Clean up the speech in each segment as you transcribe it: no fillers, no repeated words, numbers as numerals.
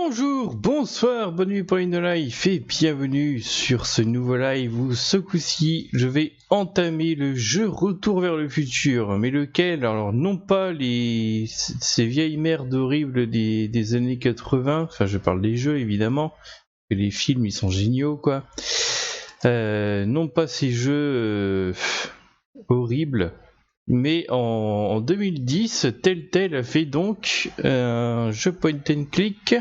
Bonjour, bonsoir, bonne nuit pour une live et bienvenue sur ce nouveau live où ce coup-ci je vais entamer le jeu Retour vers le futur. Mais lequel? Alors non pas ces vieilles merdes horribles des années 80, enfin je parle des jeux évidemment, que les films ils sont géniaux quoi. Non pas ces jeux horribles. Mais en 2010, Telltale a fait donc un jeu point and click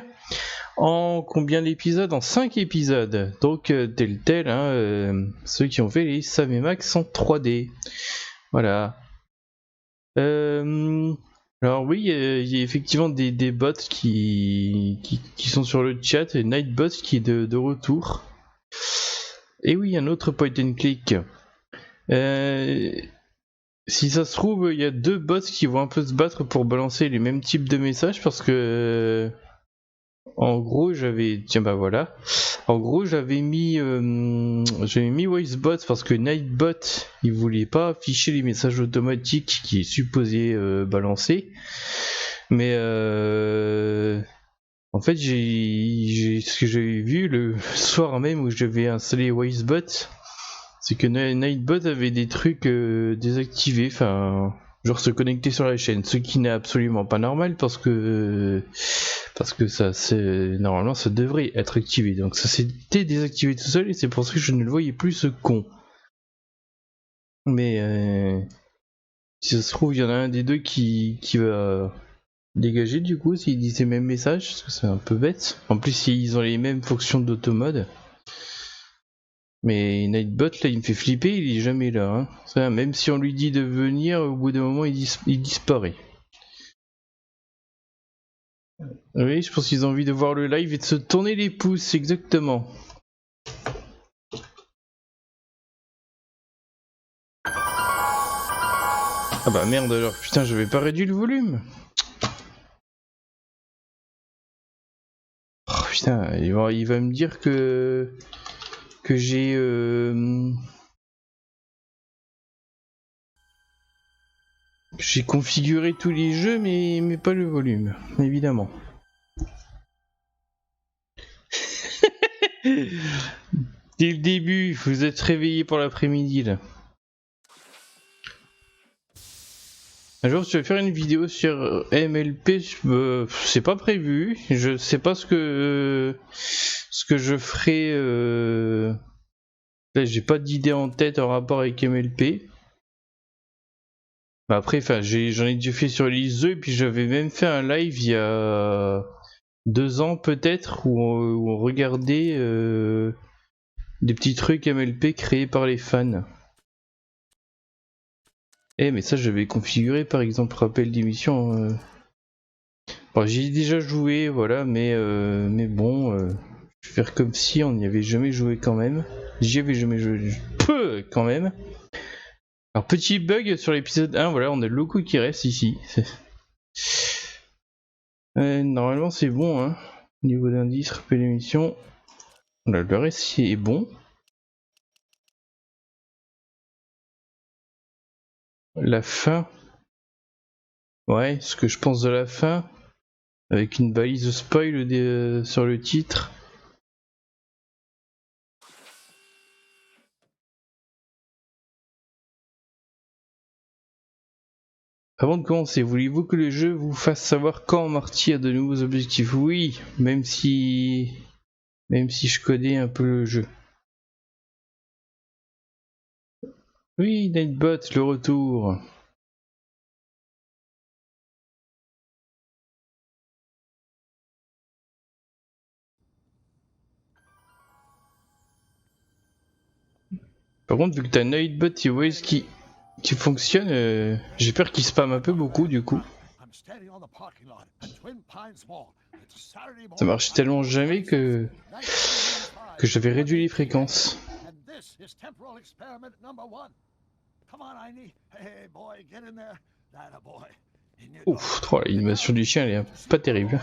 en combien d'épisodes? En 5 épisodes. Donc Telltale, ceux qui ont fait les Sam et Max en 3D. Voilà. Alors oui, il y a effectivement des bots qui sont sur le chat, et Nightbot qui est de retour. Et oui, un autre point and click. Si ça se trouve, il y a deux bots qui vont un peu se battre pour balancer les mêmes types de messages parce que en gros j'avais mis voicebot parce que Nightbot il voulait pas afficher les messages automatiques qui est supposé balancer, mais en fait j'ai ce que j'avais vu le soir même où j'avais installé voicebot, c'est que Nightbot avait des trucs désactivés, enfin genre se connecter sur la chaîne, ce qui n'est absolument pas normal parce que ça normalement ça devrait être activé, donc ça s'était désactivé tout seul et c'est pour ça que je ne le voyais plus ce con. Mais si ça se trouve il y en a un des deux qui va dégager du coup s'il dit ces mêmes messages, parce que c'est un peu bête. En plus ils ont les mêmes fonctions d'automode. Mais Nightbot là il me fait flipper, il est jamais là. Hein. Ça, même si on lui dit de venir, au bout d'un moment il disparaît. Oui, je pense qu'ils ont envie de voir le live et de se tourner les pouces, exactement. Ah bah merde alors, putain j'avais pas réduit le volume. Oh putain, il va me dire que j'ai configuré tous les jeux mais pas le volume, évidemment. Dès le début, vous êtes réveillé pour l'après-midi là. Un jour, tu vas faire une vidéo sur MLP, c'est pas prévu. Je sais pas ce que je ferai. Là, j'ai pas d'idée en tête en rapport avec MLP. Après, enfin, j'en ai déjà fait sur les œufs, et puis j'avais même fait un live il y a 2 ans peut-être où on regardait des petits trucs MLP créés par les fans. Mais ça j'avais configuré par exemple rappel d'émission. Bon, j'y ai déjà joué, voilà, mais bon, je vais faire comme si on n'y avait jamais joué quand même. J'y avais jamais joué, peu quand même. Alors petit bug sur l'épisode 1, voilà, on a le logo qui reste ici. Normalement c'est bon, hein. Niveau d'indice, rappel d'émission. Là, le reste est bon. La fin. Ouais, ce que je pense de la fin. Avec une balise spoil sur le titre. Avant de commencer, voulez-vous que le jeu vous fasse savoir quand Marty a de nouveaux objectifs? Oui, même si je connais un peu le jeu. Oui, Nightbot, le retour. Par contre, vu que t'as Nightbot et Waze qui fonctionne, j'ai peur qu'il spam un peu beaucoup du coup. Ça marche tellement jamais que j'avais réduit les fréquences. Ouf, trop, l'animation du chien elle est pas terrible.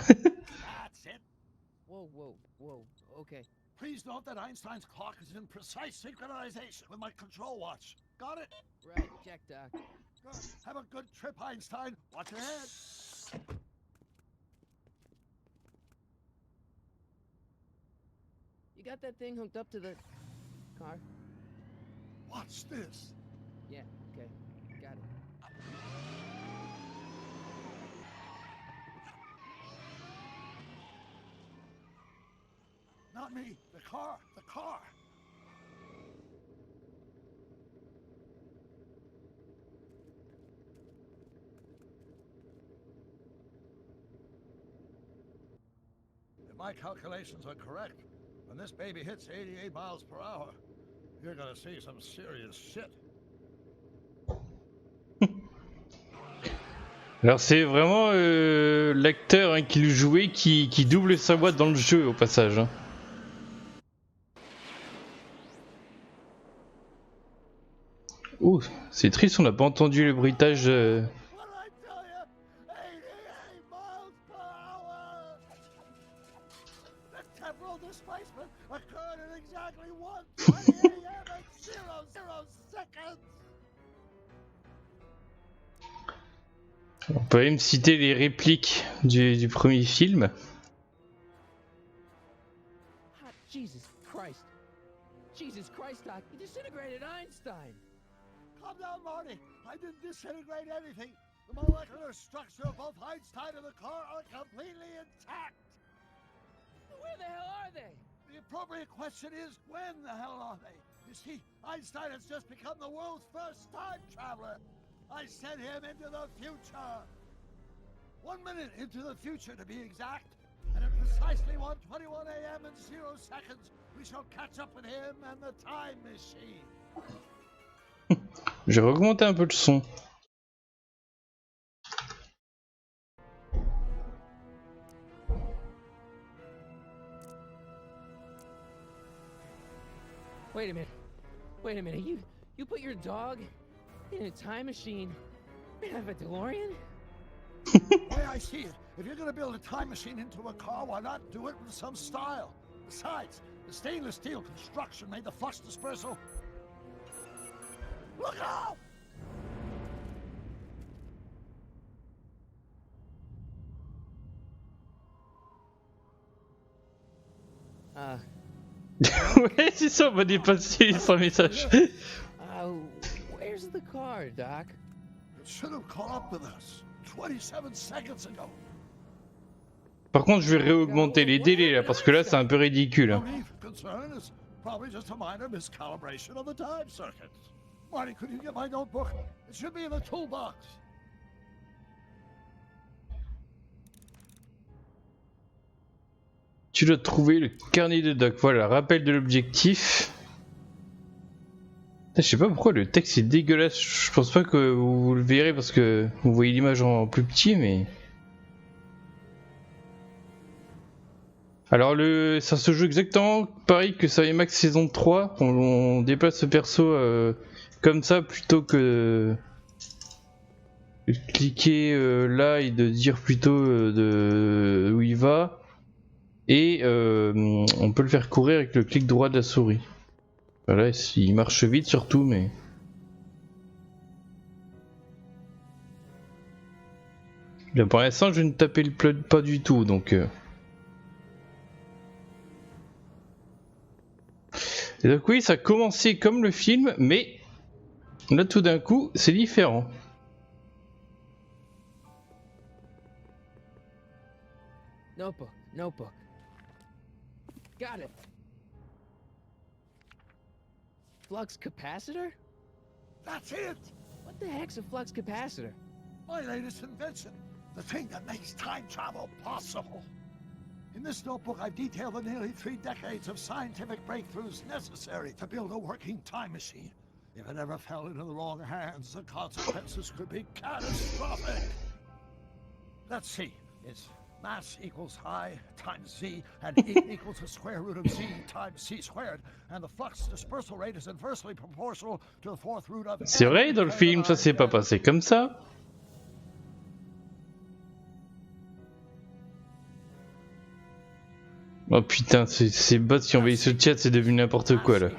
Please note that Einstein's clock is in precise synchronization with my control watch. Got it? Right, check, Doc. Good. Have a good trip, Einstein. Watch ahead. You got that thing hooked up to the car? Watch this. Yeah, okay. Got it. Not me. The car. The car. If my calculations are correct, when this baby hits 88 miles per hour, you're gonna see some serious shit. Alors c'est vraiment l'acteur hein, qui le jouait qui double sa voix dans le jeu au passage. Hein. Ouh, c'est triste, on n'a pas entendu le bruitage. What did I tell you? 88 miles per hour! The temporal displacement occurred at exactly 1:20 a.m. and 00 seconds! On peut même citer les répliques du premier film. Hot Jesus Christ. Jesus Christ, Doc. You disintegrated Einstein. Calm down, Marty. I didn't disintegrate anything. The molecular structure of both Einstein and the car are completely intact. Where the hell are they? The appropriate question is, when the hell are they? You see, Einstein has just become the world's first time traveler. I sent him into the future. 1 minute into the future, to be exact. And at precisely 1:21 a.m. and 0 seconds, we shall catch up with him and the time machine. Je vais augmenter un peu le son. Wait a minute. Wait a minute. You put your dog in a time machine and have a DeLorean? The way I see it, if you're gonna build a time machine into a car, why not do it with some style? Besides, the stainless steel construction made the flux dispersal. Look out! Ouais, c'est ça, on va dépasser son message. Where's the car, Doc? It should have caught up with us 27 seconds ago. Par contre, je vais réaugmenter les délais là, parce que là, c'est un peu ridicule. No Hein. need for concern. It's probably just a minor miscalibration of the time circuit. Marty, could you get my notebook? It should be in the toolbox. Tu dois trouver le carnet de Doc. Voilà, rappel de l'objectif. Je sais pas pourquoi le texte est dégueulasse. Je pense pas que vous le verrez parce que vous voyez l'image en plus petit, mais. Alors ça se joue exactement pareil que ça Max saison 3. On déplace ce perso comme ça plutôt que de cliquer là et de dire plutôt où il va. Et on peut le faire courir avec le clic droit de la souris. Voilà, il marche vite surtout, mais... Là, pour l'instant, je ne tapais le plug pas du tout, donc... Et donc oui, ça a commencé comme le film, mais... Là, tout d'un coup, c'est différent. Notebook. Got it. Flux capacitor? That's it! What the heck's a flux capacitor? My latest invention. The thing that makes time travel possible. In this notebook, I've detailed the nearly 3 decades of scientific breakthroughs necessary to build a working time machine. If it ever fell into the wrong hands, the consequences could be catastrophic. Let's see. It's mass equals I times Z, and E equals the square root of Z times C squared, and the flux dispersal rate is inversely proportional to the fourth root of... C'est vrai, dans le film, ça s'est pas passé comme ça. Oh putain, ces bots qui ont envoyé ce chat, c'est devenu n'importe quoi là.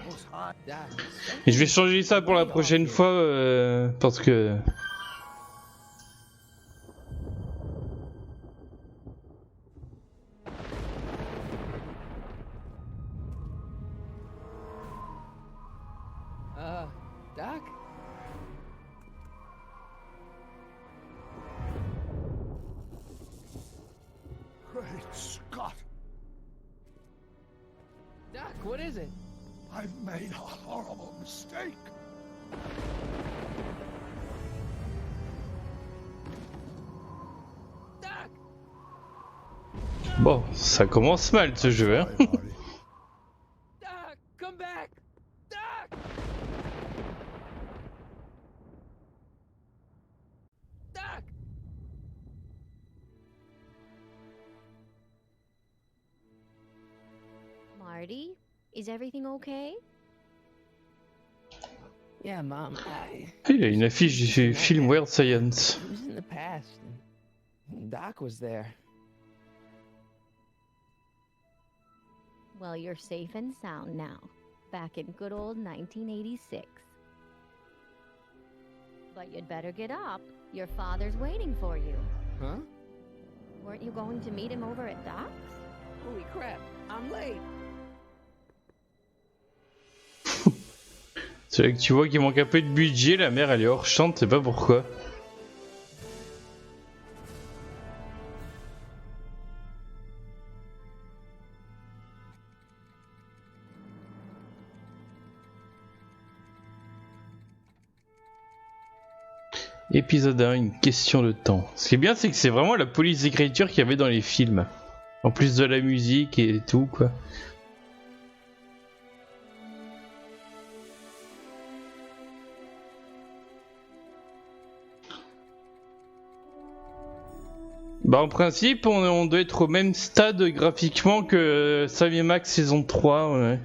Et je vais changer ça pour la prochaine fois parce que... Doc? Great Scott! Doc, what is it? I've made a horrible mistake. Doc! Bon, ça commence mal ce jeu, hein. Sorry, Marty. Doc, come back! Doc! Doc! Marty, is everything okay? Yeah, Mom, Il a une affiche du film Weird Science. It was in the past, and Doc was there. Well, you're safe and sound now, back in good old 1986. But you'd better get up. Your father's waiting for you. Huh? Weren't you going to meet him over at Doc's? Holy crap, I'm late. C'est là que tu vois qu'il manque un peu de budget, la mère elle est hors champ, je sais pas pourquoi. Épisode 1, une question de temps. Ce qui est bien, c'est que c'est vraiment la police d'écriture qu'il y avait dans les films. En plus de la musique et tout, quoi. Bah en principe, on doit être au même stade graphiquement que Sam & Max saison 3, ouais.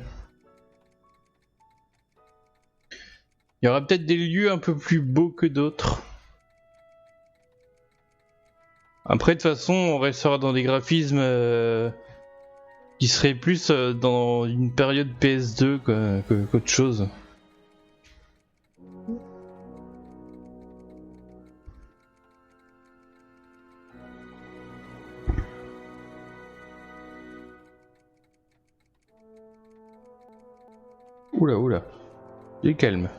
Il y aura peut-être des lieux un peu plus beaux que d'autres. Après, de toute façon, on restera dans des graphismes qui seraient plus dans une période PS2 qu'autre chose. Oula, oula. Du calme.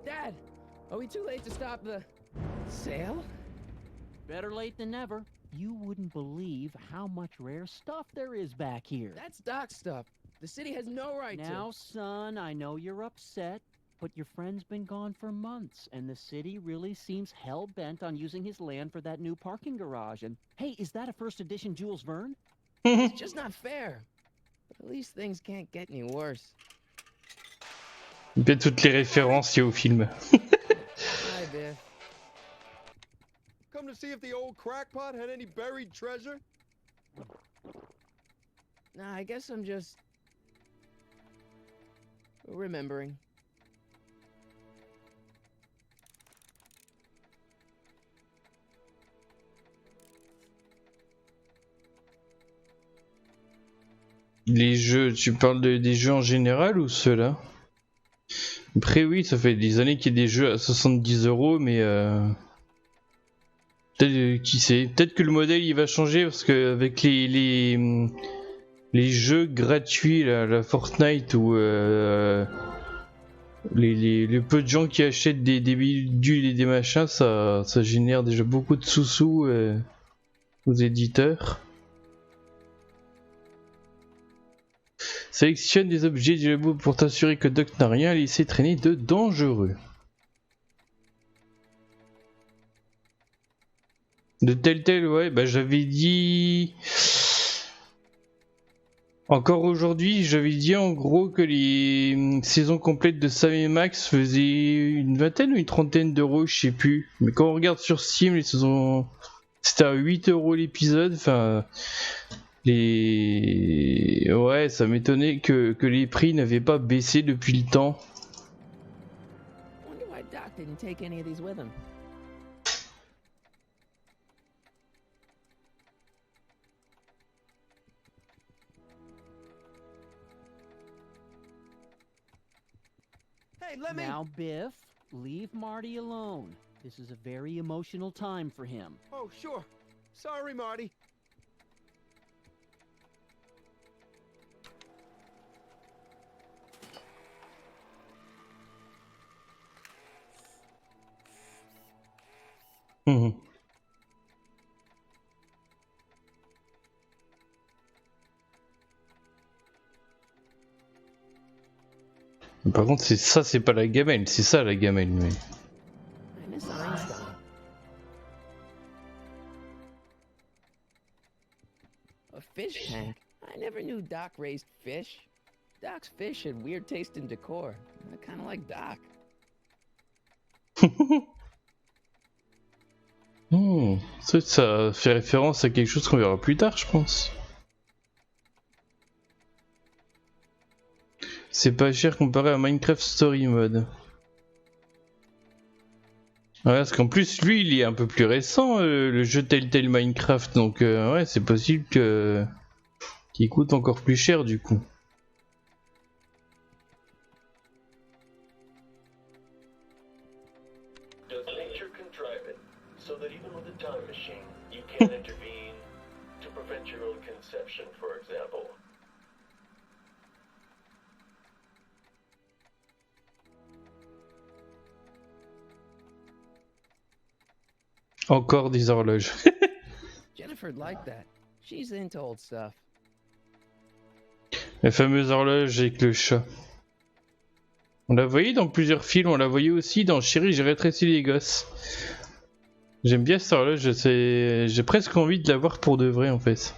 Dad, are we too late to stop the sale? Better late than never. You wouldn't believe how much rare stuff there is back here. That's Doc's stuff. The city has no right Now, to. son, I know you're upset, but your friend's been gone for months, and the city really seems hell-bent on using his land for that new parking garage. And hey, is that a first edition Jules Verne? It's just not fair. But at least things can't get any worse. Bien toutes les références qu'il y a au film. Hi, Biff. Come to see if the old crackpot had any buried treasure? Nah, I guess I'm just remembering. Les jeux, tu parles des jeux en général ou ceux-là? Après oui, ça fait des années qu'il y a des jeux à 70 €, mais peut-être qui sait, peut-être que le modèle il va changer parce que avec les jeux gratuits, la Fortnite ou le peu de gens qui achètent des bidules et des machins, ça génère déjà beaucoup de sous-sous aux éditeurs. Sélectionne des objets du labo pour t'assurer que Doc n'a rien laissé traîner de dangereux. De tel, ouais, bah j'avais dit... Encore aujourd'hui, j'avais dit en gros que les saisons complètes de Sam & Max faisaient une vingtaine ou une trentaine d'euros, je sais plus. Mais quand on regarde sur Steam, les saisons... C'était à 8 € l'épisode, enfin... Ouais, ça m'étonnait que les prix n'avaient pas baissé depuis le temps. Wonder why Doc didn't take any of these with him. Hey, let me... Now, Biff, leave Marty alone. This is a very emotional time for him. Oh, sure. Sorry, Marty. Par contre, c'est ça, c'est pas la gamelle, c'est ça la gamelle. Mais... I miss Einstein. A fish tank? I never knew Doc raised fish. Doc's fish had weird taste in decor. I kind of like Doc. Ça fait référence à quelque chose qu'on verra plus tard, je pense. C'est pas cher comparé à Minecraft Story Mode. Ouais, parce qu'en plus, lui, il est un peu plus récent, le jeu Telltale Minecraft, donc ouais, c'est possible que qu'il coûte encore plus cher du coup. Does nature contrive it so that even with a time machine, you can't intervene to prevent your own conception, for example? Encore des horloges. Jennifer'd like that. She's into old stuff. La fameuse horloge avec le chat. On l'a voyé dans plusieurs films, on l'a voyé aussi dans Chérie, j'ai rétréci les gosses. J'aime bien cette horloge, j'ai presque envie de la voir pour de vrai en fait.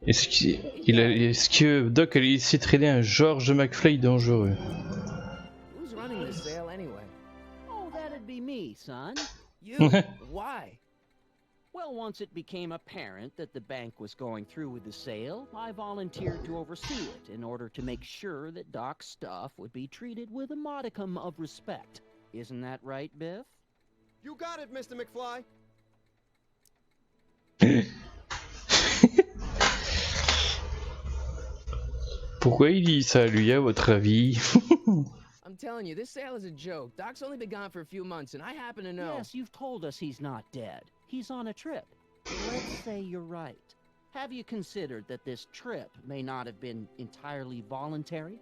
Est-ce que Doc a laissé traîner un George McFly dangereux? Who's running this sale anyway? Oh, that'd be me, son. You? Why? Well, once it became apparent that the bank was going through with the sale, I volunteered to oversee it in order to make sure that Doc's stuff would be treated with a modicum of respect. Isn't that right, Biff? You got it, Mr. McFly. Pourquoi il dit ça lui, à votre avis? I'm telling you, this sale is a joke. Doc's only been gone for a few months, and I happen to know. Yes, you've told us he's not dead. He's on a trip. Let's say you're right. Have you considered that this trip may not have been entirely voluntary?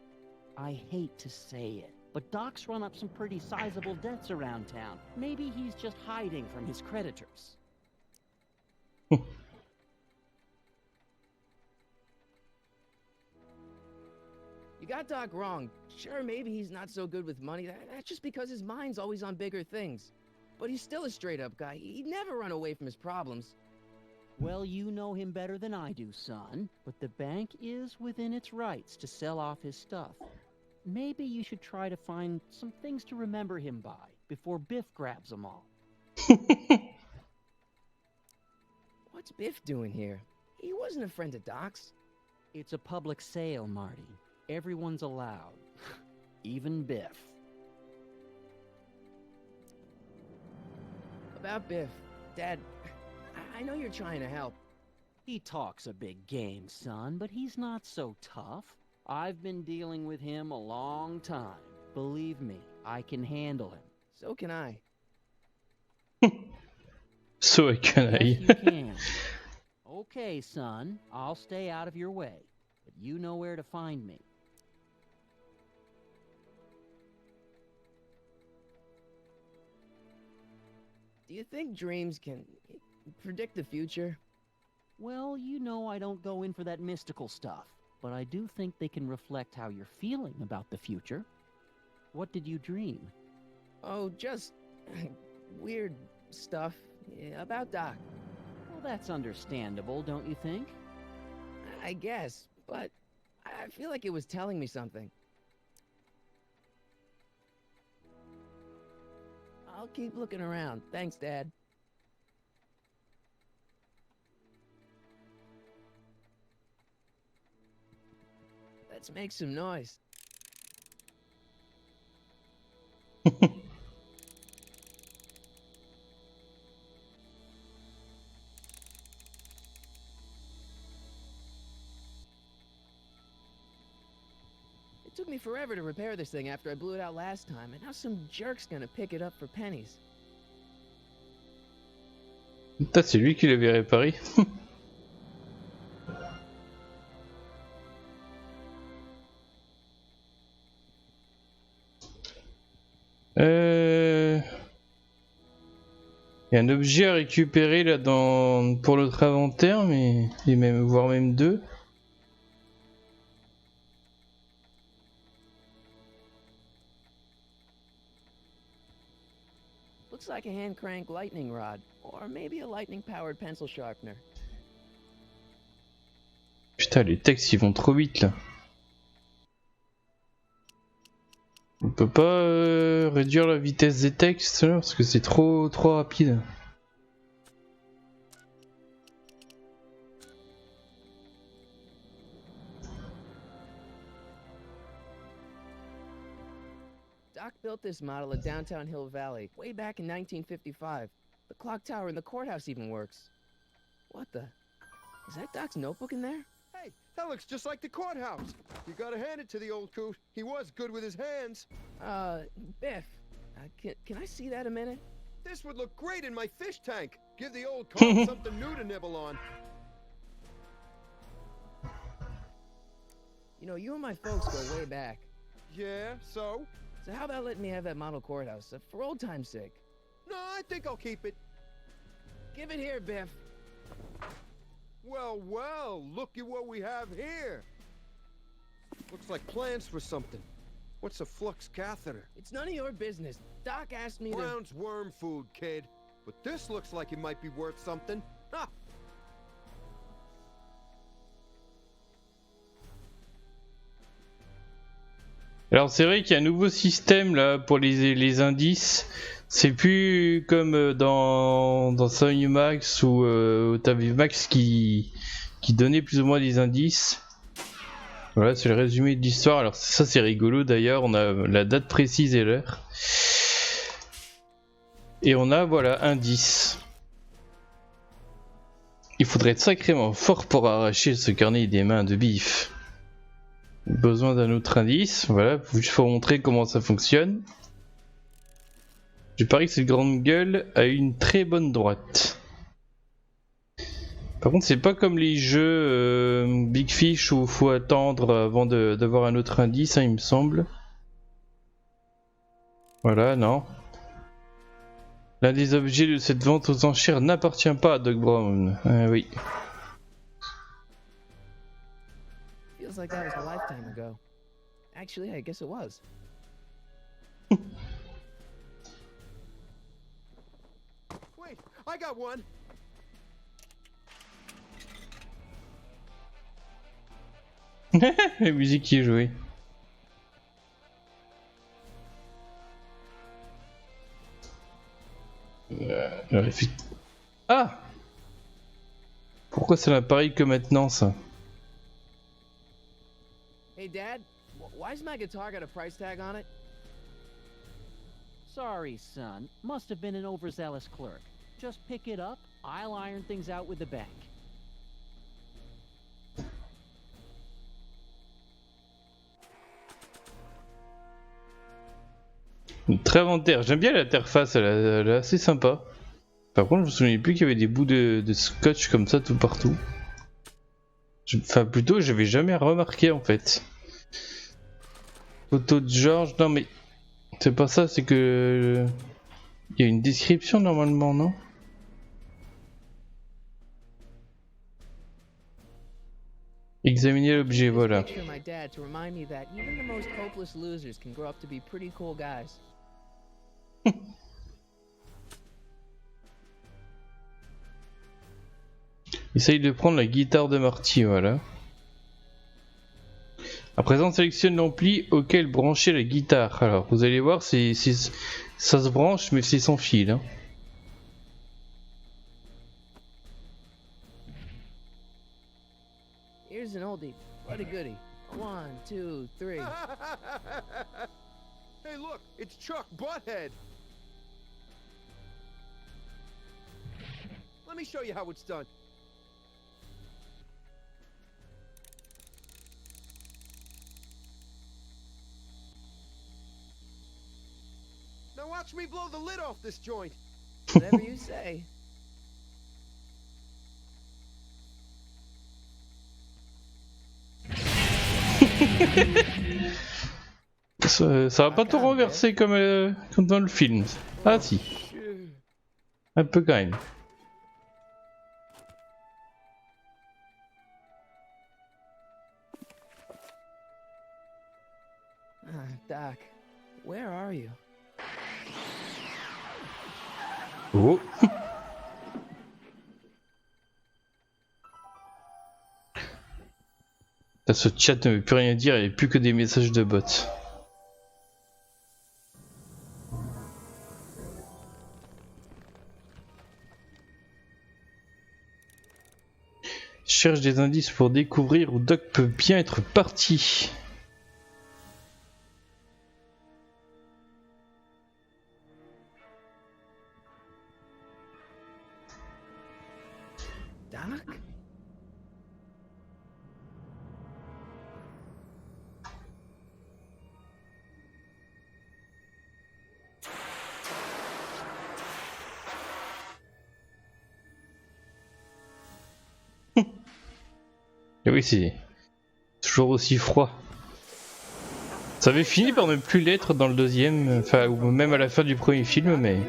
I hate to say it, but Doc's run up some pretty sizable debts around town. Maybe he's just hiding from his creditors. You got Doc wrong. Sure, maybe he's not so good with money. That's just because his mind's always on bigger things. But he's still a straight-up guy. He'd never run away from his problems. Well, you know him better than I do, son. But the bank is within its rights to sell off his stuff. Maybe you should try to find some things to remember him by before Biff grabs them all. What's Biff doing here? He wasn't a friend of Doc's. It's a public sale, Marty. Everyone's allowed. Even Biff. About Biff, Dad, I know you're trying to help. He talks a big game, son, but he's not so tough. I've been dealing with him a long time. Believe me, I can handle him. So can I. So can I. Yes, you can. Okay, son, I'll stay out of your way, but you know where to find me. Do you think dreams can predict the future? Well, you know I don't go in for that mystical stuff, but I do think they can reflect how you're feeling about the future. What did you dream? Oh, just weird stuff about Doc. Well, that's understandable, don't you think? I guess, but I feel like it was telling me something. I'll keep looking around. Thanks, Dad. Let's make some noise. It took me forever to repair this thing after I blew it out last time, and now some jerk's gonna pick it up for pennies. Putain, c'est lui qui l'avait réparé. Et y a un objet à récupérer là pour notre inventaire, mais voire même deux. Looks like a hand crank lightning rod, or maybe a lightning powered pencil sharpener. Putain, les textes ils vont trop vite là. On peut pas réduire la vitesse des textes là, parce que c'est trop rapide. Doc built this model at downtown Hill Valley way back in 1955. The clock tower in the courthouse even works. What the? Is that Doc's notebook in there? Hey, that looks just like the courthouse. You gotta hand it to the old coot. He was good with his hands. Biff, can I see that a minute? This would look great in my fish tank. Give the old coot something new to nibble on. You know, you and my folks go way back. Yeah, so? So how about letting me have that model courthouse for old time's sake? No, I think I'll keep it. Give it here, Biff. Well, well, look at what we have here. Looks like plans for something. What's a flux catheter? It's none of your business. Doc asked me to... Brown's worm food, kid. But this looks like it might be worth something. Ha! Alors c'est vrai qu'il y a un nouveau système là pour les indices. C'est plus comme dans Sony Max où t'avais Max qui donnait plus ou moins des indices. Voilà, c'est le résumé de l'histoire. Alors ça c'est rigolo d'ailleurs, on a la date précise et l'heure. Et on a voilà indice. Il faudrait être sacrément fort pour arracher ce carnet des mains de Biff. Besoin d'un autre indice, voilà, juste pour montrer comment ça fonctionne. Je parie que cette grande gueule a une très bonne droite. Par contre c'est pas comme les jeux Big Fish où il faut attendre avant d'avoir un autre indice, hein, il me semble. Voilà, non. L'un des objets de cette vente aux enchères n'appartient pas à Doc Brown. Oui. Feels like that was a lifetime ago. Actually, I guess it was. Wait, I got one. La musique qui est jouée. Ah! Pourquoi ça n'apparaît que maintenant ça? Hey, Dad, why's my guitar got a price tag on it? Sorry, son. Must have been an overzealous clerk. Just pick it up. I'll iron things out with the bank. Très inventaire. J'aime bien l'interface, elle est assez sympa. Par contre, je me souviens plus qu'il y avait des bouts de scotch comme ça tout partout. Enfin, plutôt, j'avais jamais remarqué en fait. Photo de George, non mais c'est pas ça, c'est que il y a une description normalement, non? Examiner l'objet, voilà. Picture my dad to remind me that even the most hopeless losers can grow up to be pretty cool guys. Essaye de prendre la guitare de Marty, voilà. À présent, sélectionne l'ampli auquel brancher la guitare. Alors, vous allez voir, ça se branche, mais c'est sans fil. Hein. Here's an oldie, what a goodie. 1, 2, 3. Hey, look, it's Chuck Butthead. Let me show you how it's done. Now watch me blow the lid off this joint. Whatever you say. Ça va pas tout renverser comme dans le film. Ah si. Un peu quand même. Doc, where are you? Oh. Ce chat ne veut plus rien dire, il n'y a plus que des messages de bots. Cherche des indices pour découvrir où Doc peut bien être parti. Doc? Et oui, c'est toujours aussi froid. Ça avait fini par ne plus l'être dans le deuxième, enfin, ou même à la fin du premier film, mais...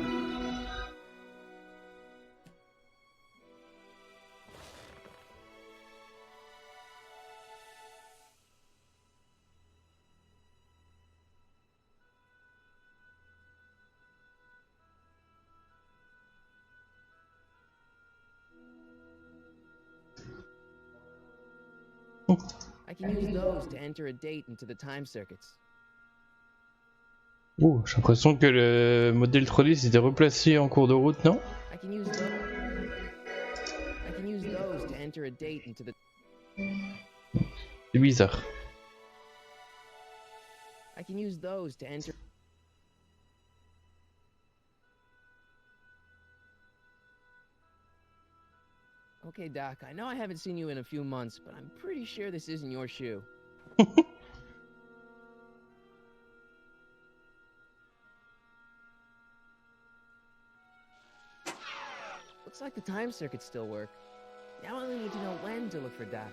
I can use those to enter a date into the time circuits. Oh, j'ai l'impression que le modèle 3D s'était replacé en cours de route, non? I can use those to enter a date into the... C'est bizarre. I can use those to enter... Okay, Doc, I know I haven't seen you in a few months, but I'm pretty sure this isn't your shoe. Looks like the time circuits still work. Now I only need to know when to look for Doc.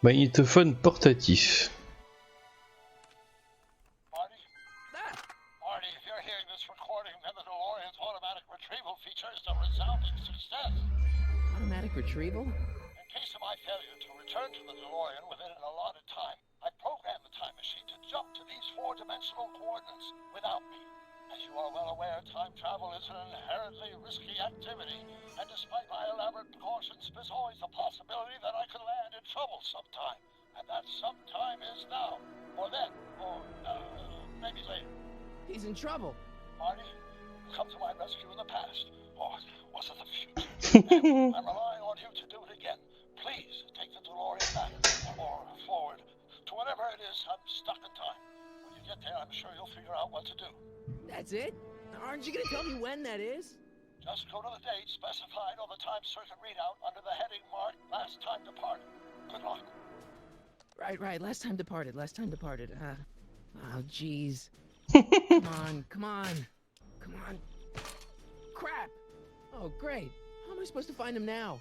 Magnétophone portatif. Marty, if you're hearing this recording, then the DeLorean's automatic retrieval feature is a resounding success. Automatic retrieval? In case of my failure to return to the DeLorean within an allotted time, I programmed the time machine to jump to these four-dimensional coordinates without me. As you are well aware, time travel is an inherently risky activity, and despite my elaborate precautions, there's always a possibility that I could land in trouble sometime. And that sometime is now, or then, or maybe later. He's in trouble. Marty, you come to my rescue in the past, or was it the future? And I'm relying on you to do it again. Please take the DeLorean back, or forward, to whatever it is I'm stuck in time. When you get there, I'm sure you'll figure out what to do. That's it? Aren't you gonna tell me when that is? Just go to the date specified on the time circuit readout under the heading marked Last Time Departed. Good luck. Right, last time departed. Oh, jeez. Come on. Crap! Oh, great. How am I supposed to find him now?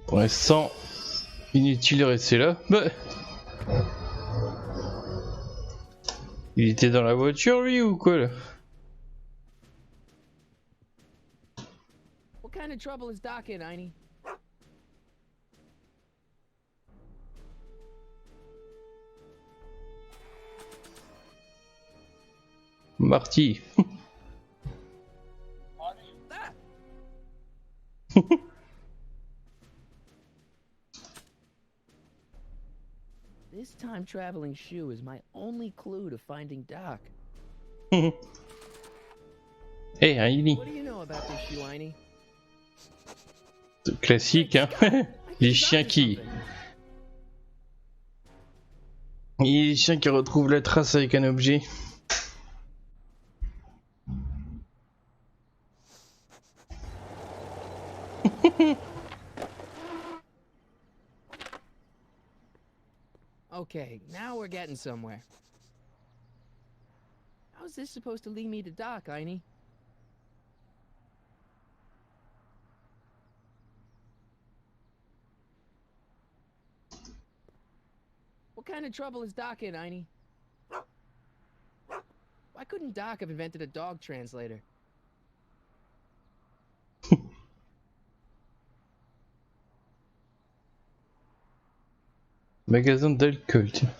Pour l'instant, inutile de rester là. Bah. Il était dans la voiture lui ou quoi là? What kind of trouble is Doc in, Einie? Marty. Marty? Ah! This time-traveling shoe is my only clue to finding Doc. Hey, Heini. What do you know about this shoe, Einie? Classique, hein. Les chiens qui... Les chiens qui retrouvent la trace avec un objet. Okay, now we're getting somewhere. How's this supposed to lead me to Doc, Einie? What kind of trouble is Doc in, Einie? Why couldn't Doc have invented a dog translator? Magasin d'alcool, tiens.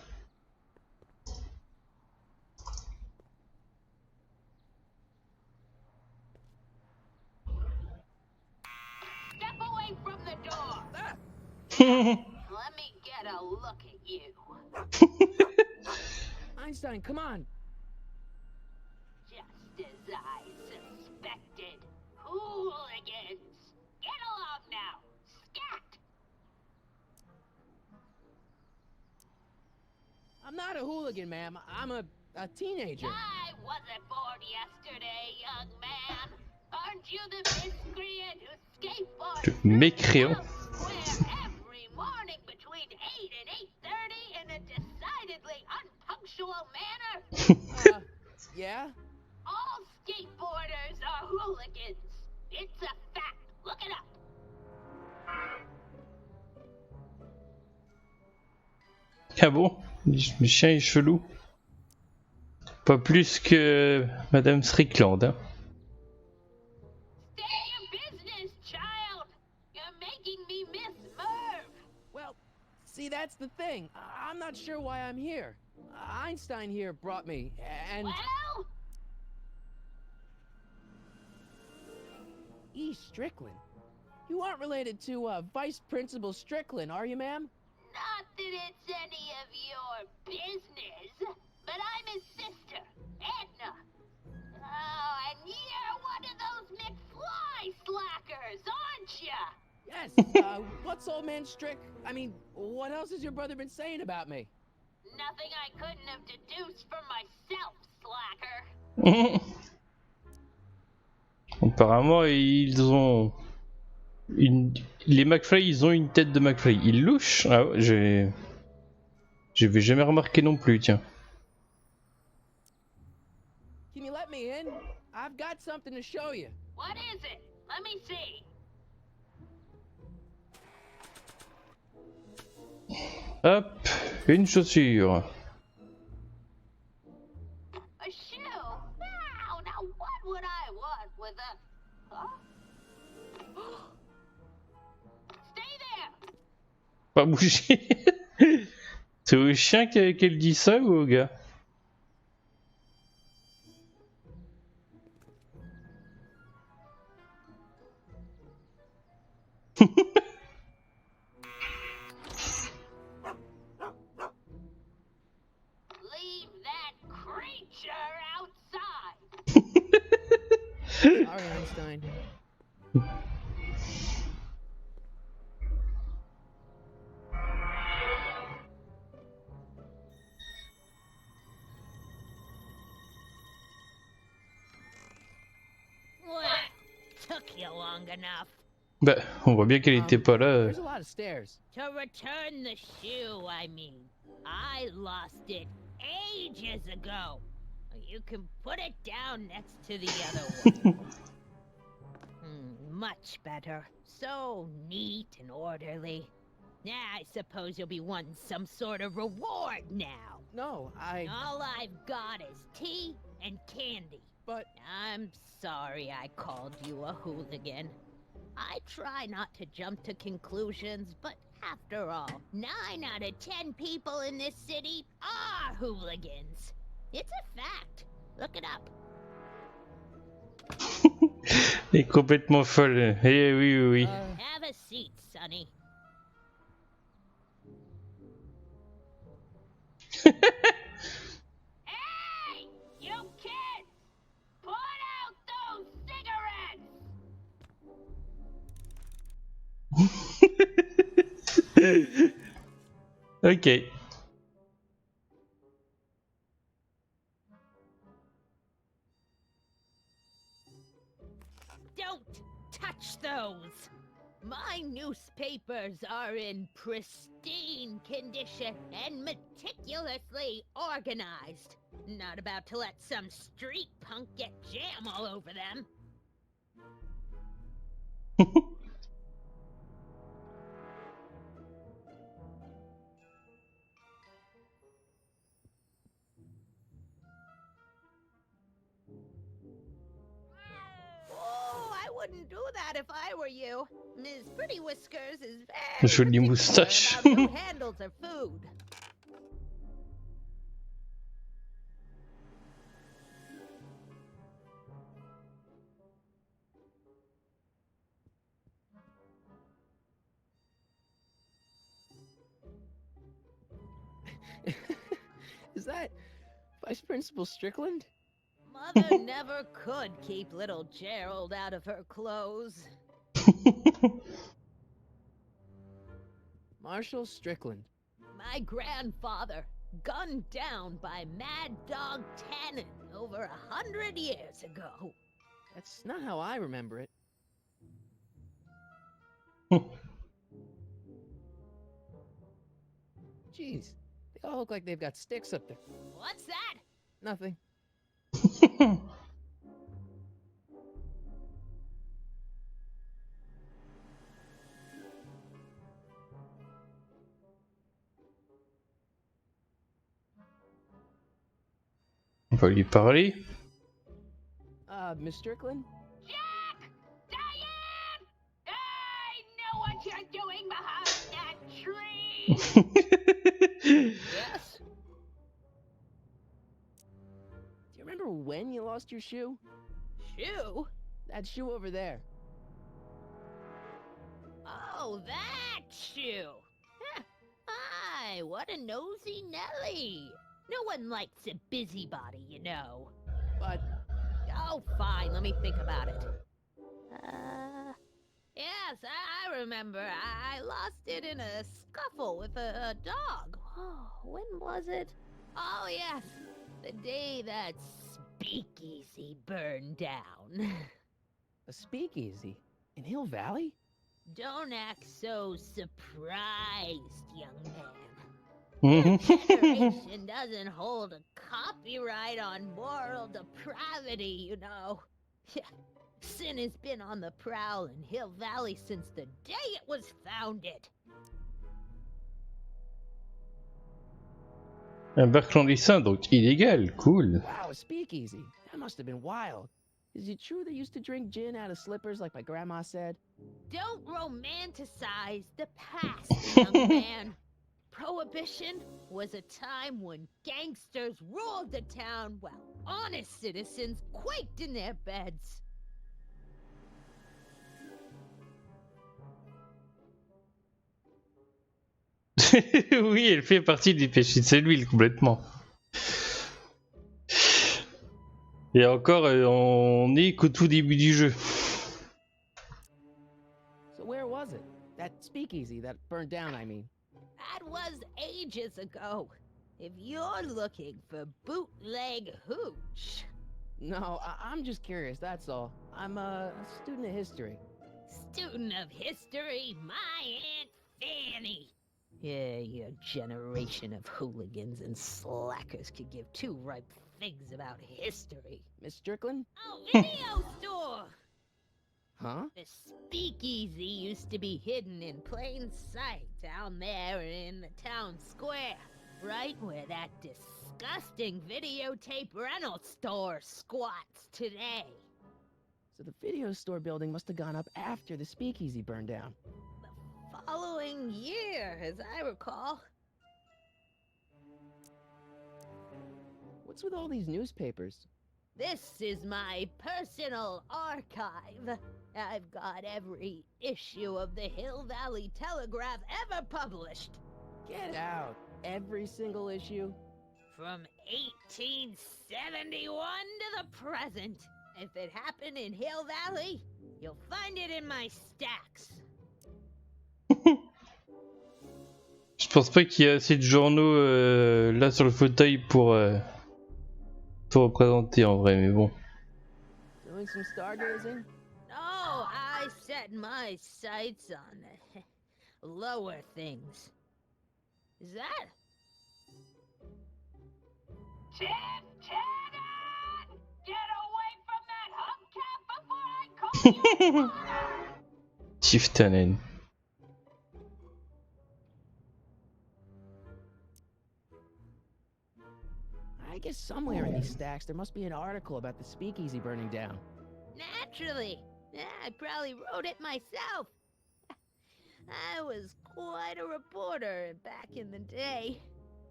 Step away from the door. Let me get a look at you. Einstein, come on. Just as I suspected. Hooligans. Get along now. Scat. I'm not a hooligan, ma'am. I'm a teenager. I wasn't born yesterday, young man. Aren't you the miscreant who skateboards Mécréant. square every morning between 8 and 8:30 in a decidedly unpunctual manner? Yeah? All skateboarders are hooligans. It's a fact. Look it up. Ah bon? Le chien est chelou. Pas plus que Madame Strickland, hein. Stay in business, child. You're making me miss Merv. Well, see, that's the thing. I'm not sure why I'm here. Einstein here brought me, and... Well, E. Strickland? You aren't related to, Vice Principal Strickland, are you, ma'am? not that it's any of your business, but I'm his sister, Edna. Oh, and you're one of those McFly slackers, aren't ya? Yes, what's old man Strick? I mean, what else has your brother been saying about me? Nothing I couldn't have deduced from myself, slacker. Apparemment, ils ont les McFly, ils ont une tête de McFly. Ils louchent. Ah, j'avais jamais remarqué non plus, tiens. Can you let me in? I've got something to show you. What is it? Let me see. Hop, une chaussure. A shoe? Wow, now what would I want with a... Huh? Stay there! Pas bouger. C'est au chien qu'elle dit ça ou au gars? Leave that creature outside! Sorry, Einstein. What? Took you long enough. Bah, on voit bien qu'elle était pas là. There's a lot of stairs. To return the shoe, I mean. I lost it ages ago. You can put it down next to the other one. Much better. So neat and orderly. I suppose you'll be wanting some sort of reward now. No, All I've got is tea and candy. But... I'm sorry I called you a hooligan. I try not to jump to conclusions, but after all, 9 out of 10 people in this city are hooligans. It's a fact. Look it up. Elle est complètement folle. Eh oui, oui, oui. Have a seat, Sonny. Hey! You kids! Put out those cigarettes! Ok. Don't touch those! My newspapers are in pristine condition and meticulously organized. Not about to let some street punk get jam all over them. Oh, I wouldn't do that if I were you. Ms. Pretty Whiskers is very Jolie particular moustache. about who handles her food. Is that Vice Principal Strickland? Mother never could keep little Gerald out of her clothes. Marshall Strickland. My grandfather, gunned down by Mad Dog Tannen over 100 years ago. That's not how I remember it. Jeez, they all look like they've got sticks up there. What's that? Nothing. On va lui parler. Miss Strickland? Jack! Diane! I know what you're doing behind that tree! Yes? Do you remember when you lost your shoe? Shoe? That shoe over there. Oh, that shoe! Huh. Hi, what a nosy Nelly! No one likes a busybody, you know. But Oh, fine, let me think about it. Yes, I remember. I lost it in a scuffle with a dog. Oh, when was it? Oh, yes, the day that speakeasy burned down. a speakeasy in Hill Valley? Don't act so surprised, young man. Mhm. Federation doesn't hold a copyright on moral depravity, you know. Sin has been on the prowl in Hill Valley since the day it was founded. Un bar clandestin, donc illégal, cool. Wow, a speakeasy. That must have been wild. Is it true they used to drink gin out of slippers like my grandma said? Don't romanticize the past, young man. Prohibition was a time when gangsters ruled the town while honest citizens quaked in their beds. Oui, elle fait partie des péchés de cette huile, complètement. Et encore, on est qu'au tout début du jeu. So where was it? That speakeasy that burned down, I mean. That was ages ago. If you're looking for bootleg hooch. No, I'm just curious, that's all. I'm a student of history. Student of history, my Aunt Fanny. Yeah, your generation of hooligans and slackers could give two ripe figs about history. Miss Strickland? Oh, video store! Huh? The speakeasy used to be hidden in plain sight down there in the town square, right where that disgusting videotape rental store squats today. So the video store building must have gone up after the speakeasy burned down. The following year, as I recall. What's with all these newspapers? This is my personal archive. I've got every issue of the Hill Valley Telegraph ever published. Get out! Every single issue? From 1871 to the present. If it happened in Hill Valley, you'll find it in my stacks. Je pense pas qu'il y ait assez de journaux là sur le fauteuil pour tout représenter en vrai, mais bon. Doing some stargazing? No, I set my sights on lower things. Is that? Tiftanen. I guess somewhere in these stacks there must be an article about the speakeasy burning down. Naturally. Yeah, I probably wrote it myself. I was quite a reporter back in the day.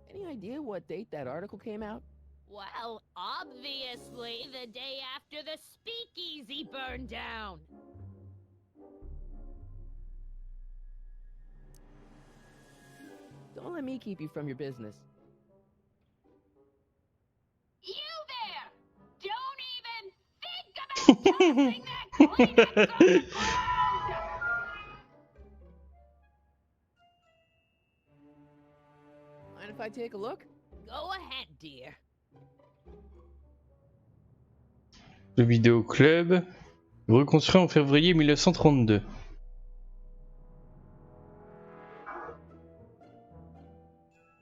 Any idea what date that article came out? Well, obviously the day after the speakeasy burned down. Don't let me keep you from your business. You there! Don't even think about tossing that Kleenex on the ground! Mind if I take a look? Go ahead, dear. Le vidéo club, reconstruit en février 1932.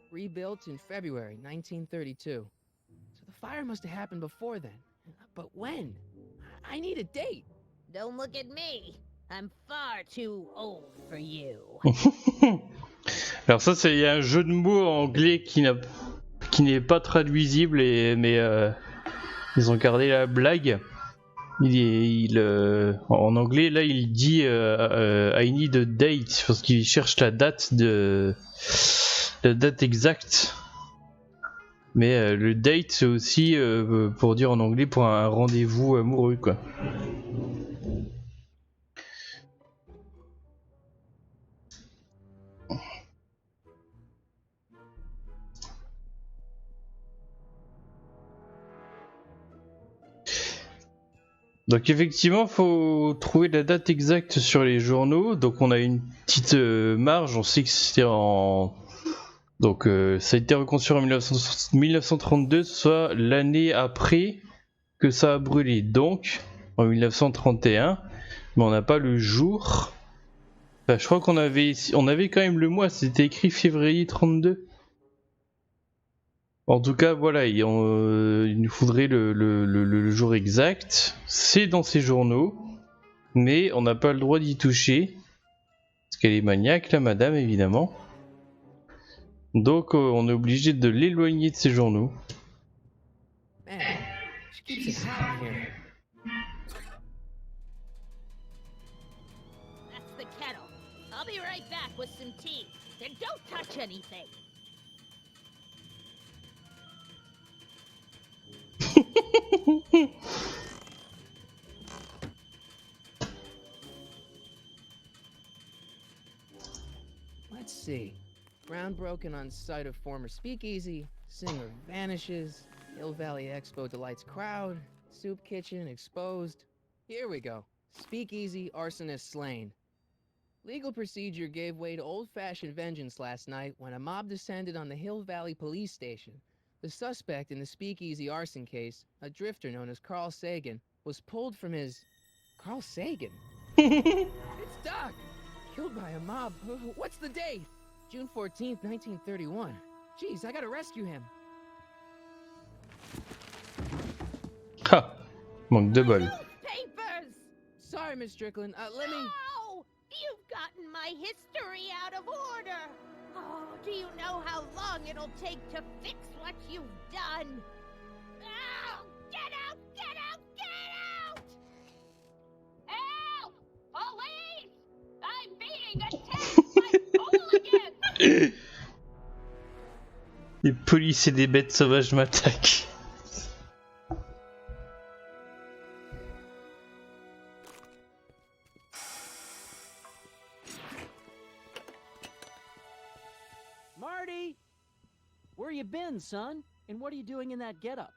Rebuilt in February 1932. So the fire must have happened before then. But when? I need a date. Don't look at me. I'm far too old for you. Alors ça c'est un jeu de mots anglais qui n'est pas traduisible mais ils ont gardé la blague. En anglais là il dit I need a date parce qu'il cherche la date exacte. Mais le date c'est aussi pour dire en anglais pour un rendez-vous amoureux quoi. Donc effectivement, faut trouver la date exacte sur les journaux. Donc on a une petite marge. On sait que c'était en... Donc ça a été reconstruit en 1932, soit l'année après que ça a brûlé. Donc en 1931, mais on n'a pas le jour. Enfin, je crois qu'on avait quand même le mois. C'était écrit février 32. En tout cas, voilà, il nous faudrait le jour exact. C'est dans ces journaux, mais on n'a pas le droit d'y toucher. Parce qu'elle est maniaque, la madame, évidemment. Donc, on est obligé de l'éloigner de ces journaux. Man, she keeps it hot in here. That's the kettle. I'll be right back with some tea. And don't touch anything. Let's see. Ground broken on site of former speakeasy. Singer vanishes. Hill Valley Expo delights crowd. Soup kitchen exposed. Here we go. Speakeasy arsonist slain. Legal procedure gave way to old-fashioned vengeance last night when a mob descended on the Hill Valley police station. The suspect in the speakeasy arson case, a drifter known as Carl Sagan, was pulled from his... Carl Sagan? It's Doc! Killed by a mob. What's the date? June 14th, 1931. Jeez, I gotta rescue him. Ha! Manque de bol. Papers! Sorry, Miss Strickland. Let me... No! You've gotten my history out of order! Oh, do you know how long it'll take to fix what you've done? Oh, get out! Get out! Get out! Help! Police! I'm being attacked by hooligans! Les polices et des bêtes sauvages m'attaquent. Marty! Where you been, son? And what are you doing in that getup?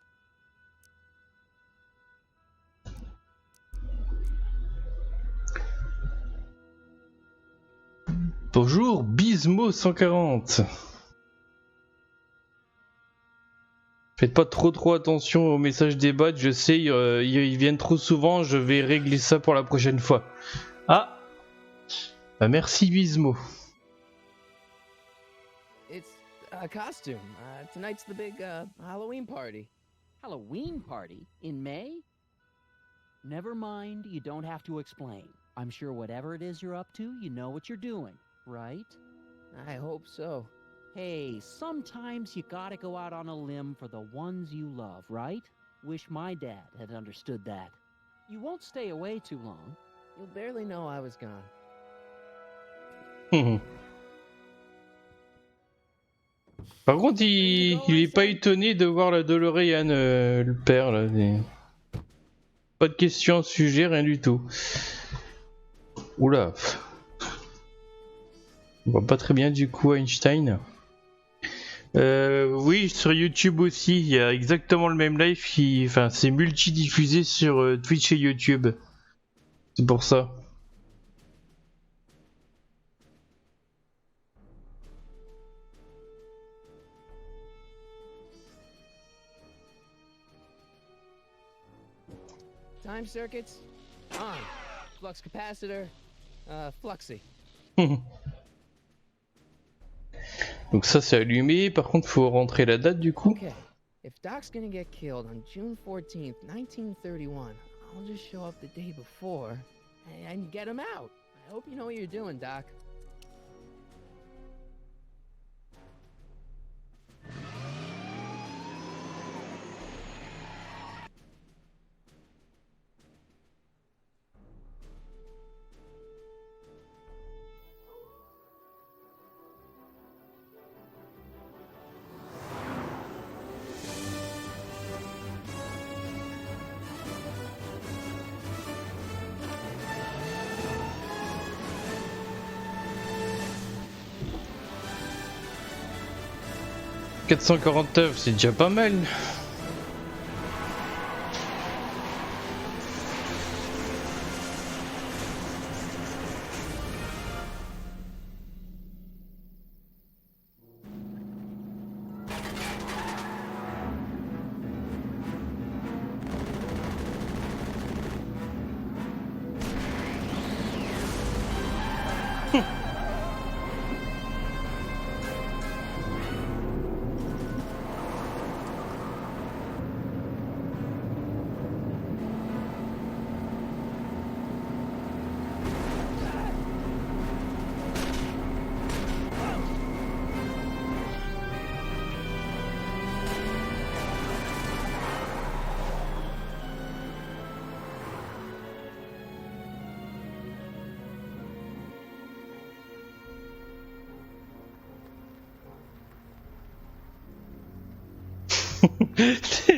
Bonjour, Bismo 140. Faites pas trop attention aux messages des bots, je sais, ils viennent trop souvent, je vais régler ça pour la prochaine fois. Ah, bah merci Bismo. It's... Costume. Tonight's the big Halloween party. Halloween party? In May? Never mind, you don't have to explain. I'm sure whatever it is you're up to, you know what you're doing, right? I hope so. Hey, sometimes you gotta go out on a limb for the ones you love, right? Wish my dad had understood that. You won't stay away too long. You'll barely know I was gone. Par contre, il est pas étonné de voir la DeLorean, le père là. Pas de question, sujet, rien du tout. Oula. On voit pas très bien du coup Einstein. Oui, sur YouTube aussi, il y a exactement le même live enfin, c'est multi-diffusé sur Twitch et YouTube. C'est pour ça. Time circuits on. Flux capacitor fluxy. Donc ça c'est allumé, par contre faut rentrer la date du coup. Okay. If Doc's gonna get killed on June 14th, 1931, I'll just show up the day before and get him out. I hope you know what you're doing, Doc. « 449, c'est déjà pas mal. »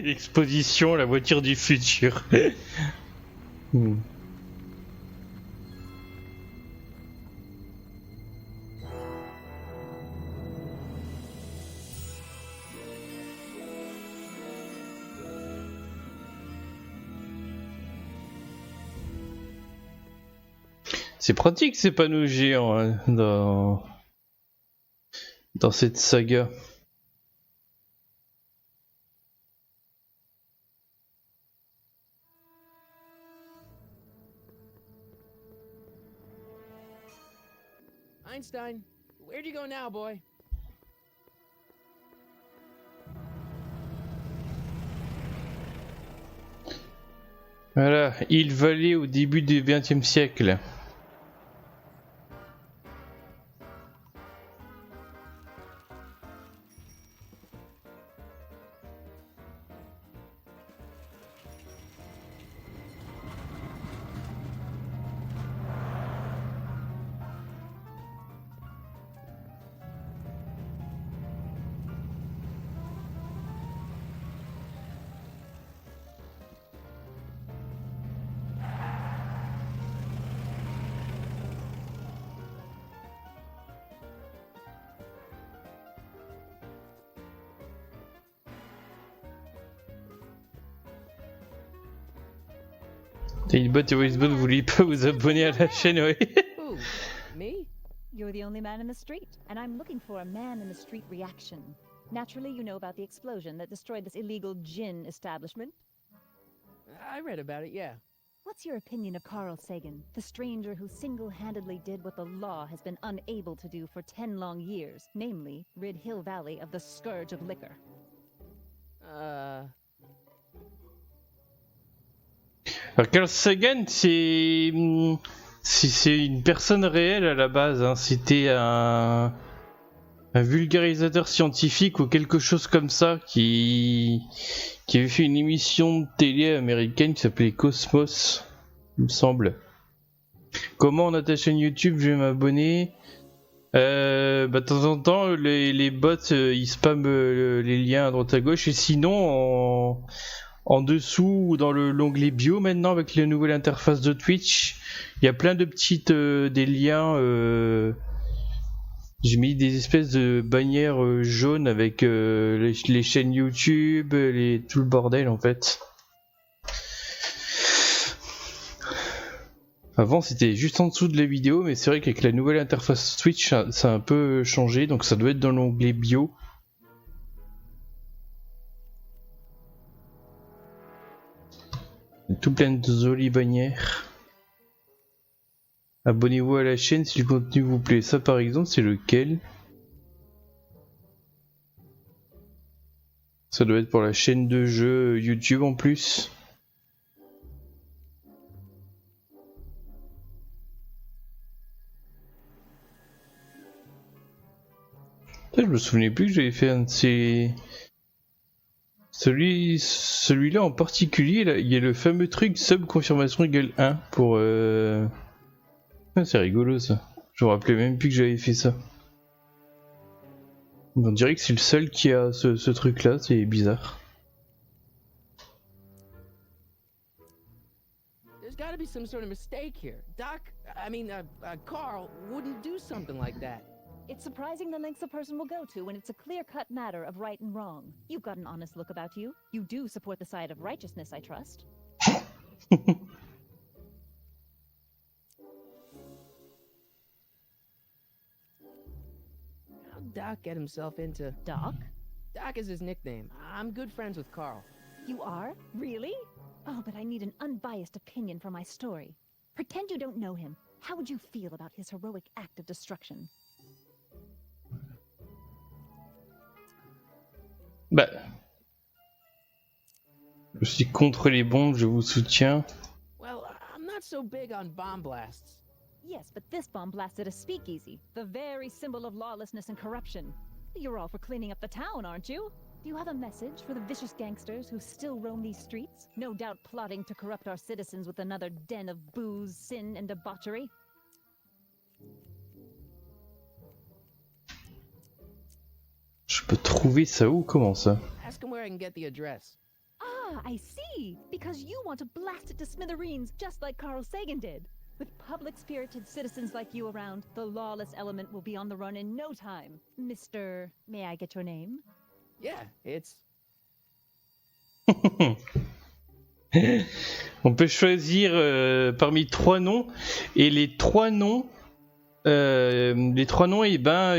L'exposition, la voiture du futur. C'est pratique ces panneaux géants hein, dans cette saga. Einstein, where'd you go now, boy? Voilà, il valait au début du XXe siècle. Tailbot et Voicebot, vous voulez pas vous abonner à la chaîne, ouais. Who? Me? You're the only man in the street, and I'm looking for a man in the street reaction. Naturally, you know about the explosion that destroyed this illegal gin establishment. I read about it, yeah. What's your opinion of Carl Sagan, the stranger who single-handedly did what the law has been unable to do for 10 long years, namely, rid Hill Valley of the scourge of liquor? Alors Carl Sagan, c'est une personne réelle à la base, hein. C'était un vulgarisateur scientifique ou quelque chose comme ça qui avait fait une émission de télé américaine qui s'appelait Cosmos, il me semble. Comment on a ta chaîne YouTube, je vais m'abonner. De temps en temps, les bots ils spamment les liens à droite à gauche, et sinon en dessous ou dans l'onglet bio maintenant avec la nouvelle interface de Twitch, il y a plein de petites des liens. J'ai mis des espèces de bannières jaunes avec les chaînes YouTube, tout le bordel en fait. Avant c'était juste en dessous de la vidéo, mais c'est vrai qu'avec la nouvelle interface Twitch ça a un peu changé, donc ça doit être dans l'onglet bio. Tout plein de jolies bannières. Abonnez-vous à la chaîne si le contenu vous plaît. Ça par exemple c'est lequel? Ça doit être pour la chaîne de jeu YouTube en plus. Je me souvenais plus que j'avais fait un de ces... Celui-là en particulier, là, il y a le fameux truc sub confirmation égale 1 pour... Ah, c'est rigolo ça. Je me rappelais même plus que j'avais fait ça. On dirait que c'est le seul qui a ce truc là, c'est bizarre. There's gotta be some sort of mistake here. Carl wouldn't do something like that. It's surprising the lengths a person will go to when it's a clear-cut matter of right and wrong. You've got an honest look about you. You do support the side of righteousness, I trust. How'd Doc get himself into... Doc? Doc is his nickname. I'm good friends with Carl. You are? Really? Oh, but I need an unbiased opinion for my story. Pretend you don't know him. How would you feel about his heroic act of destruction? Bah, je suis contre les bombes, je vous soutiens. Well, I'm not so big on bomb blasts. Yes, but this bomb blasted a speakeasy, the very symbol of lawlessness and corruption. You're all for cleaning up the town, aren't you? Do you have a message for the vicious gangsters who still roam these streets, no doubt plotting to corrupt our citizens with another den of booze, sin, and debauchery? Je peux trouver ça où? Comment ça? Ask him where I can get the address. Ah, I see. Because you want to blast it to smithereens just like Carl Sagan did. With public-spirited citizens like you around, the lawless element will be on the run in no time. Mr. May I get your name? Yeah, it's... On peut choisir parmi 3 noms, et les 3 noms, et ben,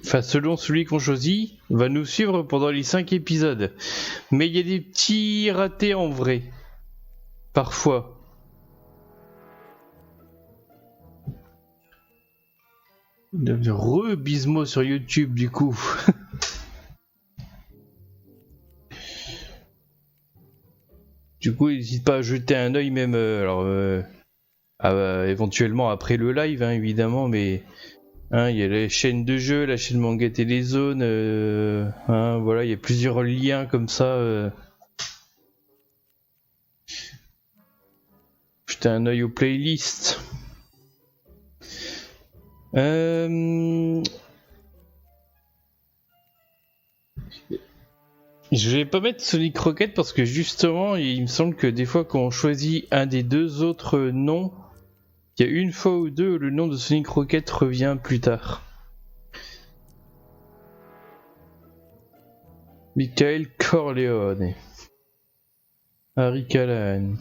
enfin selon celui qu'on choisit, va nous suivre pendant les 5 épisodes. Mais il y a des petits ratés en vrai, parfois. Bismo sur YouTube du coup. Du coup, n'hésite pas à jeter un œil même, éventuellement après le live, hein, évidemment, mais hein, il y a la chaîne de jeu, la chaîne manga télézone, hein, voilà, il y a plusieurs liens comme ça. Jeter un œil aux playlists. Je vais pas mettre Sonic Rocket parce que justement il me semble que des fois quand on choisit un des 2 autres noms, il y a une fois ou deux où le nom de Sonic Rocket revient plus tard. Michael Corleone, Harry Callahan.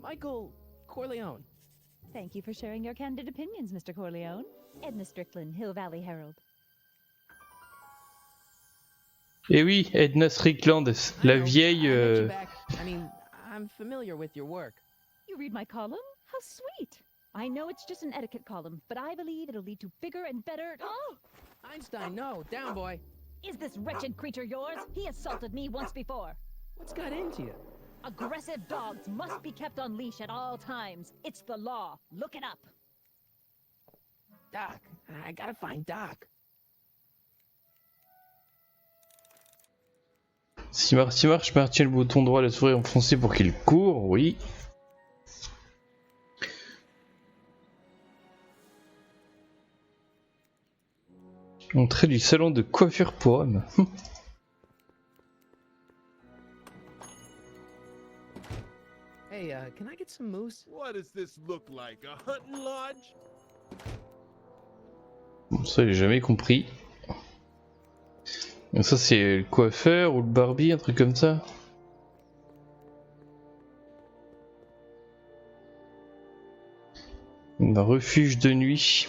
Michael Corleone. Thank you for sharing your candid opinions, Mr. Corleone. Edna Strickland, Hill Valley Herald. Et oui, Edna Strickland, la vieille I mean, I'm familiar with your work. You read my column? How sweet. I know it's just an etiquette column, but I believe it'll lead to bigger and better... Oh! Einstein, no, down, boy. Is this wretched creature yours? He assaulted me once before. What's got into you? Aggressive dogs must be kept on leash at all times. It's the law. Look it up. Doc, I gotta find Doc. Si Marty marche, Marty a le bouton droit de la souris enfoncé pour qu'il court, oui. Entrée du salon de coiffure pour hommes. Hey, can I get some moose? What does this look like? A hunting lodge? Bon, ça j'ai jamais compris. Donc ça c'est le coiffeur ou le barbier, un truc comme ça. Un refuge de nuit.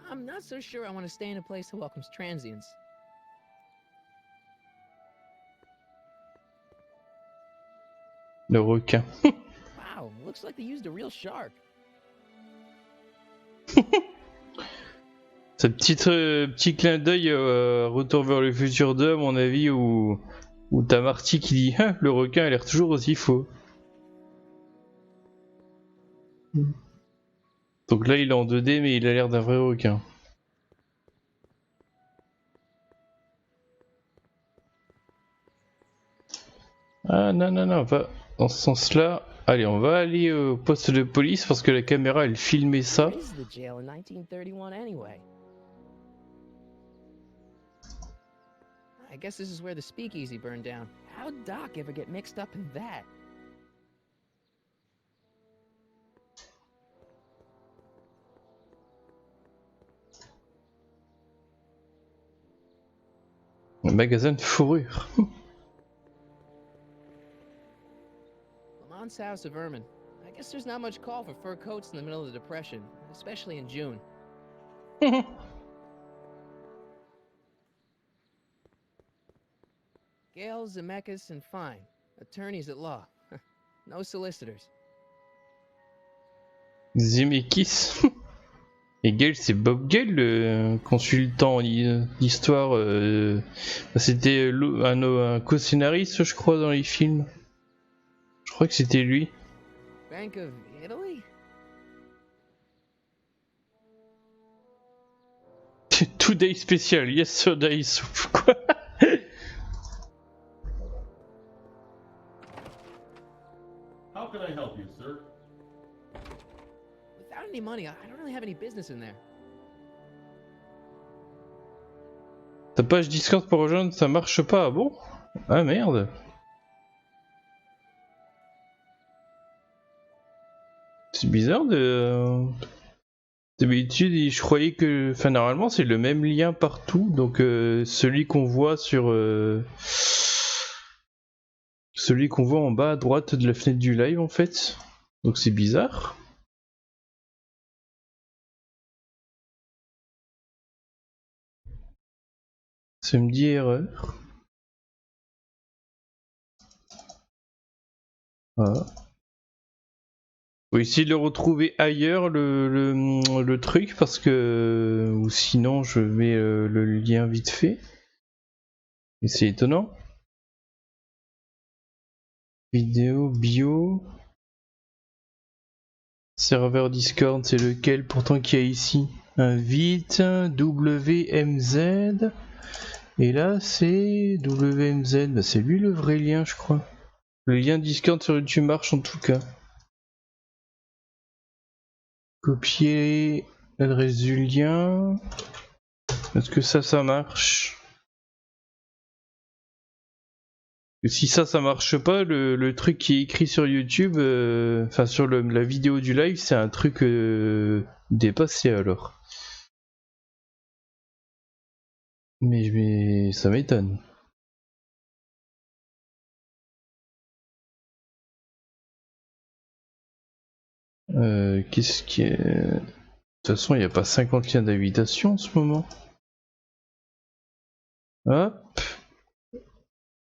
I'm not so sure I want to stay in a place that welcomes transients. Le requin. Wow, looks like they used a real shark. Ce petit clin d'œil Retour vers le futur 2 à mon avis où t'as Marty qui dit ah, le requin a l'air toujours aussi faux. Donc là il est en 2D mais il a l'air d'un vrai requin. Ah non non non, pas dans ce sens là. Allez, on va aller au poste de police parce que la caméra elle filmait ça. This is the jail in 1931 anyway. I guess this is where the speakeasy burned down. How'd Doc ever get mixed up in that? Un magasin de fourrure. Lamont's House of Ermine. I guess there's not much call for fur coats in the middle of the Depression, especially in June. Gale, Zemeckis, and Fine. Attorneys at law. No solicitors. Zemeckis. Et Gale, c'est Bob Gale, le consultant d'histoire. C'était un co-scénariste, je crois, dans les films. Je crois que c'était lui. Bank of Italy? Today spécial, yesterday soup, quoi. How can I help you, sir? Without any money, I don't really have any business in there. Ta page Discord pour rejoindre, ça marche pas, ah bon? Ah merde. C'est bizarre de... D'habitude, je croyais que... Enfin, normalement, c'est le même lien partout, donc celui qu'on voit sur... Celui qu'on voit en bas à droite de la fenêtre du live, en fait. Donc c'est bizarre. Ça me dit erreur. Voilà. Faut essayer de le retrouver ailleurs le truc parce que ou sinon je mets le lien vite fait. Et c'est étonnant. Vidéo, bio. Serveur Discord, c'est lequel pourtant qu'il y a ici? Invite, WMZ. Et là c'est WMZ. Bah, c'est lui le vrai lien, je crois. Le lien Discord sur YouTube marche en tout cas. Copier l'adresse du lien. Est-ce que ça marche? Et si ça marche pas, le truc qui est écrit sur YouTube, enfin sur la vidéo du live, c'est un truc dépassé alors. Mais ça m'étonne. Qu'est-ce qui est... De toute façon, il n'y a pas 50 liens d'invitation en ce moment. Hop.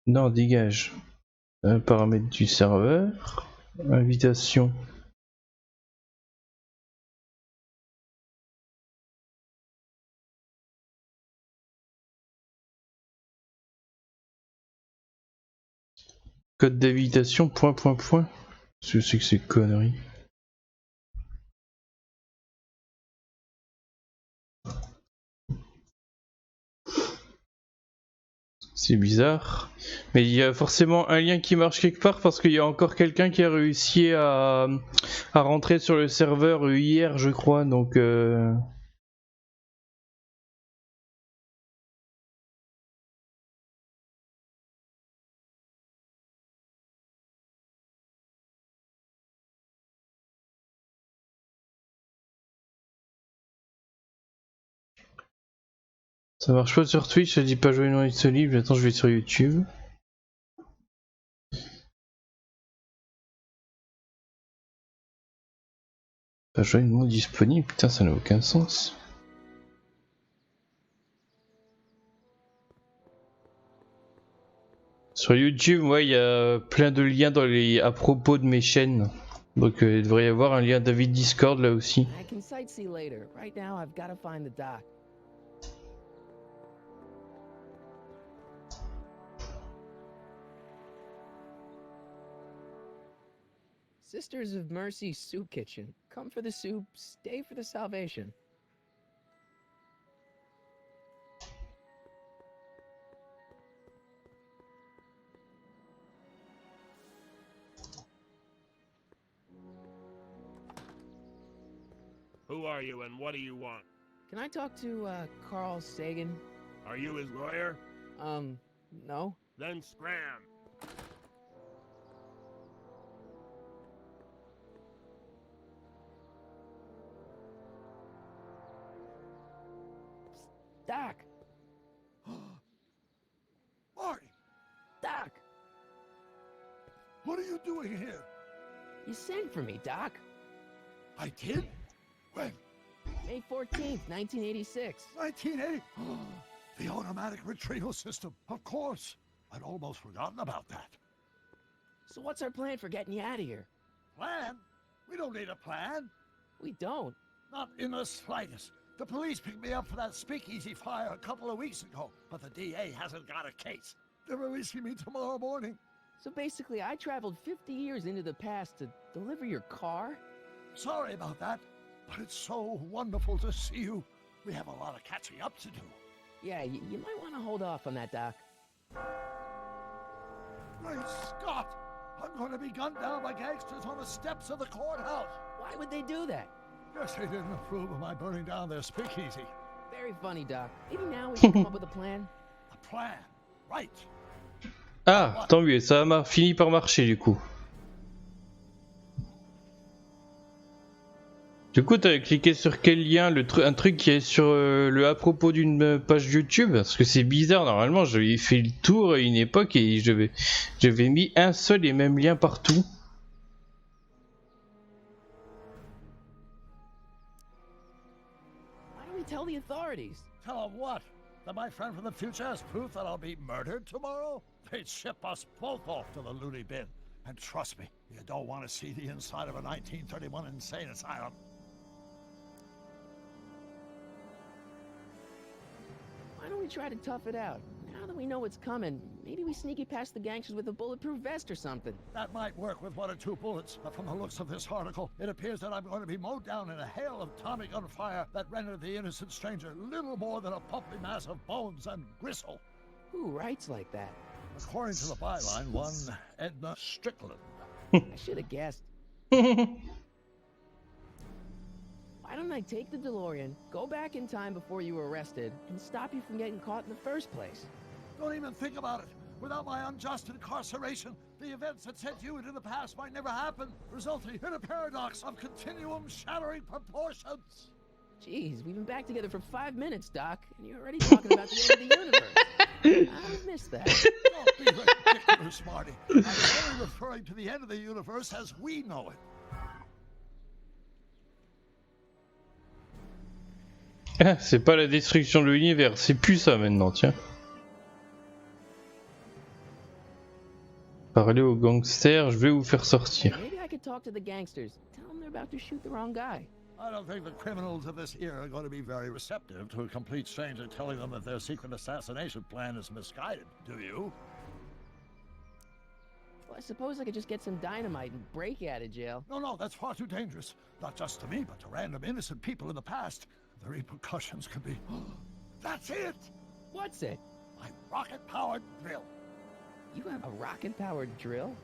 Non, dégage. Paramètres du serveur. Invitation. Code d'invitation, point. Je sais que c'est connerie. C'est bizarre. Mais il y a forcément un lien qui marche quelque part parce qu'il y a encore quelqu'un qui a réussi à rentrer sur le serveur hier, je crois. Donc ça marche pas sur Twitch, ça dit pas jouer non disponible. Attends, je vais sur YouTube. Pas jouer non disponible, putain, ça n'a aucun sens. Sur YouTube, ouais, il y a plein de liens à propos de mes chaînes. Donc il devrait y avoir un lien David Discord là aussi. I can sightsee later. Right now, I've got to find the dock. Sisters of Mercy Soup Kitchen. Come for the soup, stay for the salvation. Who are you and what do you want? Can I talk to, Carl Sagan? Are you his lawyer? No. Then scram. Doc! Marty! Doc! What are you doing here? You sent for me, Doc. I did? When? May 14th, 1986. 1980? The automatic retrieval system, of course. I'd almost forgotten about that. So what's our plan for getting you out of here? Plan? We don't need a plan. We don't. Not in the slightest. The police picked me up for that speakeasy fire a couple of weeks ago, but the DA hasn't got a case. They're releasing me tomorrow morning. So basically, I traveled 50 years into the past to deliver your car? Sorry about that, but it's so wonderful to see you. We have a lot of catching up to do. Yeah, you might want to hold off on that, Doc. Great Scott! I'm going to be gunned down by gangsters on the steps of the courthouse. Why would they do that? Guess they didn't approve of my burning down their speakeasy. Very funny, Doc. Maybe now we can come up with a plan? A plan? Right. Ah, tant mieux, ça a fini par marcher du coup. Du coup, t'avais cliqué sur quel lien, un truc qui est sur le à propos d'une page YouTube? Parce que c'est bizarre, normalement j'avais fait le tour à une époque et j'avais mis un seul et même lien partout. Why don't we tell the authorities? Tell them what? That my friend from the future has proof that I'll be murdered tomorrow? They'd ship us both off to the loony bin. And trust me, you don't want to see the inside of a 1931 insane asylum. Why don't we try to tough it out? Now that we know what's coming, maybe we sneak it past the gangsters with a bulletproof vest or something. That might work with 1 or 2 bullets, but from the looks of this article, it appears that I'm going to be mowed down in a hail of Tommy gunfire that rendered the innocent stranger little more than a pumpy mass of bones and gristle. Who writes like that? According to the byline, one Edna Strickland. I should have guessed. Why don't I take the DeLorean, go back in time before you were arrested, and stop you from getting caught in the first place? Don't even think about it. Without my unjust incarceration, the events that sent you into the past might never happen, resulting in a paradox of continuum-shattering proportions. Jeez, we've been back together for 5 minutes, Doc, and you're already talking about the end of the universe. I missed that. Don't be ridiculous, Marty. I'm only referring to the end of the universe as we know it. Ah, c'est pas la destruction de l'univers, c'est plus ça maintenant, tiens. Parler aux gangsters, je vais vous faire sortir. Maybe I could talk to the gangsters. Tell them they're about to shoot the wrong guy. I don't think the criminals of this era are going to be very receptive to a complete stranger telling them that their secret assassination plan is misguided, do you? Well, I suppose I could just get some dynamite and break out of jail. No, that's far too dangerous. Not just to me, but to random innocent people in the past. The repercussions could be... That's it! What's it? My rocket-powered drill. You have a rocket-powered drill?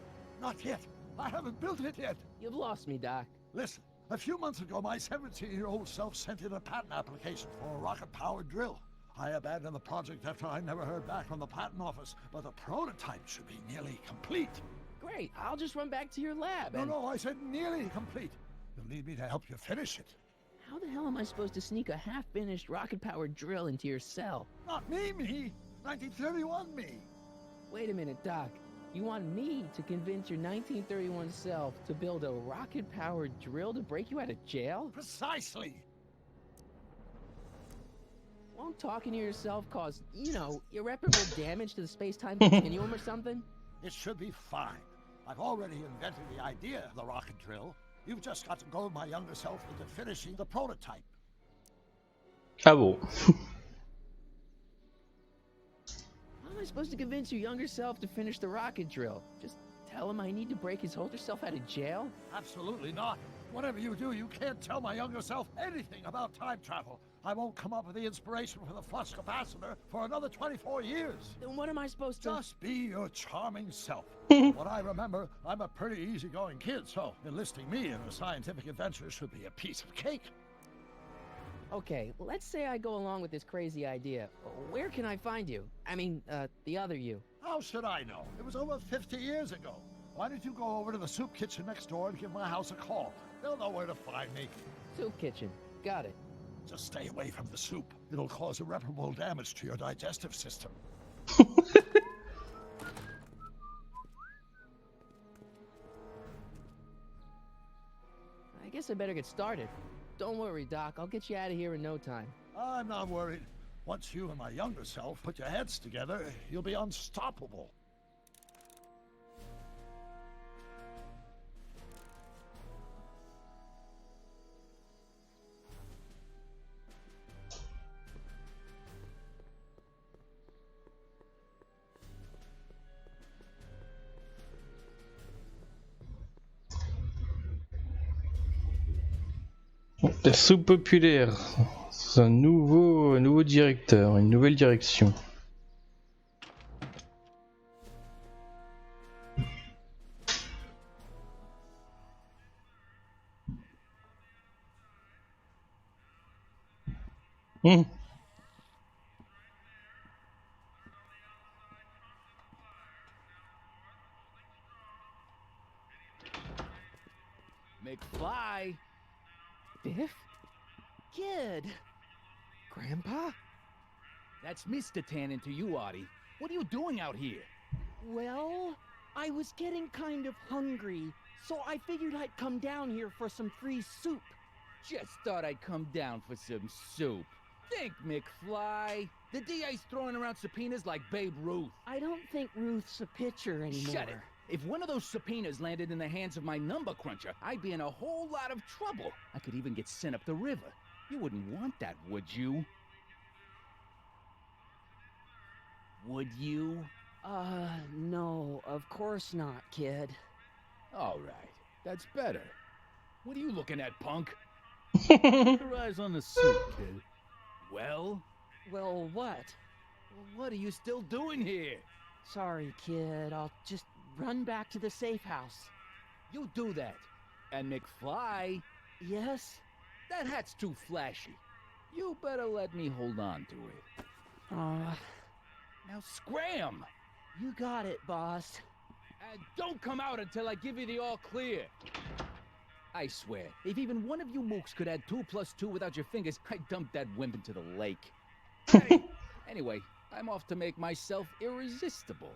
Not yet. I haven't built it yet. You've lost me, Doc. Listen, a few months ago, my 17-year-old self sent in a patent application for a rocket-powered drill. I abandoned the project after I never heard back from the patent office, but the prototype should be nearly complete. Great, I'll just run back to your lab and... No, I said nearly complete. You'll need me to help you finish it. How the hell am I supposed to sneak a half-finished rocket-powered drill into your cell? Not me! 1931 me! Wait a minute, Doc. You want me to convince your 1931 self to build a rocket-powered drill to break you out of jail? Precisely! Won't talking to yourself cause, you know, irreparable damage to the space-time continuum or something? It should be fine. I've already invented the idea of the rocket drill. You've just got to goad my younger self into finishing the prototype. Ah bon? How am I supposed to convince your younger self to finish the rocket drill? Just tell him I need to break his older self out of jail? Absolutely not. Whatever you do, you can't tell my younger self anything about time travel. I won't come up with the inspiration for the flux capacitor for another 24 years. Then what am I supposed to... Just be your charming self. What I remember, I'm a pretty easygoing kid, so enlisting me in a scientific adventure should be a piece of cake. Okay, let's say I go along with this crazy idea. Where can I find you? I mean, the other you. How should I know? It was over 50 years ago. Why don't you go over to the soup kitchen next door and give my house a call? They'll know where to find me. Soup kitchen. Got it. Just stay away from the soup. It'll cause irreparable damage to your digestive system. I guess I better get started. Don't worry, Doc. I'll get you out of here in no time. I'm not worried. Once you and my younger self put your heads together, you'll be unstoppable. La soupe populaire, c'est un nouveau directeur, une nouvelle direction. McFly! Biff? Kid! Grandpa? That's Mr. Tannen to you, Artie. What are you doing out here? Well, I was getting kind of hungry, so I figured I'd come down here for some free soup. Just thought I'd come down for some soup. Think, McFly. The DA's throwing around subpoenas like Babe Ruth. I don't think Ruth's a pitcher anymore. Shut it. If one of those subpoenas landed in the hands of my number cruncher, I'd be in a whole lot of trouble. I could even get sent up the river. You wouldn't want that, would you? Would you? No, of course not, kid. All right, that's better. What are you looking at, punk? Keep your eyes on the soup, kid. Well? Well, what? What are you still doing here? Sorry, kid. I'll just run back to the safe house. You do that. And McFly? Yes? That hat's too flashy. You better let me hold on to it. Now scram! You got it, boss. And don't come out until I give you the all clear. I swear, if even one of you mooks could add 2 + 2 without your fingers, I'd dump that wimp into the lake. Hey! Anyway, I'm off to make myself irresistible.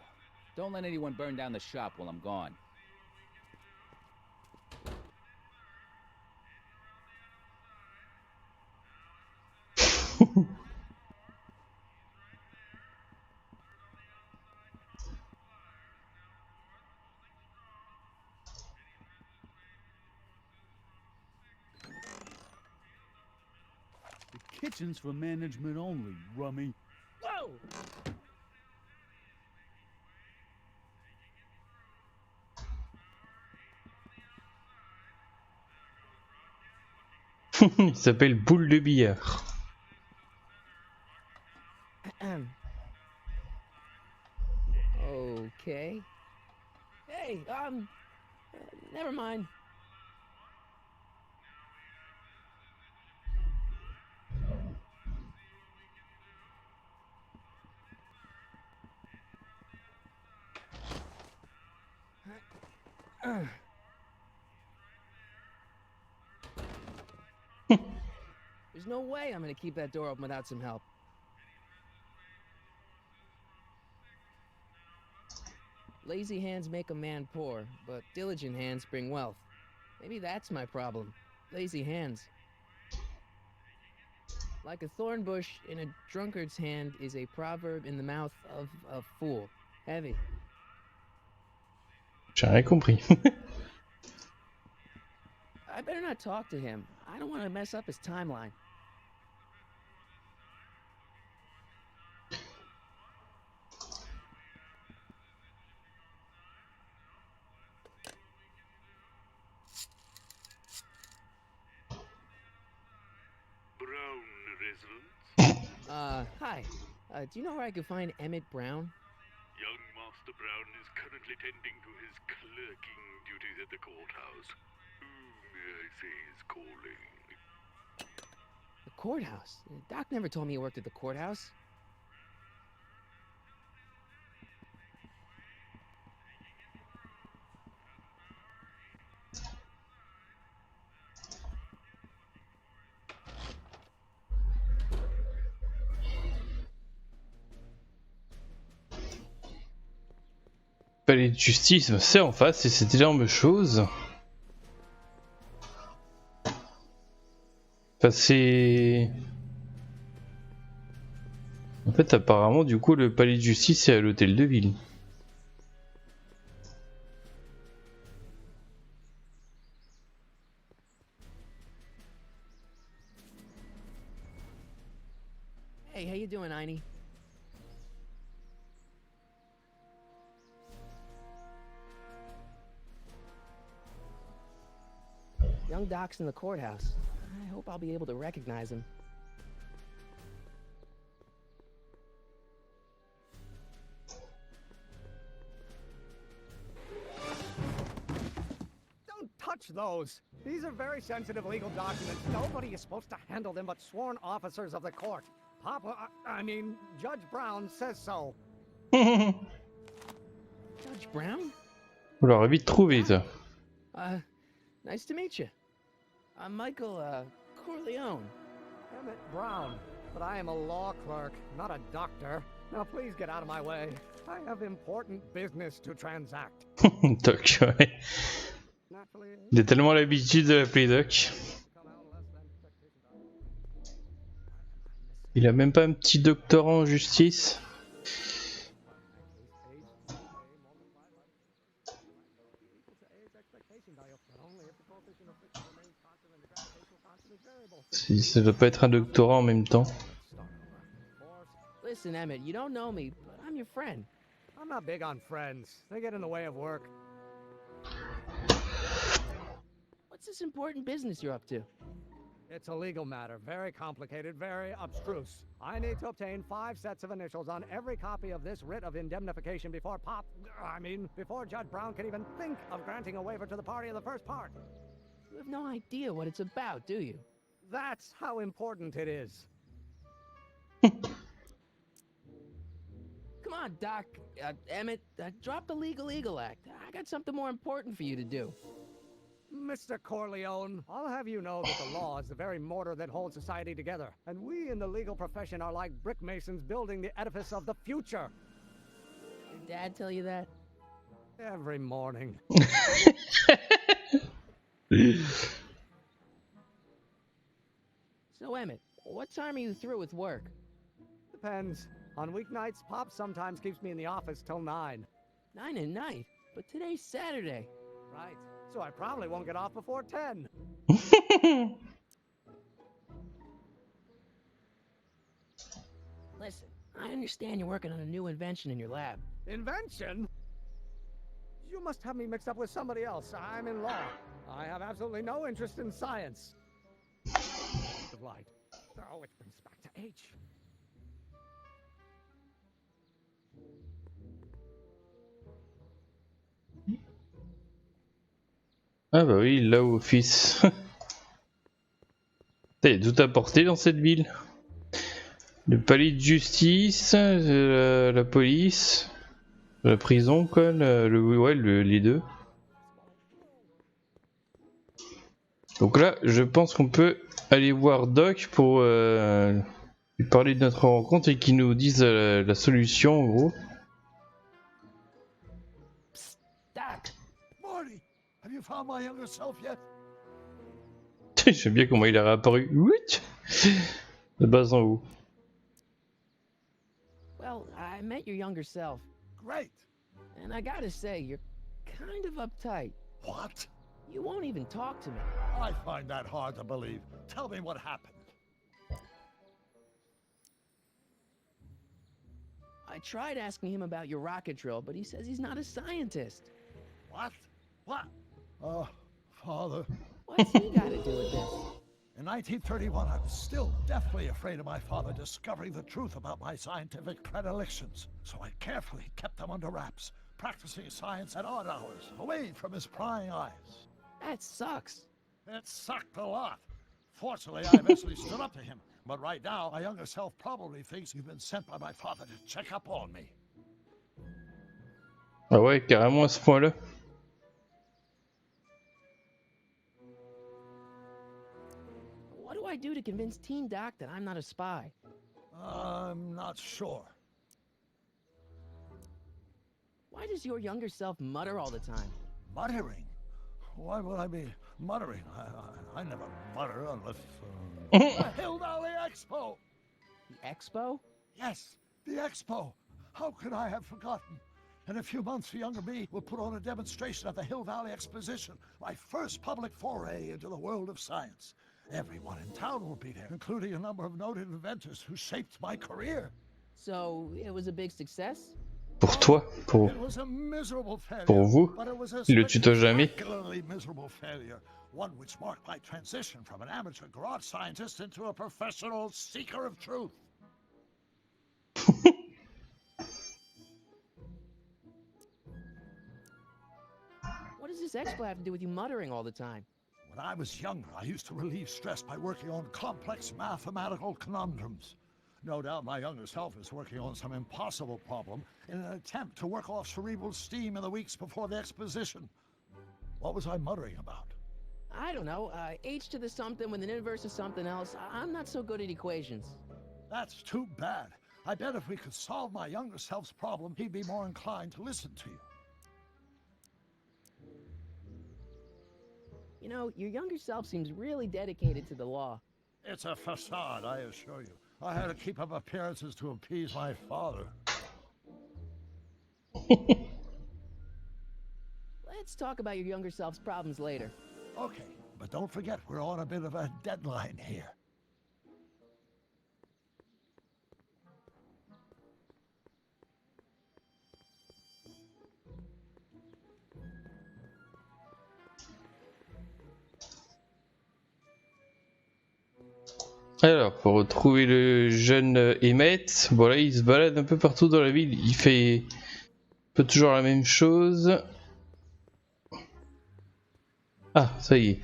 Don't let anyone burn down the shop while I'm gone. kitchen's for management only, rummy. Whoa! Il s'appelle boule de billard. Okay. Hey, never mind. There's no way I'm gonna keep that door open without some help. Lazy hands make a man poor, but diligent hands bring wealth. Maybe that's my problem. Lazy hands. Like a thorn bush in a drunkard's hand is a proverb in the mouth of a fool. Heavy. J'ai rien compris. I better not talk to him. I don't want to mess up his timeline. Hi. Do you know where I could find Emmett Brown? Young Master Brown is currently tending to his clerking duties at the courthouse. Who may I say is calling? The courthouse? Doc never told me he worked at the courthouse. Palais de justice, c'est en face et c'est énorme chose. Enfin, c'est... En fait, apparemment, du coup, le palais de justice est à l'hôtel de ville. Hey, how you doing, Einie? Young Doc's in the courthouse. I hope I'll be able to recognize him. Don't touch those! These are very sensitive legal documents. Nobody is supposed to handle them but sworn officers of the court. Judge Brown says so. Judge Brown? On l'aurait vite trouvé, ça. Nice to meet you. I'm Michael, Corleone. Emmett Brown. But I am a law clerk, not a doctor. Now please get out of my way. I have important business to transact. Doc, ouais. Il a tellement l'habitude de l'appeler Doc. Il a même pas un petit doctorat en justice. Si ça doit pas être un doctorat en même temps. Listen, Emmett, you don't know me, but I'm your friend. I'm not big on friends. They get in the way of work. What's this important business you're up to? It's a legal matter, very complicated, very abstruse. I need to obtain 5 sets of initials on every copy of this writ of indemnification before before Judge Brown can even think of granting a waiver to the party of the first part. You have no idea what it's about, do you? That's how important it is. Come on, Doc. Emmett, drop the Legal Eagle Act. I got something more important for you to do. Mr. Corleone, I'll have you know that the law is the very mortar that holds society together, and we in the legal profession are like brick masons building the edifice of the future. Did Dad tell you that? Every morning. So, Emmett, what time are you through with work? Depends. On weeknights, Pop sometimes keeps me in the office till 9. 9 at night? But today's Saturday. Right. So I probably won't get off before 10. Listen, I understand you're working on a new invention in your lab. Invention? You must have me mixed up with somebody else. I'm in law. I have absolutely no interest in science. Of light. Oh, it brings back to H. Ah bah oui, là au office. T'as tout apporté dans cette ville. Le palais de justice, la police, la prison quoi, les deux. Donc là, je pense qu'on peut aller voir Doc pour lui parler de notre rencontre et qu'il nous dise la solution en gros. Psst, Doc. Marty, have you found my younger self yet? J'aime bien comment il est réapparu. De bas en haut. Well, I met your younger self. Great. And I gotta say, you're kind of uptight. What? You won't even talk to me. I find that hard to believe. Tell me what happened. I tried asking him about your rocket drill, but he says he's not a scientist. What? What? Oh, Father. What's he got to do with this? In 1931, I was still deathly afraid of my father discovering the truth about my scientific predilections, so I carefully kept them under wraps, practicing science at odd hours, away from his prying eyes. That sucks. It sucked a lot. Fortunately, I eventually stood up to him, but right now, my younger self probably thinks you've been sent by my father to check up on me. Ah ouais, carrément à ce point-là. What do I do to convince Teen Doc that I'm not a spy? I'm not sure. Why does your younger self mutter all the time? Muttering? Why would I be muttering? I never mutter unless... the Hill Valley Expo! The Expo? Yes, the Expo. How could I have forgotten? In a few months, the younger me will put on a demonstration at the Hill Valley Exposition, my first public foray into the world of science. Everyone in town will be there, including a number of noted inventors who shaped my career. So, it was a big success? Pour toi, pour vous, il le tutoie jamais. Miserable failure, one which marked my transition from an amateur garage scientist into a professional seeker of truth. What does this expo have to do with you muttering all the time? When I was younger, I used to relieve stress by working on complex mathematical conundrums. No doubt my younger self is working on some impossible problem in an attempt to work off cerebral steam in the weeks before the exposition. What was I muttering about? I don't know, h to the something with an inverse of something else. I'm not so good at equations. That's too bad. I bet if we could solve my younger self's problem, he'd be more inclined to listen to you. You know, your younger self seems really dedicated to the law. It's a facade, I assure you. I had to keep up appearances to appease my father. Let's talk about your younger self's problems later. Okay, but don't forget we're on a bit of a deadline here. Alors, pour retrouver le jeune Emmett, bon là il se balade un peu partout dans la ville, il fait un peu toujours la même chose. Ah, ça y est.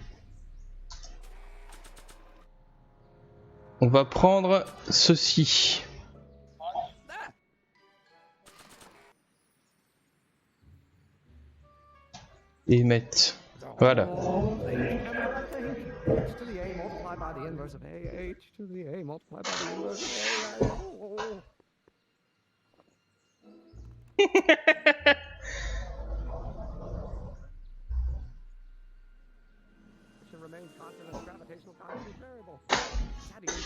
On va prendre ceci. Emmett. Voilà. H to the A multiplied by the inverse of A. H to the A multiplied by the inverse of A. Oh. Remains constant as gravitational constant variable. How do you...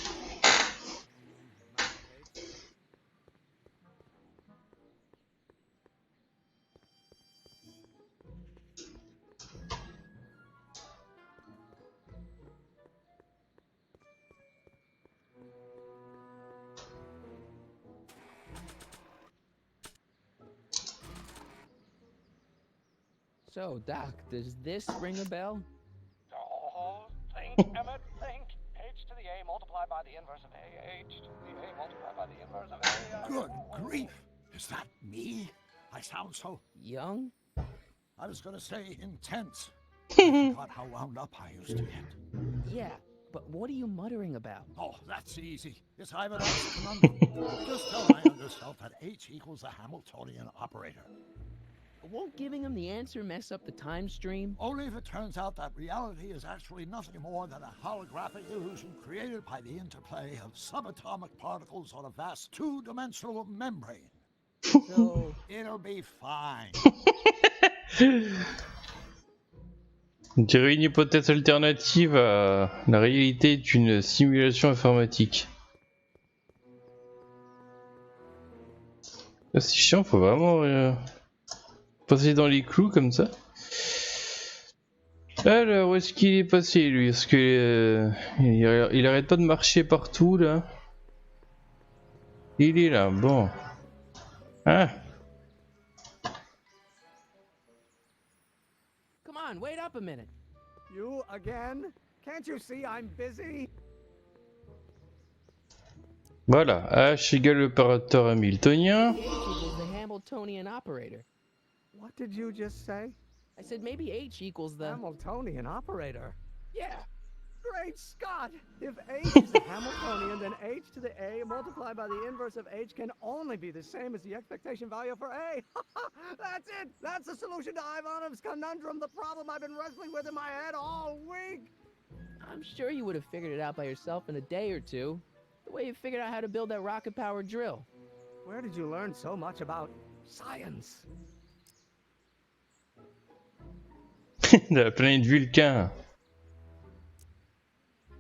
So, Doc, does this ring a bell? Oh, think, Emmett, think. H to the A multiplied by the inverse of A. H to the A multiplied by the inverse of A. Good grief. Is that me? I sound so young. I was gonna say intense. I forgot how wound up I used to get. Yeah, but what are you muttering about? Oh, that's easy. It's Ivan conundrum. Just tell my younger self that H equals a Hamiltonian operator. Won't giving him the answer mess up the time stream? Only if it turns out that reality is actually nothing more than a holographic illusion created by the interplay of subatomic particles on a vast two-dimensional membrane. So... It'll be fine. On dirait une hypothèse alternative à la réalité est une simulation informatique. C'est chiant, faut vraiment passer dans les clous comme ça. Alors, où est-ce qu'il est passé lui? Est-ce que il arrête pas de marcher partout là? Il est là, bon. Ah. Come on, wait up a minute. You again? Can't you see I'm busy? Voilà, H égale l'opérateur hamiltonien. H equals the Hamiltonian operator. What did you just say? I said maybe H equals the... Hamiltonian operator? Yeah. Great Scott! If H is a Hamiltonian, then H to the A multiplied by the inverse of H can only be the same as the expectation value for A. That's it! That's the solution to Ivanov's conundrum, the problem I've been wrestling with in my head all week! I'm sure you would have figured it out by yourself in a day or two. The way you figured out how to build that rocket-powered drill. Where did you learn so much about science? De la planète Vulcain.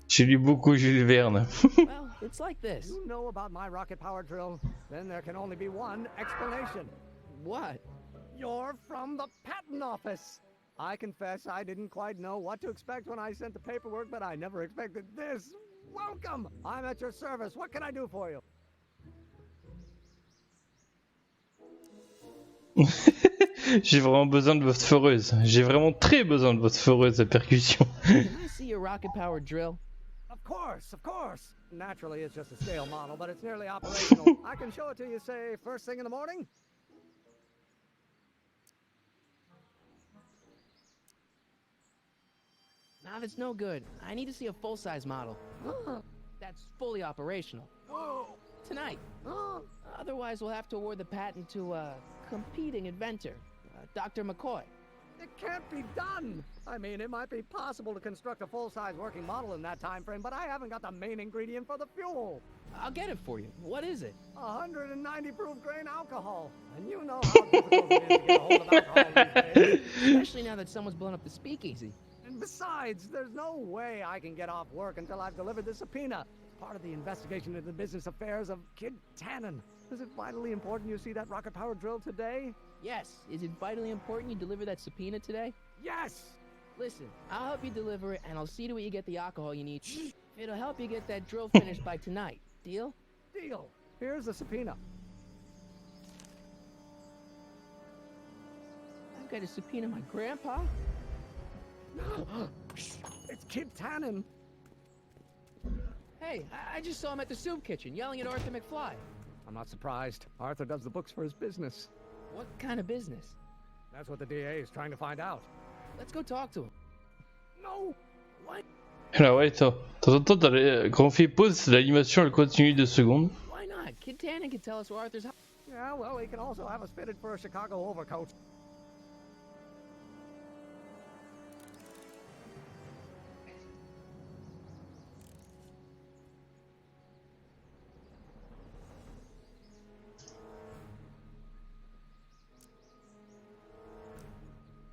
J'ai lu beaucoup Jules Verne. Well, it's like this. You know about my rocket power drill? Then there can only be one explanation. What? You're from the patent office. I confess I didn't quite know what to expect when I sent the paperwork, but I never expected this. Welcome! I'm at your service. What can I do for you? J'ai vraiment besoin de votre foreuse. J'ai vraiment très besoin de votre foreuse à percussion. Can I see your rocket-powered drill? Of course, of course. Naturally, it's just a scale model, but it's nearly operational. I can show it to you, say, first thing in the morning. Nah, that's no good. I need to see a full-size model. That's fully operational. Tonight. Otherwise, we'll have to award the patent to a competing inventor, Dr. McCoy. It can't be done! I mean, it might be possible to construct a full-size working model in that time frame, but I haven't got the main ingredient for the fuel. I'll get it for you. What is it? 190 proof grain alcohol. And you know how difficult it is to get a hold of alcohol these days. Especially now that someone's blown up the speakeasy. And besides, there's no way I can get off work until I've delivered the subpoena. Part of the investigation into the business affairs of Kid Tannen. Is it vitally important you see that rocket-powered drill today? Yes. Is it vitally important you deliver that subpoena today? Yes! Listen, I'll help you deliver it, and I'll see to it you get the alcohol you need. It'll help you get that drill finished by tonight. Deal? Deal. Here's the subpoena. I've got to subpoena my grandpa? It's Kid Tannen. Hey, I just saw him at the soup kitchen yelling at Arthur McFly. I'm not surprised. Arthur does the books for his business. What kind of business? That's what the DA is trying to find out. Let's go talk to him. No! What? Alors ouais, attends, quand on fait pause, l'animation elle continue 2 secondes. Why not? Kid Tannen can tell us where Arthur's... Yeah, well, he can also have us fitted for a Chicago overcoat.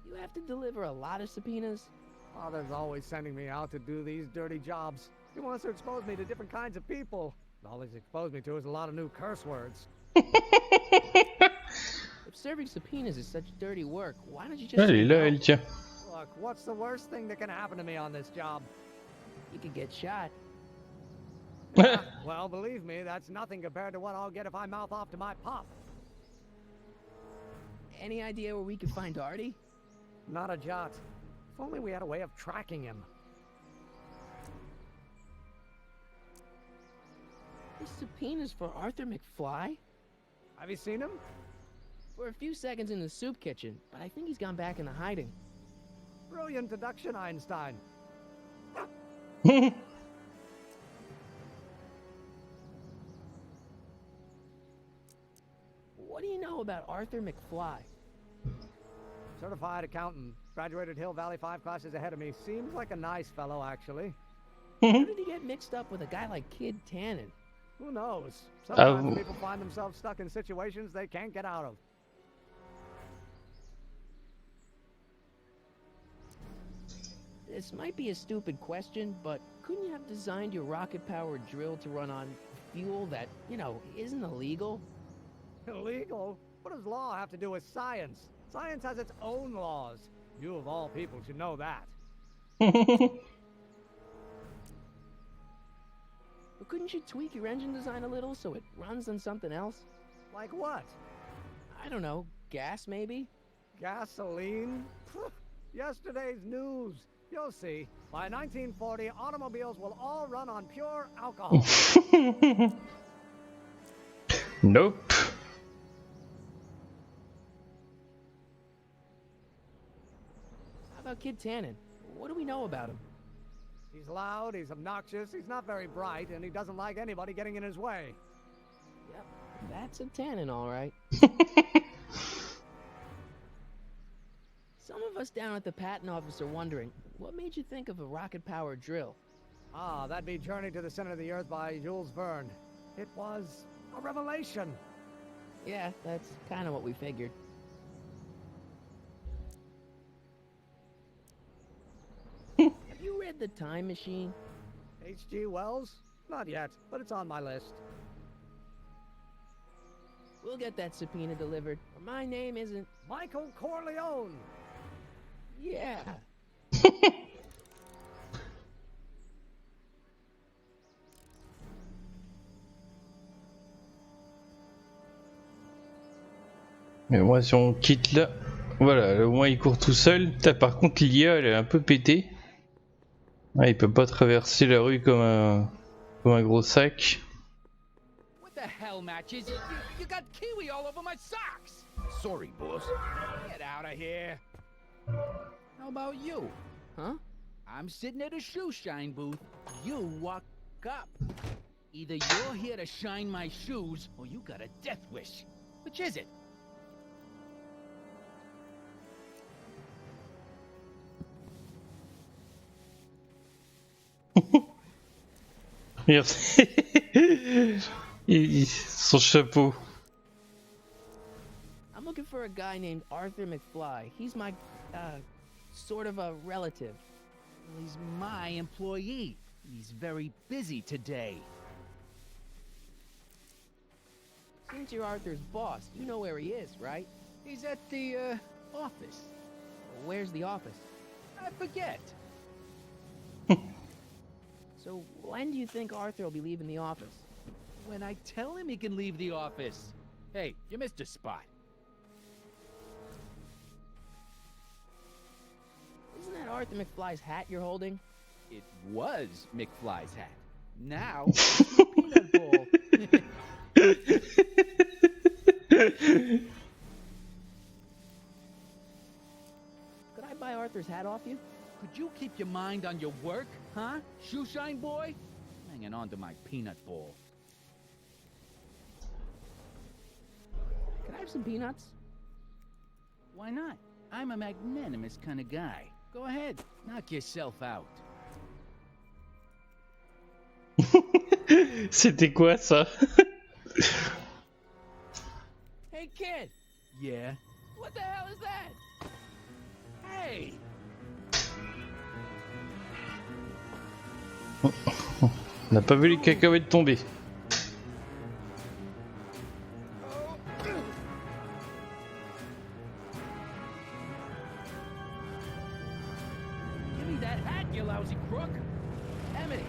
You have to deliver a lot of subpoenas? Father's always sending me out to do these dirty jobs. He wants to expose me to different kinds of people. All he's exposed me to is a lot of new curse words. If serving subpoenas is such dirty work, why don't you just... Elle est là, elle tient. Look, what's the worst thing that can happen to me on this job? You could get shot. Yeah, well, believe me, that's nothing compared to what I'll get if I mouth off to my pop. Any idea where we could find Artie? Not a jot. If only we had a way of tracking him. This subpoena's for Arthur McFly? Have you seen him? For a few seconds in the soup kitchen, but I think he's gone back into hiding. Brilliant deduction, Einstein. What do you know about Arthur McFly? Certified accountant. Graduated Hill Valley 5 classes ahead of me. Seems like a nice fellow, actually. How did he get mixed up with a guy like Kid Tannen? Who knows? Sometimes people find themselves stuck in situations they can't get out of. This might be a stupid question, but couldn't you have designed your rocket-powered drill to run on fuel that, you know, isn't illegal? Illegal? What does law have to do with science? Science has its own laws. You of all people should know that. But couldn't you tweak your engine design a little so it runs on something else? Like what? I don't know, gas maybe? Gasoline? Yesterday's news. You'll see. By 1940, automobiles will all run on pure alcohol. Nope. How about Kid Tannen? What do we know about him? He's loud, he's obnoxious, he's not very bright, and he doesn't like anybody getting in his way. Yep, that's a Tannen, all right. Some of us down at the patent office are wondering, what made you think of a rocket-powered drill? Ah, that'd be Journey to the Center of the Earth by Jules Verne. It was a revelation. Yeah, that's kind of what we figured. Have you read The Time Machine? H.G. Wells? Not yet, but it's on my list. We'll get that subpoena delivered. My name isn't... Michael Corleone! Yeah. Mais moi, si on quitte là, voilà, au moins il court tout seul. Là, par contre, l'IA, elle est un peu pétée. Ah, il peut pas traverser la rue comme un gros sac. What the hell, Matches? You got kiwi all over my socks! Sorry, boss. Get out of here. How about you? Huh? I'm sitting at a shoe shine booth. You walk up. Either you're here to shine my shoes, or you got a death wish. Which is it? Merci. Son chapeau. I'm looking for a guy named Arthur McFly. He's my, sort of a relative. He's my employee. He's very busy today. Since you're Arthur's boss, you know where he is, right? He's at the, office. Where's the office? I forget. So when do you think Arthur will be leaving the office? When I tell him he can leave the office. Hey, you missed a spot. Isn't that Arthur McFly's hat you're holding? It was McFly's hat. Now, it's a peanut bowl. Could I buy Arthur's hat off you? Could you keep your mind on your work, huh? Shoeshine boy? Hanging on to my peanut bowl. Can I have some peanuts? Why not? I'm a magnanimous kind of guy. Go ahead, knock yourself out. C'était quoi ça? Hey kid! Yeah? What the hell is that? Hey! On n'a pas vu les cacahuètes tomber. Give me that hat, you lousy crook! Emily!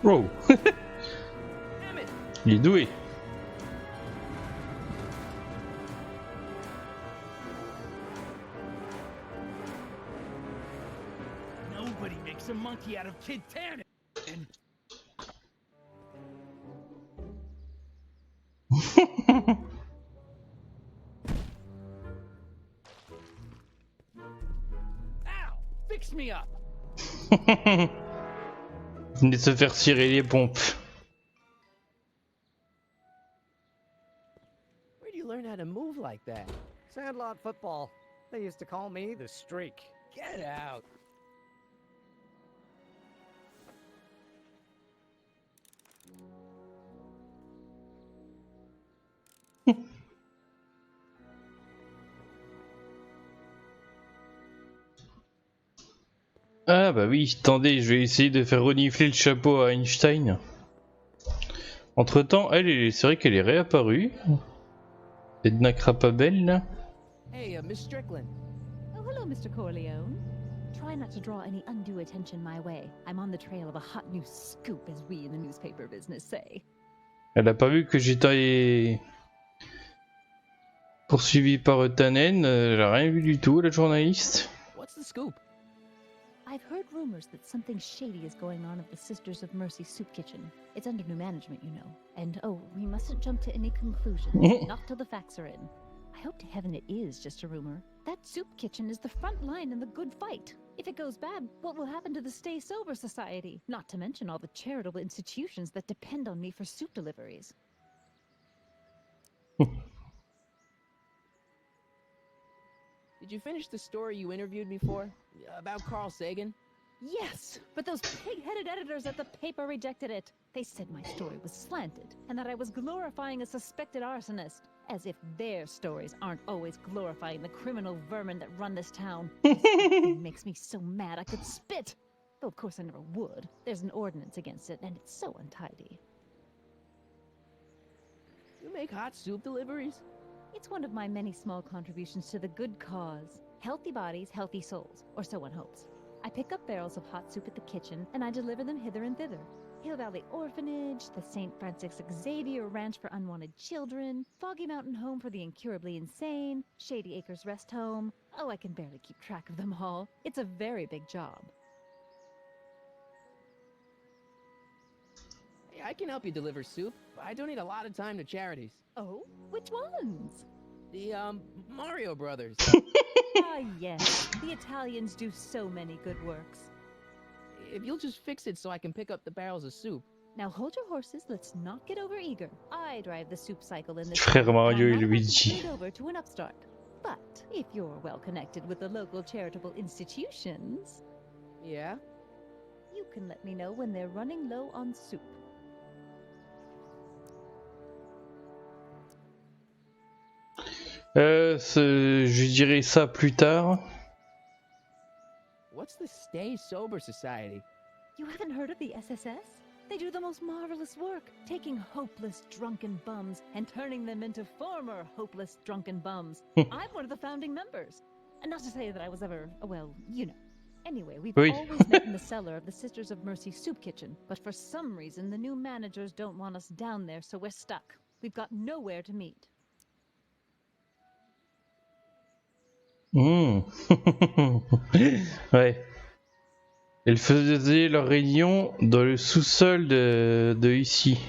Wow. Il est doué. Nobody makes a monkey out of Kid Tanner. And ow! Fix me up. Venez de se faire cirer les pompes. Where do you learn how to move like that? Sandlot football. They used to call me the Streak. Get out. Ah bah oui, attendez, je vais essayer de faire renifler le chapeau à Einstein. Entre temps, c'est vrai qu'elle est réapparue. Edna Crapabelle là. Hey, Miss Strickland. Oh, hello, Mr. Corleone. Try not to draw any undue attention my way. I'm on the trail of a hot new scoop, as we in the newspaper business say. Elle a pas vu que j'étais poursuivi par Tannen, elle a rien vu du tout, la journaliste. What's the scoop? I've heard rumors that something shady is going on at the Sisters of Mercy soup kitchen. It's under new management, you know. And oh, we mustn't jump to any conclusions, not till the facts are in. I hope to heaven it is just a rumor. That soup kitchen is the front line in the good fight. If it goes bad, what will happen to the Stay Sober Society? Not to mention all the charitable institutions that depend on me for soup deliveries. Did you finish the story you interviewed me for? About Carl Sagan? Yes, but those pig-headed editors at the paper rejected it. They said my story was slanted, and that I was glorifying a suspected arsonist. As if their stories aren't always glorifying the criminal vermin that run this town. It makes me so mad I could spit. Though of course I never would. There's an ordinance against it, and it's so untidy. You make hot soup deliveries? It's one of my many small contributions to the good cause. Healthy bodies, healthy souls, or so one hopes. I pick up barrels of hot soup at the kitchen, and I deliver them hither and thither. Hill Valley Orphanage, the St. Francis Xavier Ranch for Unwanted Children, Foggy Mountain Home for the Incurably Insane, Shady Acres Rest Home. Oh, I can barely keep track of them all. It's a very big job. Hey, I can help you deliver soup. I donate a lot of time to charities. Oh? Which ones? The, Mario Brothers. Ah, yes. The Italians do so many good works. If you'll just fix it so I can pick up the barrels of soup. Now hold your horses, let's not get over eager. I drive the soup cycle in this Frère Mario et Luigi. over to an upstart. But if you're well connected with the local charitable institutions, Yeah? you can let me know when they're running low on soup. Je dirais ça plus tard. What's the Stay Sober Society? You haven't heard of the SSS? They do the most marvelous work, taking hopeless drunken bums and turning them into former hopeless drunken bums. I'm one of the founding members. And not to say that I was ever, well, you know. Anyway, we've always met in the cellar of the Sisters of Mercy soup kitchen, but for some reason the new managers don't want us down there, so we're stuck. We've got nowhere to meet. Ouais. Elles faisaient leur réunion dans le sous-sol de ici.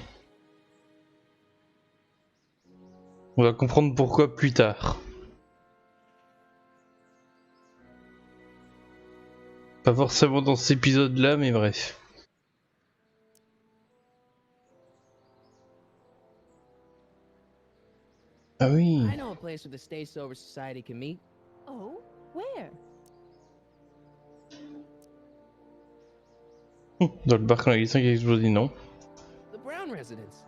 On va comprendre pourquoi plus tard. Pas forcément dans cet épisode-là, mais bref. Ah oui. I know a place where the Stay Sober Society can meet. Oh? Where? Dans le bar canadien qui a explosé, non? The Brown residence.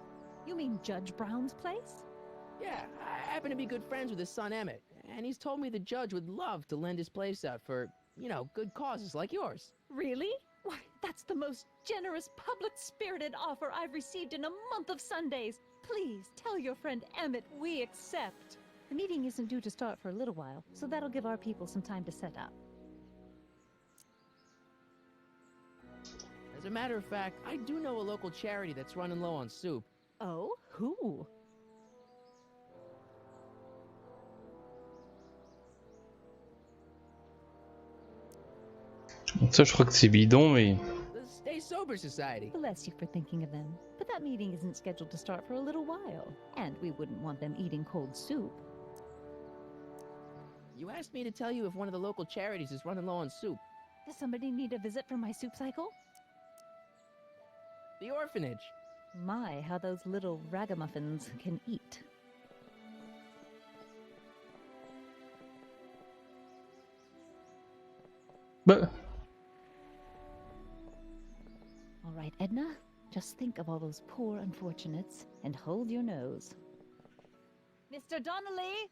You mean Judge Brown's place? Yeah, I happen to be good friends with his son Emmett, and he's told me the judge would love to lend his place out for, you know, good causes like yours. Really? Why, that's the most generous, public-spirited offer I've received in a month of Sundays. Please, tell your friend Emmett we accept. The meeting isn't due to start for a little while, so that'll give our people some time to set up. As a matter of fact, I do know a local charity that's running low on soup. Oh, who? Ça, je crois que c'est bidon, mais... The Stay Sober Society. Bless you for thinking of them. But that meeting isn't scheduled to start for a little while. And we wouldn't want them eating cold soup. You asked me to tell you if one of the local charities is running low on soup. Does somebody need a visit from my soup cycle? The orphanage. My, how those little ragamuffins can eat. Bah... All right, Edna, just think of all those poor unfortunates and hold your nose. Mr. Donnelly!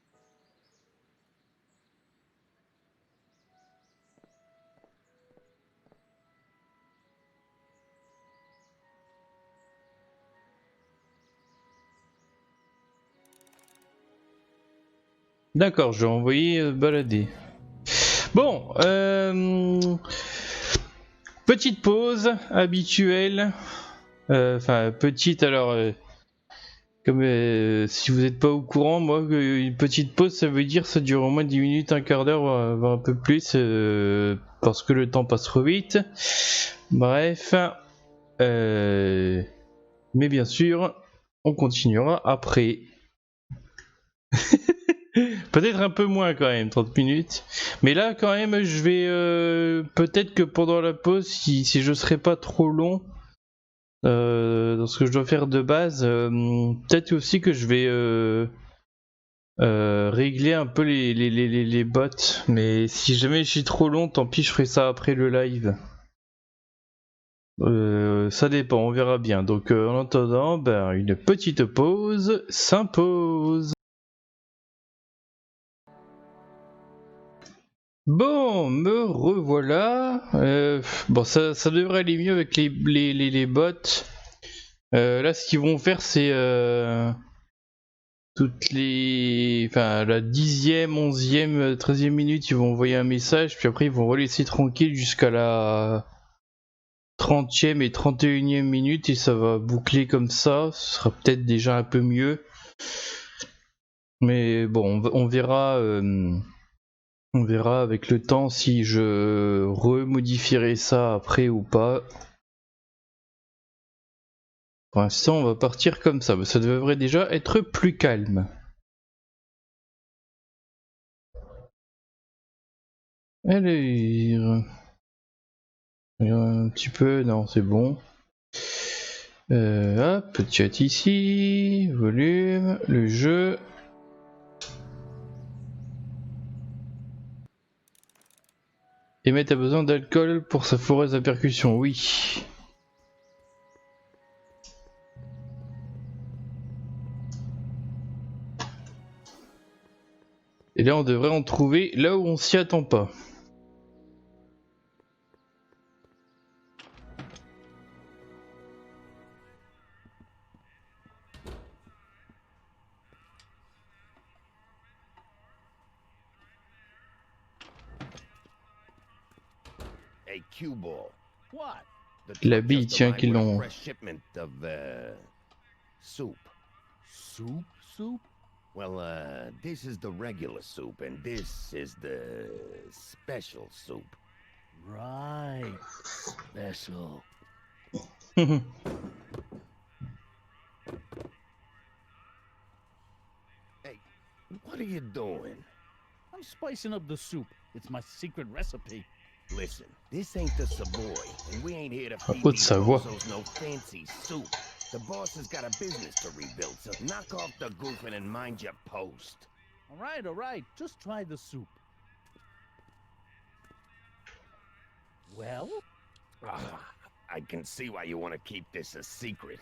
D'accord, je vais envoyer balader. Bon, petite pause habituelle. Enfin, petite, alors, comme si vous n'êtes pas au courant, moi, une petite pause, ça veut dire ça dure au moins 10 minutes, un quart d'heure, voire un peu plus, parce que le temps passe trop vite. Bref, mais bien sûr, on continuera après. Peut-être un peu moins quand même, 30 minutes. Mais là quand même je vais peut-être que pendant la pause, si je serai pas trop long dans ce que je dois faire de base, peut-être aussi que je vais régler un peu les bots. Mais si jamais je suis trop long, tant pis, je ferai ça après le live. Ça dépend, on verra bien. Donc en attendant, ben, une petite pause s'impose. Bon, me revoilà. Bon, ça devrait aller mieux avec les bots. Là, ce qu'ils vont faire, c'est toutes les... Enfin, la 10e, 11e, 13e minute, ils vont envoyer un message, puis après, ils vont relaisser tranquille jusqu'à la 30e et 31e minute, et ça va boucler comme ça. Ce sera peut-être déjà un peu mieux. Mais bon, on verra... On verra avec le temps si je remodifierai ça après ou pas. Pour l'instant, on va partir comme ça. Ça devrait déjà être plus calme. Allez. Un petit peu, non, c'est bon. Hop, chat ici. Volume, le jeu. Emmett a besoin d'alcool pour sa foreuse à percussion, oui. Et là on devrait en trouver là où on s'y attend pas. Hey, Q-Ball. What? La bille, tiens, qu'ils l'ont. Shipment of soup. Soup? Soup? Well, this is the regular soup, and this is the special soup. Right. Special. Hey, what are you doing? I'm spicing up the soup. It's my secret recipe. Listen, this ain't the Savoy, and we ain't here to feed Haute these Savoie. bozos no fancy soup. The boss has got a business to rebuild, so knock off the goofing and mind your post. All right. Just try the soup. Well? I can see why you want to keep this a secret.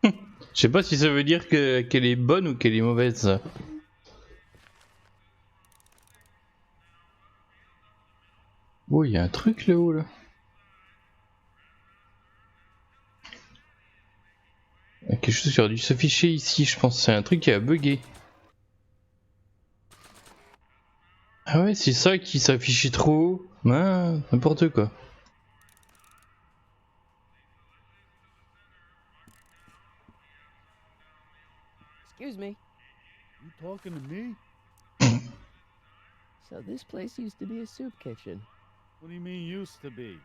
Je sais pas si ça veut dire qu'elle est bonne ou qu'elle est mauvaise. Oh, il y a un truc là-haut là. Il y a quelque chose qui aurait dû s'afficher ici, je pense. C'est un truc qui a bugué. Ah ouais, c'est ça qui s'affichait trop haut. Ah, n'importe quoi. Excuse me. You talking to me? So this place used to be a soup kitchen. What do you mean used to be?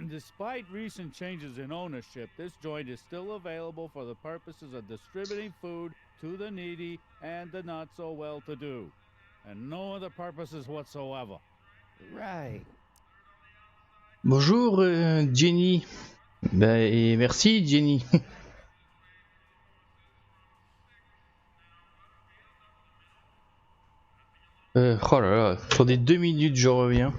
Despite recent changes in ownership, this joint is still available for the purposes of distributing food to the needy and the not so well-to-do, and no other purposes whatsoever. Right. Bonjour Jenny. Bah, et merci Jenny. Oh là là, attendez 2 minutes, je reviens.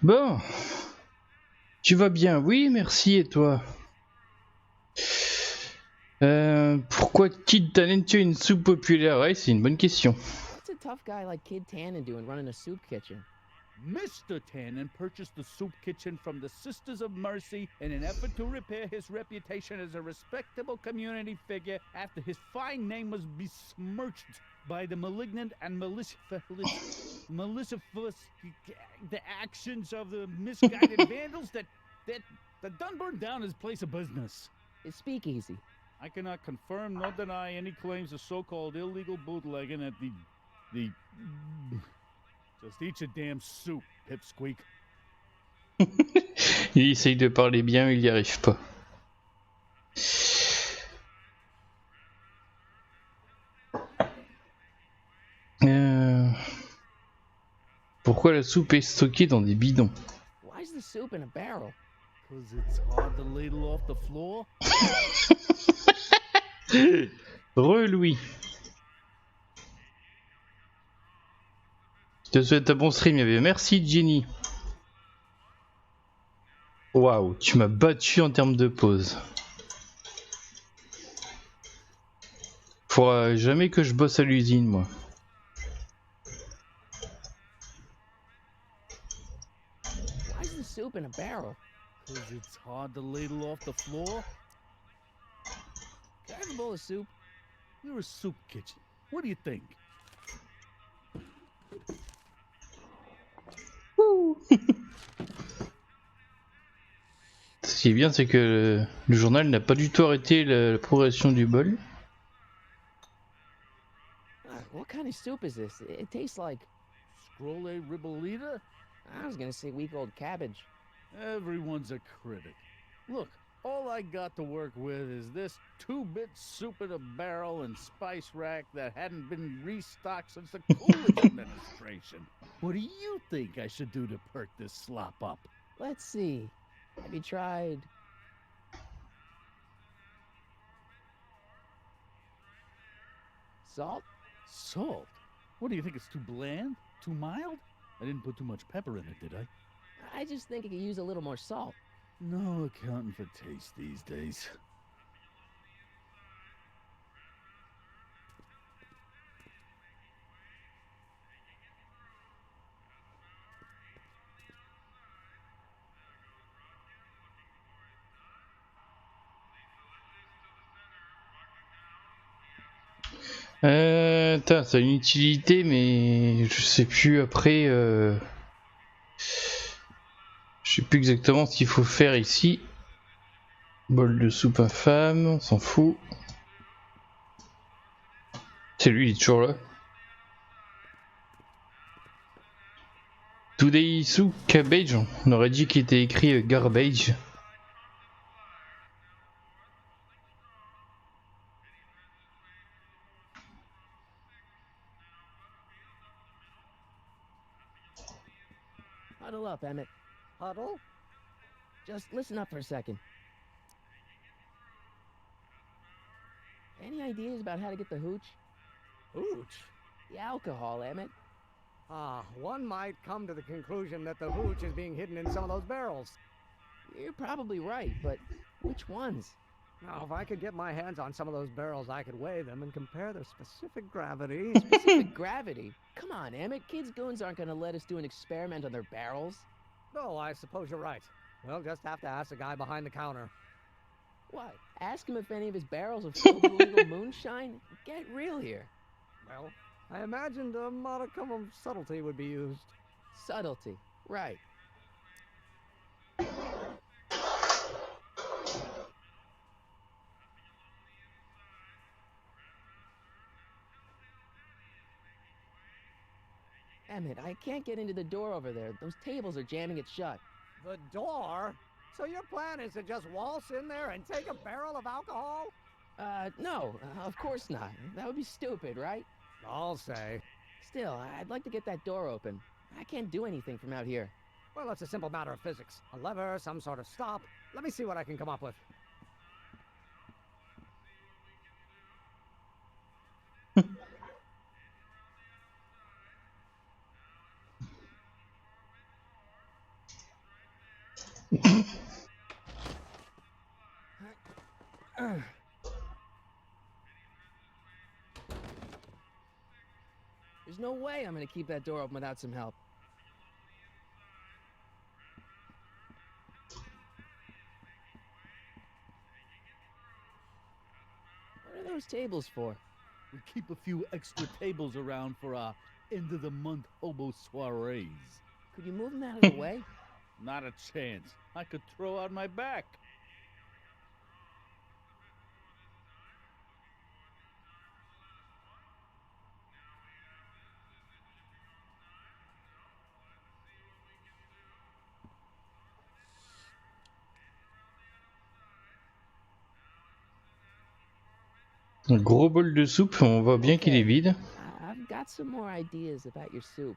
Bon, tu vas bien? Oui, merci, et toi? Pourquoi Kid Tannen tient une soupe populaire? Ouais, c'est une bonne question. What's a tough guy like Kid Tannen doing running a soup kitchen? Mr. Tannen purchased the soup kitchen from the Sisters of Mercy in an effort to repair his reputation as a respectable community figure after his fine name was besmirched by the malignant and malicious the actions of the misguided vandals that done burned down his place of business. It's speakeasy. I cannot confirm nor deny any claims of so-called illegal bootlegging at the just eat your damn soup, pipsqueak. Il essaye de parler bien, il n'y arrive pas. Pourquoi la soupe est stockée dans des bidons? Why is the soup in a barrel? Cause it's hard to ladle off the floor. Re-Louis. Je te souhaite un bon stream, merci Jenny. Waouh, tu m'as battu en termes de pause. Faudra jamais que je bosse à l'usine, moi. Why is the soup in a barrel? Cause it's hard to ladle off the floor. Can I have a bowl of soup? We're a soup kitchen. What do you think? Ce qui est bien, c'est que le journal n'a pas du tout arrêté la progression du bol. What kind of soup is this? It tastes like... Scrolle ribolita? I was gonna say week-old cabbage. Everyone's a critic. Look, all I got to work with is this 2-bit soup in a barrel and spice rack that hadn't been restocked since the Coolidge administration. What do you think I should do to perk this slop up? Let's see. Have you tried... salt? Salt? What do you think, it's too bland? Too mild? I didn't put too much pepper in it, did I? I just think it could use a little more salt. No accounting for taste these days. Ça a une utilité, mais je sais plus après. Je sais plus exactement ce qu'il faut faire ici. Bol de soupe infâme, on s'en fout. C'est lui, il est toujours là. Today soup cabbage, on aurait dit qu'il était écrit garbage. Huddle up, Emmett. Huddle? Just listen up for a second. Any ideas about how to get the hooch? Hooch? The alcohol, Emmett. One might come to the conclusion that the hooch is being hidden in some of those barrels. You're probably right, but which ones? Now, if I could get my hands on some of those barrels, I could weigh them and compare their specific gravity. Specific gravity? Come on, Emmett. Kids' goons aren't going to let us do an experiment on their barrels. No, I suppose you're right. We'll just have to ask the guy behind the counter. What? Ask him if any of his barrels are filled with illegal moonshine? Get real here. Well, I imagined a modicum of subtlety would be used. Subtlety, right. Emmett, I can't get into the door over there. Those tables are jamming it shut. The door? So your plan is to just waltz in there and take a barrel of alcohol? No, of course not. That would be stupid, right? I'll say. Still, I'd like to get that door open. I can't do anything from out here. Well, it's a simple matter of physics. A lever, some sort of stop. Let me see what I can come up with. There's no way I'm gonna keep that door open without some help. What are those tables for? We keep a few extra tables around for our end-of-the-month hobo soirees. Could you move them out of the way? Not a chance. I could throw out my back. Un gros bol de soupe, on voit bien qu'il est vide. I've got some more ideas about your soup.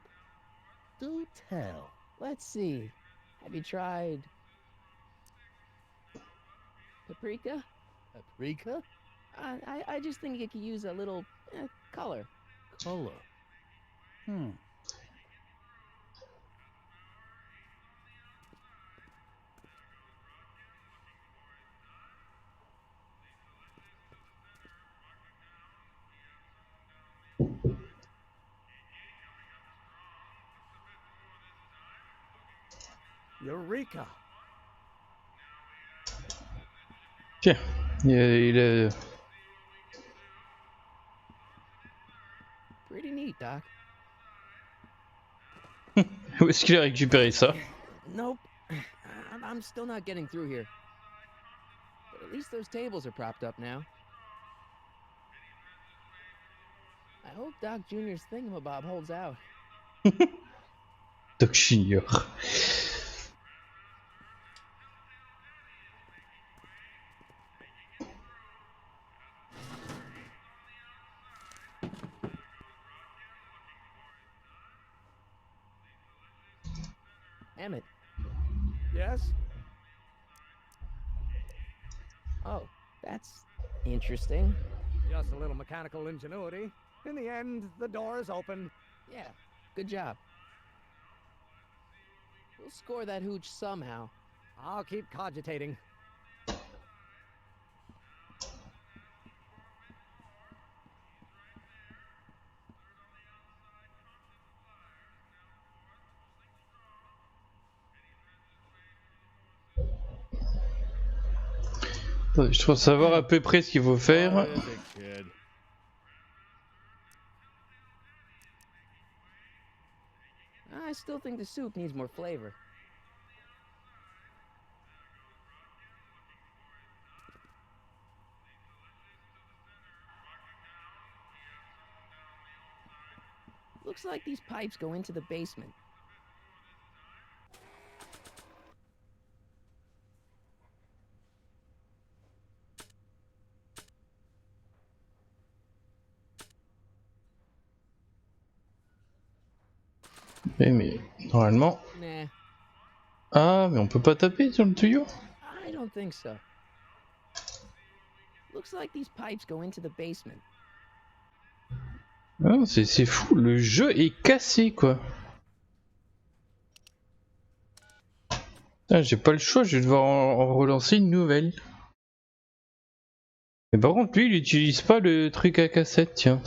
Do tell. Let's see. Have you tried paprika? Paprika? I just think it could use a little color. Color? Eureka! Tiens, il a... Pretty neat, Doc. Où est-ce qu'il a récupéré ça? Nope. I'm still not getting through here. But at least those tables are propped up now. I hope Doc Jr.'s thingamabob holds out. Doc Junior. Emmett. Yes? Oh, that's interesting. Just a little mechanical ingenuity. In the end, the door is open. Yeah, good job. We'll score that hooch somehow. I'll keep cogitating. Je trouve savoir à peu près ce qu'il faut faire. I still think the soup needs more flavor. Looks like these pipes go into the basement. Mais normalement... Nah. Ah, mais on peut pas taper sur le tuyau? I don't think so. Looks like these pipes go into the basement. Ah, c'est fou, le jeu est cassé quoi. Ah, j'ai pas le choix, je vais devoir en relancer une nouvelle. Mais par contre, lui, il utilise pas le truc à cassette, tiens.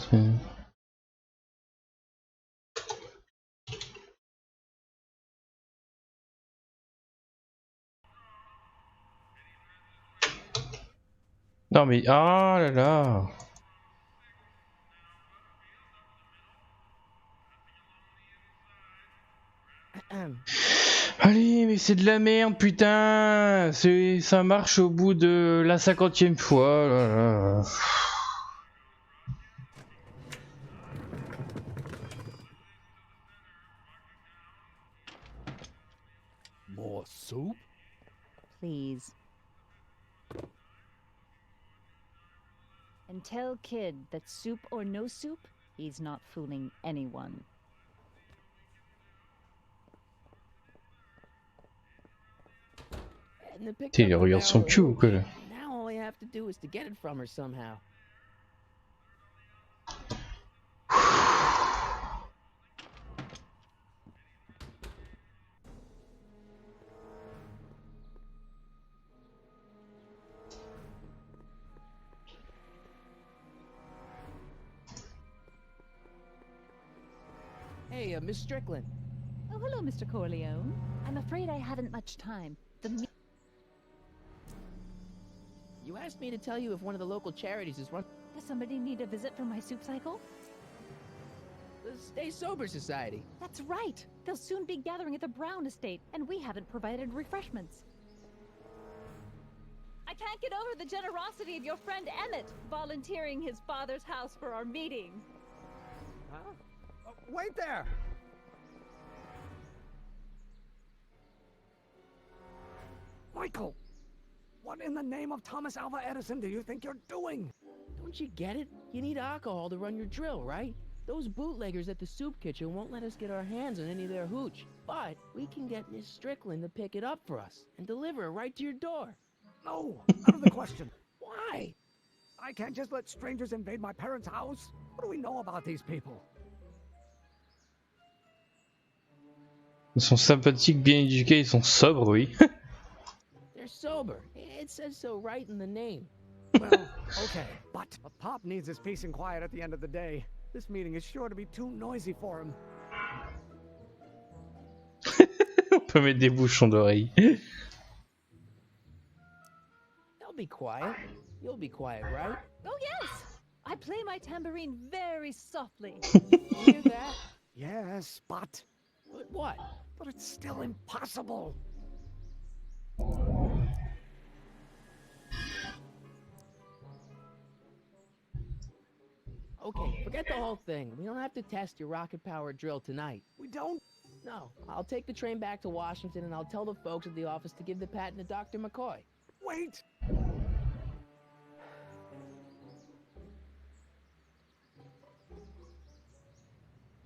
Non mais, ah là là. Allez, mais c'est de la merde, putain. Ça marche au bout de la 50e fois. Là, là. More soup? Please. And tell Kid that soup or no soup, he's not fooling anyone. Il regarde son cul ou quoi là? Now all I have to do is to get it from her somehow. Hey, Miss Strickland. Oh, hello, Mr. Corleone. I'm afraid I haven't much time. You asked me to tell you if one of the local charities is run. Does somebody need a visit for my soup cycle? The Stay Sober Society. That's right. They'll soon be gathering at the Brown estate, and we haven't provided refreshments. I can't get over the generosity of your friend Emmett, volunteering his father's house for our meeting. Huh? Oh, wait there! Michael! What in the name of Thomas Alva Edison do you think you're doing? Don't you get it? You need alcohol to run your drill, right? Those bootleggers at the soup kitchen won't let us get our hands on any of their hooch. But we can get Miss Strickland to pick it up for us and deliver it right to your door. No, out of the question. Why? I can't just let strangers invade my parents' house. What do we know about these people? Ils sont sympathiques, bien éduqués, ils sont sobres, oui. They're sober. It says so right in the name. Well, okay, but Pop needs his peace and quiet at the end of the day. This meeting is sure to be too noisy for him. On peut mettre des bouchons d'oreilles. They'll be quiet. You'll be quiet, right? Oh, yes! I play my tambourine very softly. You hear that? Yes, but... But what? But it's still impossible. Okay, forget the whole thing. We don't have to test your rocket-powered drill tonight. We don't? No. I'll take the train back to Washington and I'll tell the folks at the office to give the patent to Dr. McCoy. Wait!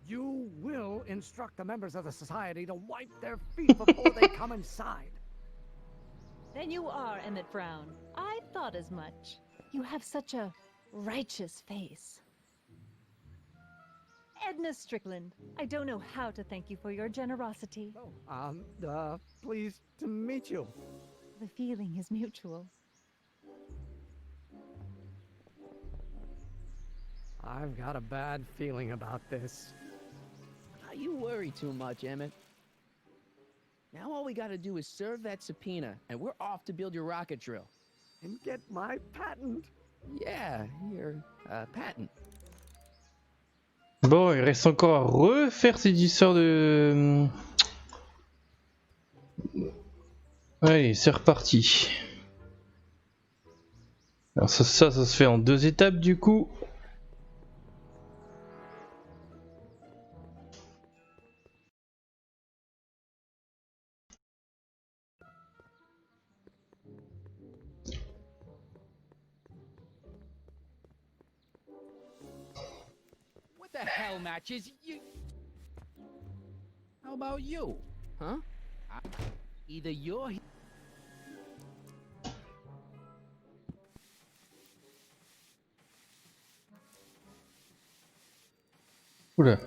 You will instruct the members of the society to wipe their feet before they come inside. Then you are Emmett Brown. I thought as much. You have such a righteous face. Edna Strickland, I don't know how to thank you for your generosity. Pleased to meet you. The feeling is mutual. I've got a bad feeling about this. You worry too much, Emmett. Now all we gotta do is serve that subpoena, and we're off to build your rocket drill. And get my patent. Yeah, your patent. Bon, il reste encore à refaire cette histoire de... Allez, c'est reparti. Alors ça se fait en 2 étapes du coup. The hell matches you. How about you? Huh? Either you're Oula.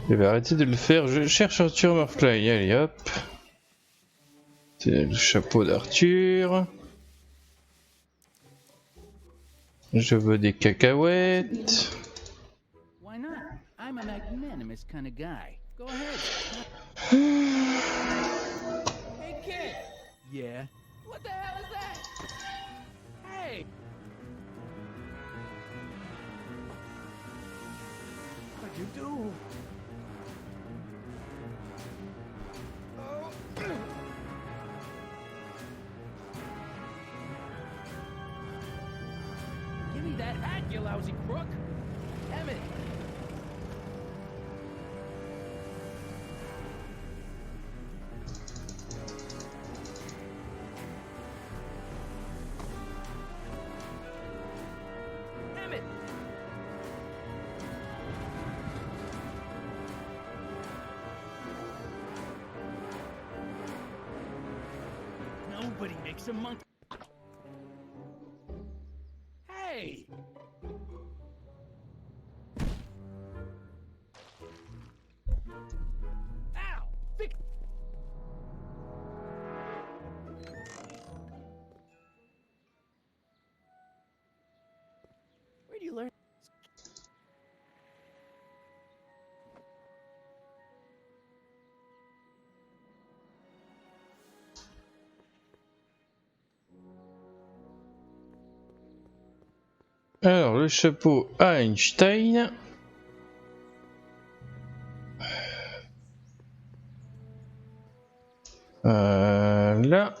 Je vais arrêter de le faire. Je cherche Arthur Murfly. Allez hop. C'est le chapeau d'Arthur. Je veux des cacahuètes. Why not? I'm a magnanimous kind of guy. Go ahead. Hey kid. Yeah. What the hell is that? Hey. What'd you do? Give me that hat, you lousy crook. Emmett. Emmett. Nobody makes a monkey. Hey! Ow! Fix. Where do you learn? Alors, le chapeau à Einstein. Là,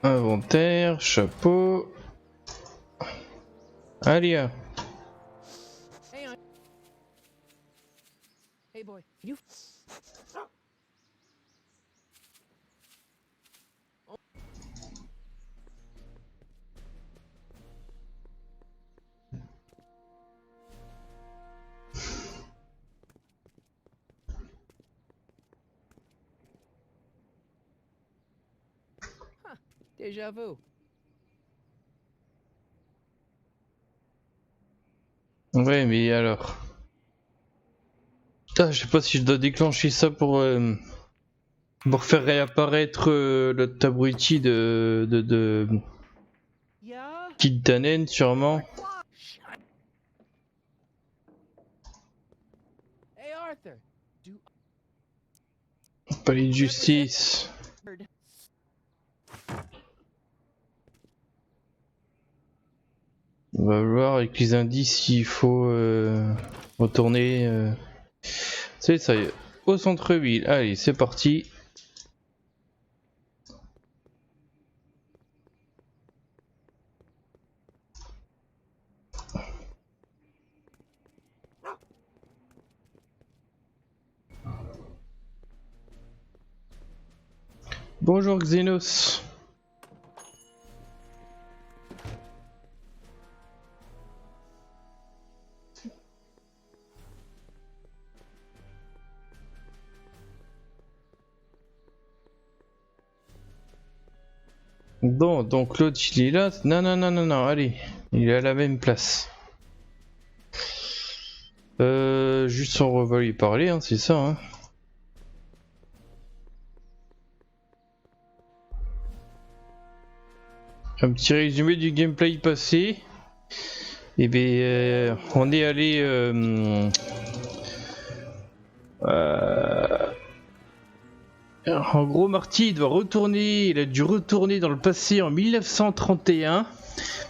inventaire, chapeau. Allez. Hey, hey boy, you. Déjà vu. Ouais, mais alors. Putain, je sais pas si je dois déclencher ça pour faire réapparaître le abruti de Kid Tannen, sûrement. Hey Arthur. Palais de justice. On va voir avec les indices s'il faut retourner. C'est ça, au centre-ville. Allez, c'est parti. Bonjour Xenos. Bon, donc l'autre il est là. Non, non, non, non, non, allez. Il est à la même place. Juste on va lui parler, hein, c'est ça. Hein. Un petit résumé du gameplay passé. Et bien, on est allé. En gros, Marty il doit retourner. Il a dû retourner dans le passé en 1931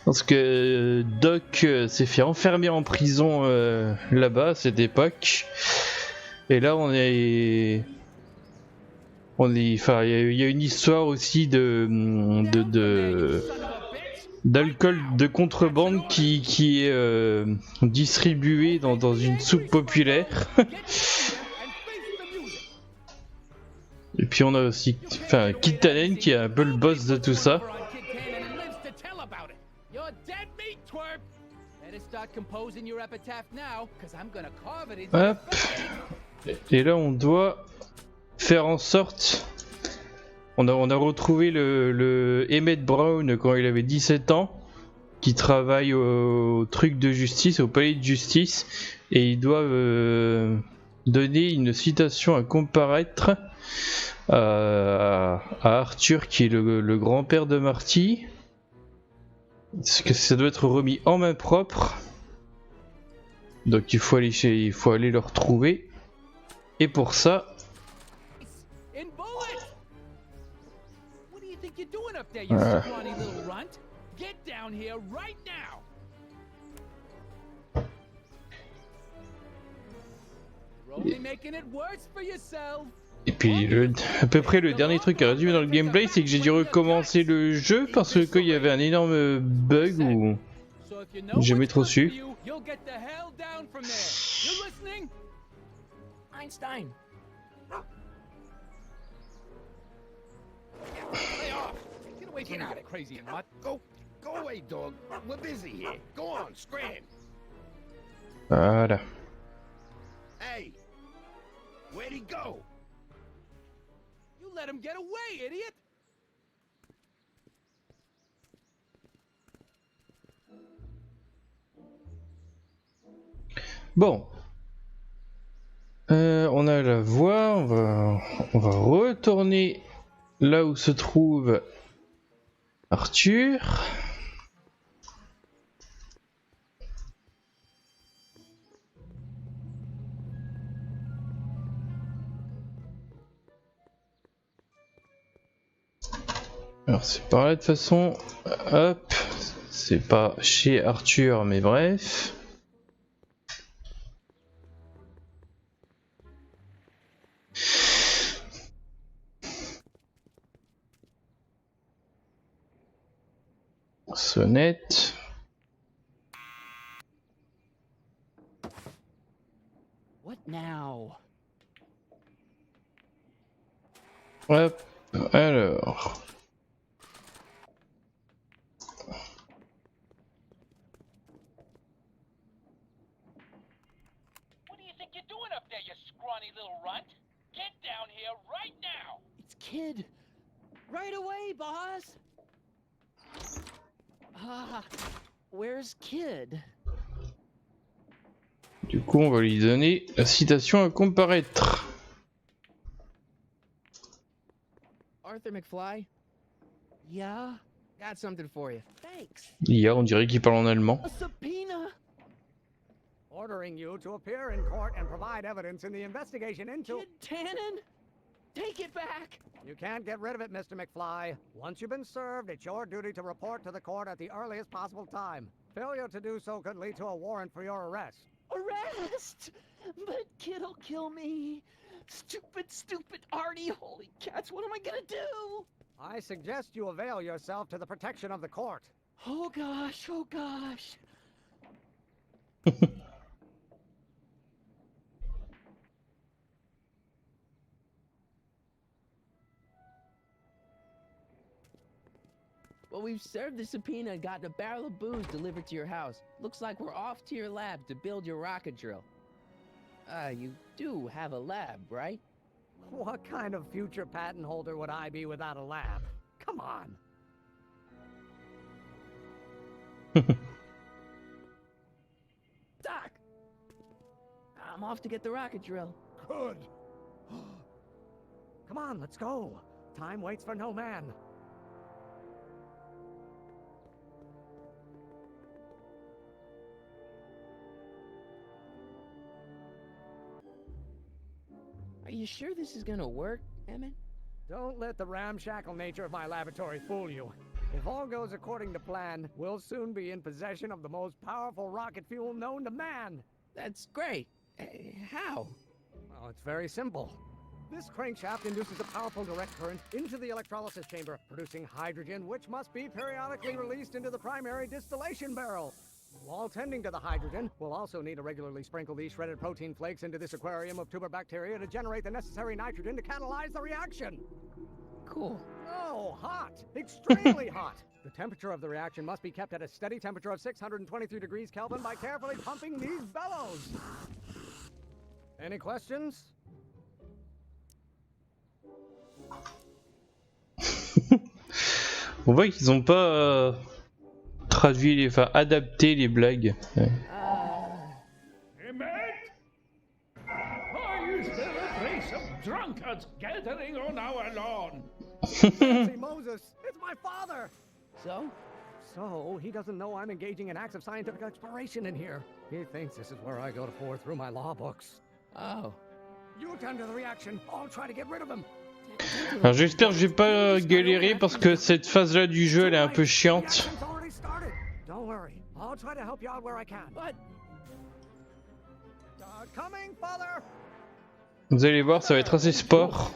parce que Doc s'est fait enfermer en prison là-bas à cette époque. Et là, enfin, il y a une histoire aussi d'alcool de contrebande qui est distribué dans une soupe populaire. Et puis on a aussi Kid Tannen qui est un peu le boss de tout ça. Hop. Et là on doit faire en sorte... On a retrouvé le Emmett Brown quand il avait 17 ans, qui travaille au truc de justice, au palais de justice, et ils doivent donner une citation à comparaître à Arthur, qui est le grand-père de Marty. Parce que ça doit être remis en main propre. Donc il faut aller le retrouver. Et pour ça... Et puis à peu près le dernier truc à résumer dans le gameplay, c'est que j'ai dû recommencer le jeu parce qu'il y avait un énorme bug où j'ai jamais trop su. Einstein. Get away from me, you crazy mutt. Go away, dog. We're busy here. Go on, scram. Voilà. Hey, where'd he go? You let him get away, idiot. Bon. On a la voie, on va retourner là où se trouve Arthur. Alors c'est par là de toute façon, hop, c'est pas chez Arthur mais bref. Sonnette. What now? Hop, alors. What do you think you're doing up there, you scrawny little runt? Get down here right now. It's Kid. Right away, boss. Where's Kid? Du coup, on va lui donner la citation à comparaître. Arthur McFly? Yeah? Got something for you. Thanks. Hier, on dirait qu'il parle en allemand. A subpoena? Ordering you to appear in court and provide evidence in the investigation into... Kid Tannen? Take it back! You can't get rid of it, Mr. McFly. Once you've been served, it's your duty to report to the court at the earliest possible time. Failure to do so could lead to a warrant for your arrest. Arrest? But Kid'll kill me. Stupid, stupid Artie. Holy cats, what am I gonna do? I suggest you avail yourself to the protection of the court. Oh gosh, oh gosh. Well, we've served the subpoena and gotten a barrel of booze delivered to your house. Looks like we're off to your lab to build your rocket drill. You do have a lab, right? What kind of future patent holder would I be without a lab? Come on. Doc! I'm off to get the rocket drill. Good. Come on, let's go. Time waits for no man. Are you sure this is gonna work, Emmett? Don't let the ramshackle nature of my laboratory fool you. If all goes according to plan, we'll soon be in possession of the most powerful rocket fuel known to man. That's great. How? Well, it's very simple. This crankshaft induces a powerful direct current into the electrolysis chamber, producing hydrogen, which must be periodically released into the primary distillation barrel. While tending to the hydrogen, we'll also need to regularly sprinkle these shredded protein flakes into this aquarium of tuber bacteria to generate the necessary nitrogen to catalyze the reaction. Cool. No, hot! Extremely hot! The temperature of the reaction must be kept at a steady temperature of 623 degrees Kelvin by carefully pumping these bellows. Any questions? On voit qu'ils ont pas traduit les, enfin adapté les blagues. Ouais. Drunkards gathering on our lawn. Say, Moses, it's my father. So? So, he doesn't know I'm engaging in acts of scientific exploration in here. He thinks this is where I go to pour through my law books. Oh. You attend to the reaction. I'll try to get rid of him. Alors j'espère que j'ai pas galéré parce que cette phase là du jeu elle est un peu chiante. Don't worry. I'll try to help you out where I can. But coming, father. Vous allez voir, ça va être assez sport.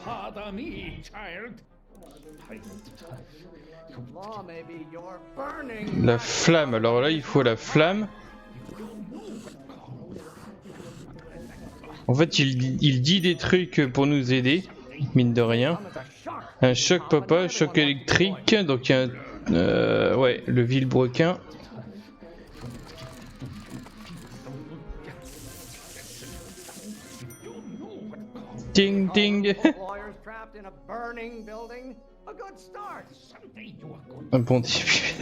La flamme, alors là il faut la flamme. En fait il dit des trucs pour nous aider, mine de rien. Un choc papa, choc électrique, donc il y a un... ouais, le vilebrequin. Ding ding. Un bon début.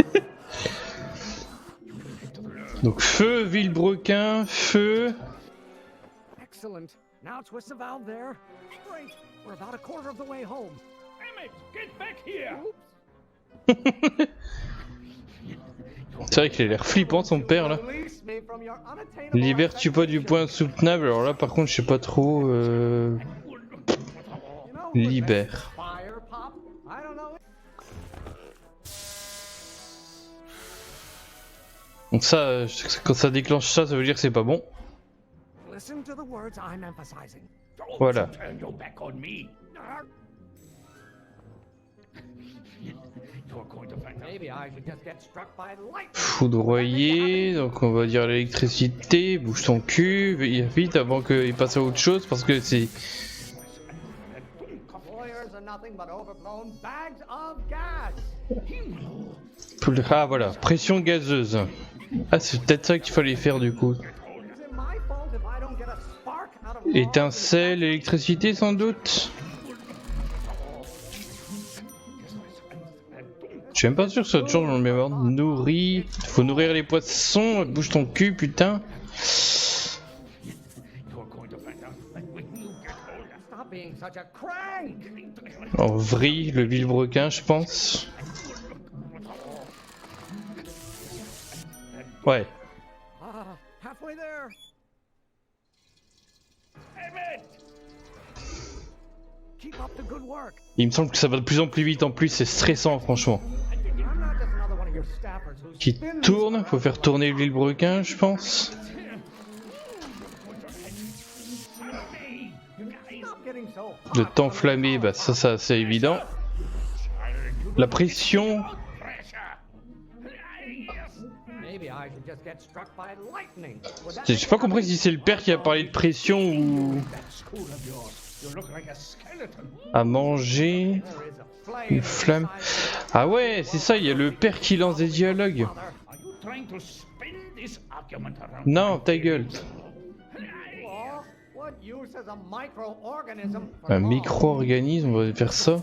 Donc feu, vilebrequin, feu. Excellent. Now twist the valve there. Great. We're about a quarter of the way home. Emmett, get back here. C'est vrai qu'il a l'air flippant son père là. L'hiver tue pas du point insoutenable, alors là par contre je sais pas trop. Libère. Donc ça, quand ça déclenche ça, ça veut dire que c'est pas bon. Voilà. Foudroyer, donc on va dire l'électricité, bouge ton cul, vite avant qu'il passe à autre chose parce que c'est... Ah voilà, pression gazeuse. Ah c'est peut-être ça qu'il fallait faire du coup. Étincelle, électricité sans doute. Je suis même pas sûr que ça change dans le même ordre. Nourris, faut nourrir les poissons, bouge ton cul putain. En vrille, le vilebrequin je pense. Ouais. Il me semble que ça va de plus en plus vite en plus, c'est stressant franchement. Qui tourne, faut faire tourner le vilebrequin je pense. De t'enflammer, bah ça c'est évident. La pression. J'ai pas compris si c'est le père qui a parlé de pression ou... À manger... Une flamme... Ah ouais, c'est ça, il y a le père qui lance des dialogues. Non, ta gueule. Un micro-organisme, on va faire ça.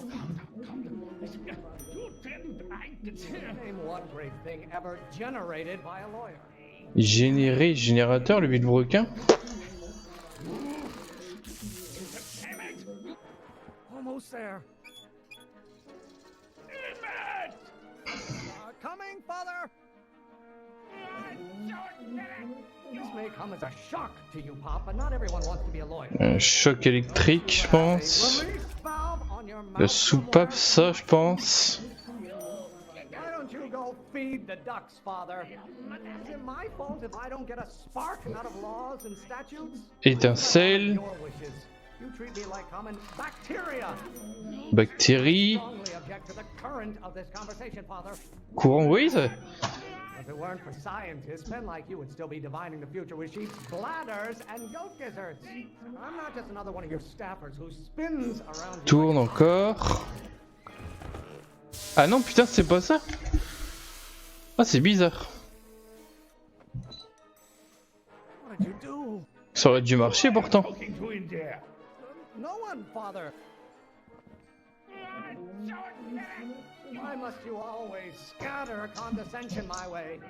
Générer, générateur, le vilebrequin. Un choc électrique, je pense. La soupape, ça, je pense. Étincelle. Bactéries. Courant, oui, ça... If it weren't for scientists, men like you would still be divining the future with sheep's bladders and goat gizzards. I'm not just another one of your staffers who spins around you. Tourne encore. Ah non, putain, c'est pas ça. Ah, c'est bizarre. Ça aurait dû marcher pourtant. No one, father. Why must you always scatter condescension my way?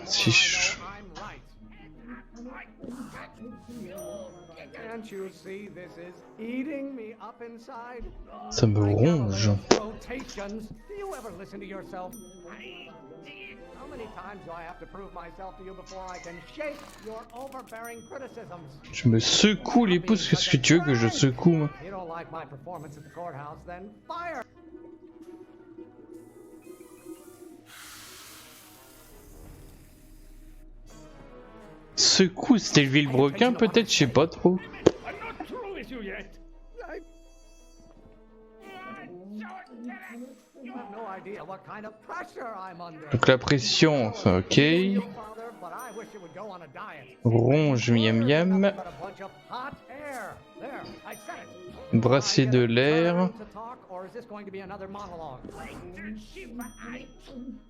Si je... Can't you see this is eating me up inside? Ça me ronge. Rotations. Do you ever listen to yourself? How many times do I have to prove myself to you before I can shake your overbearing criticisms? Je me secoue les pouces, qu'est-ce que tu veux que je secoue moi? You don't like my performance at the courthouse, then fire! Secoue, c'était le vilebrequin peut-être, je sais pas trop. Donc la pression, enfin ok. Ronge, miam miam. Brasser de l'air.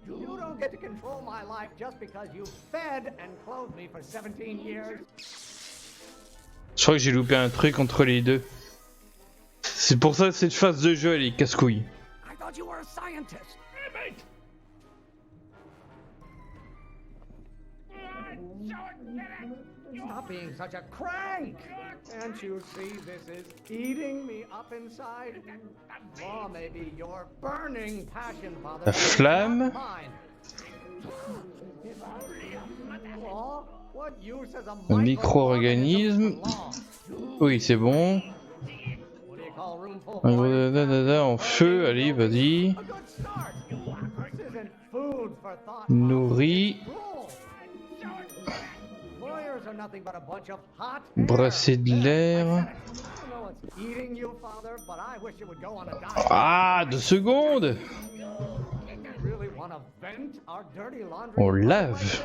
You don't get to control my life just because you fed and clothed me for 17 years. Je crois que j'ai loupé un truc entre les deux. C'est pour ça que cette phase de jeu elle est casse-couille. I thought you were a scientist. Stop being such a crank! Can't you see this is eating me up inside? Law may be your burning passion, Father. La flamme. Un micro-organisme. Oui, c'est bon. En feu, allez, vas-y. Nourri. Brasser de l'air. Ah, 2 secondes. On lave.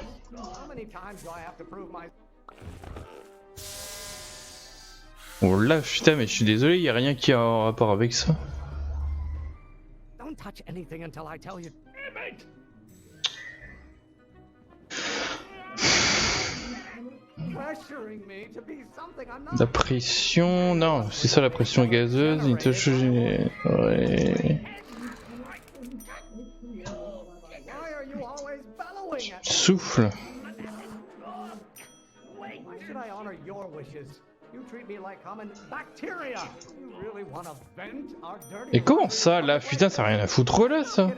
On lave, putain, mais je suis désolé, il n'y a rien qui a un rapport avec ça. La pression, non, c'est ça la pression gazeuse, nitrogène. Ouais. Souffle. Et comment ça là? Putain, ça n'a rien à foutre là ça.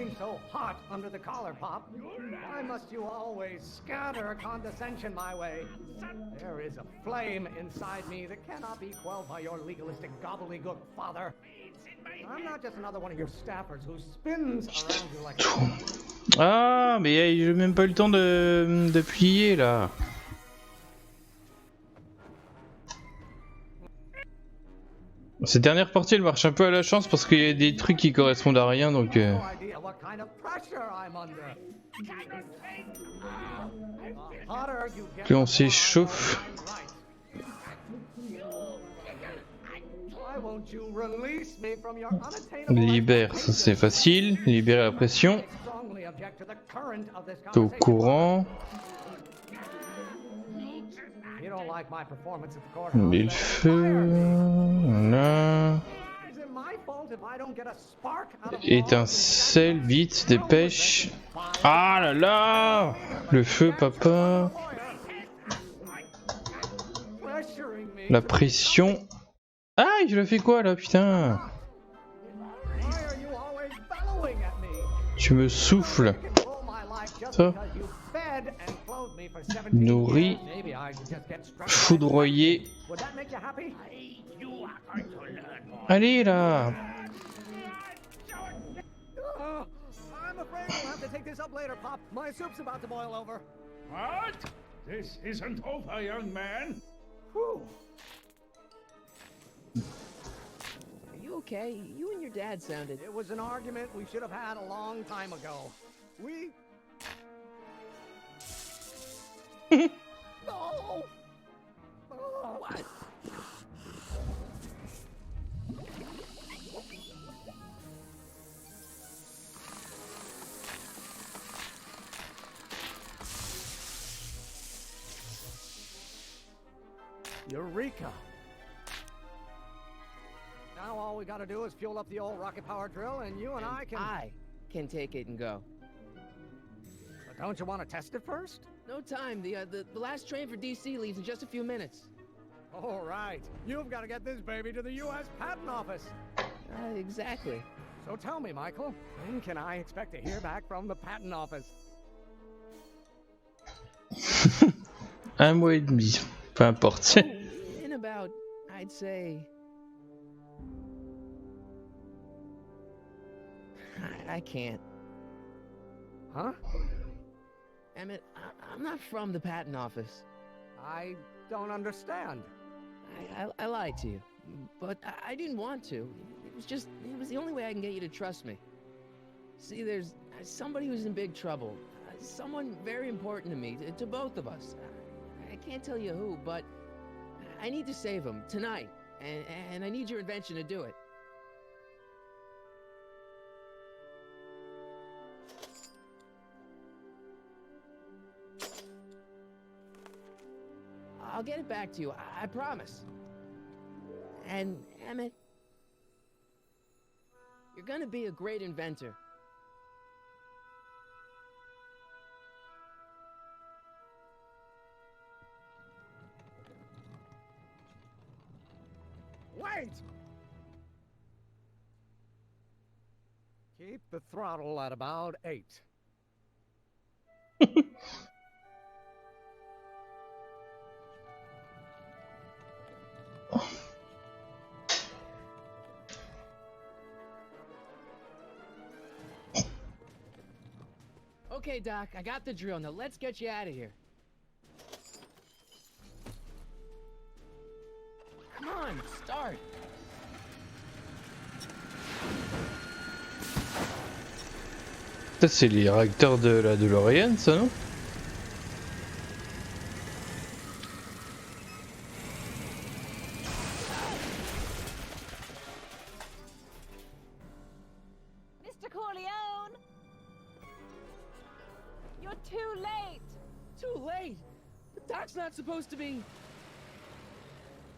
Ah, mais j'ai même pas eu le temps de plier là. Cette dernière partie elle marche un peu à la chance parce qu'il y a des trucs qui correspondent à rien donc Plus on s'échauffe. Libère, ça c'est facile. Libérer la pression. T'es au courant. Mais le feu. Voilà. Étincelle, vite, dépêche. Ah là là. Le feu, papa. La pression. Ah, je le fais quoi là, putain? Tu me souffles. Ça. Nourri. Foudroyé. Allez là. What? This isn't over, young man. Are you okay? You and your dad sounded... It was an argument we should have had a long time ago. We... No! Oh, what? Eureka! Now all we gotta do is fuel up the old rocket power drill and you and I can take it and go. But don't you want to test it first? No time. The last train for DC leaves in just a few minutes. All right. You've got to get this baby to the U.S. Patent Office. Exactly. So tell me, Michael, when can I expect to hear back from the Patent Office? 1 mois et demi. Peu importe. In about, I'd say... I can't. Huh? Emmett, I'm not from the patent office. I don't understand. I lied to you, but I didn't want to. It was the only way I can get you to trust me. See, there's somebody who's in big trouble. Someone very important to me, to both of us. I can't tell you who, but I need to save him tonight, and I need your invention to do it. I'll get it back to you, I promise. And, Emmett, you're gonna be a great inventor. Wait! Keep the throttle at about 8. Okay, Doc, I got the drill. Now let's get you out of here. Come on, start. Ça c'est les réacteurs de la DeLorean, ça non? Mr. Corleone! You're too late! Too late? The Doc's not supposed to be...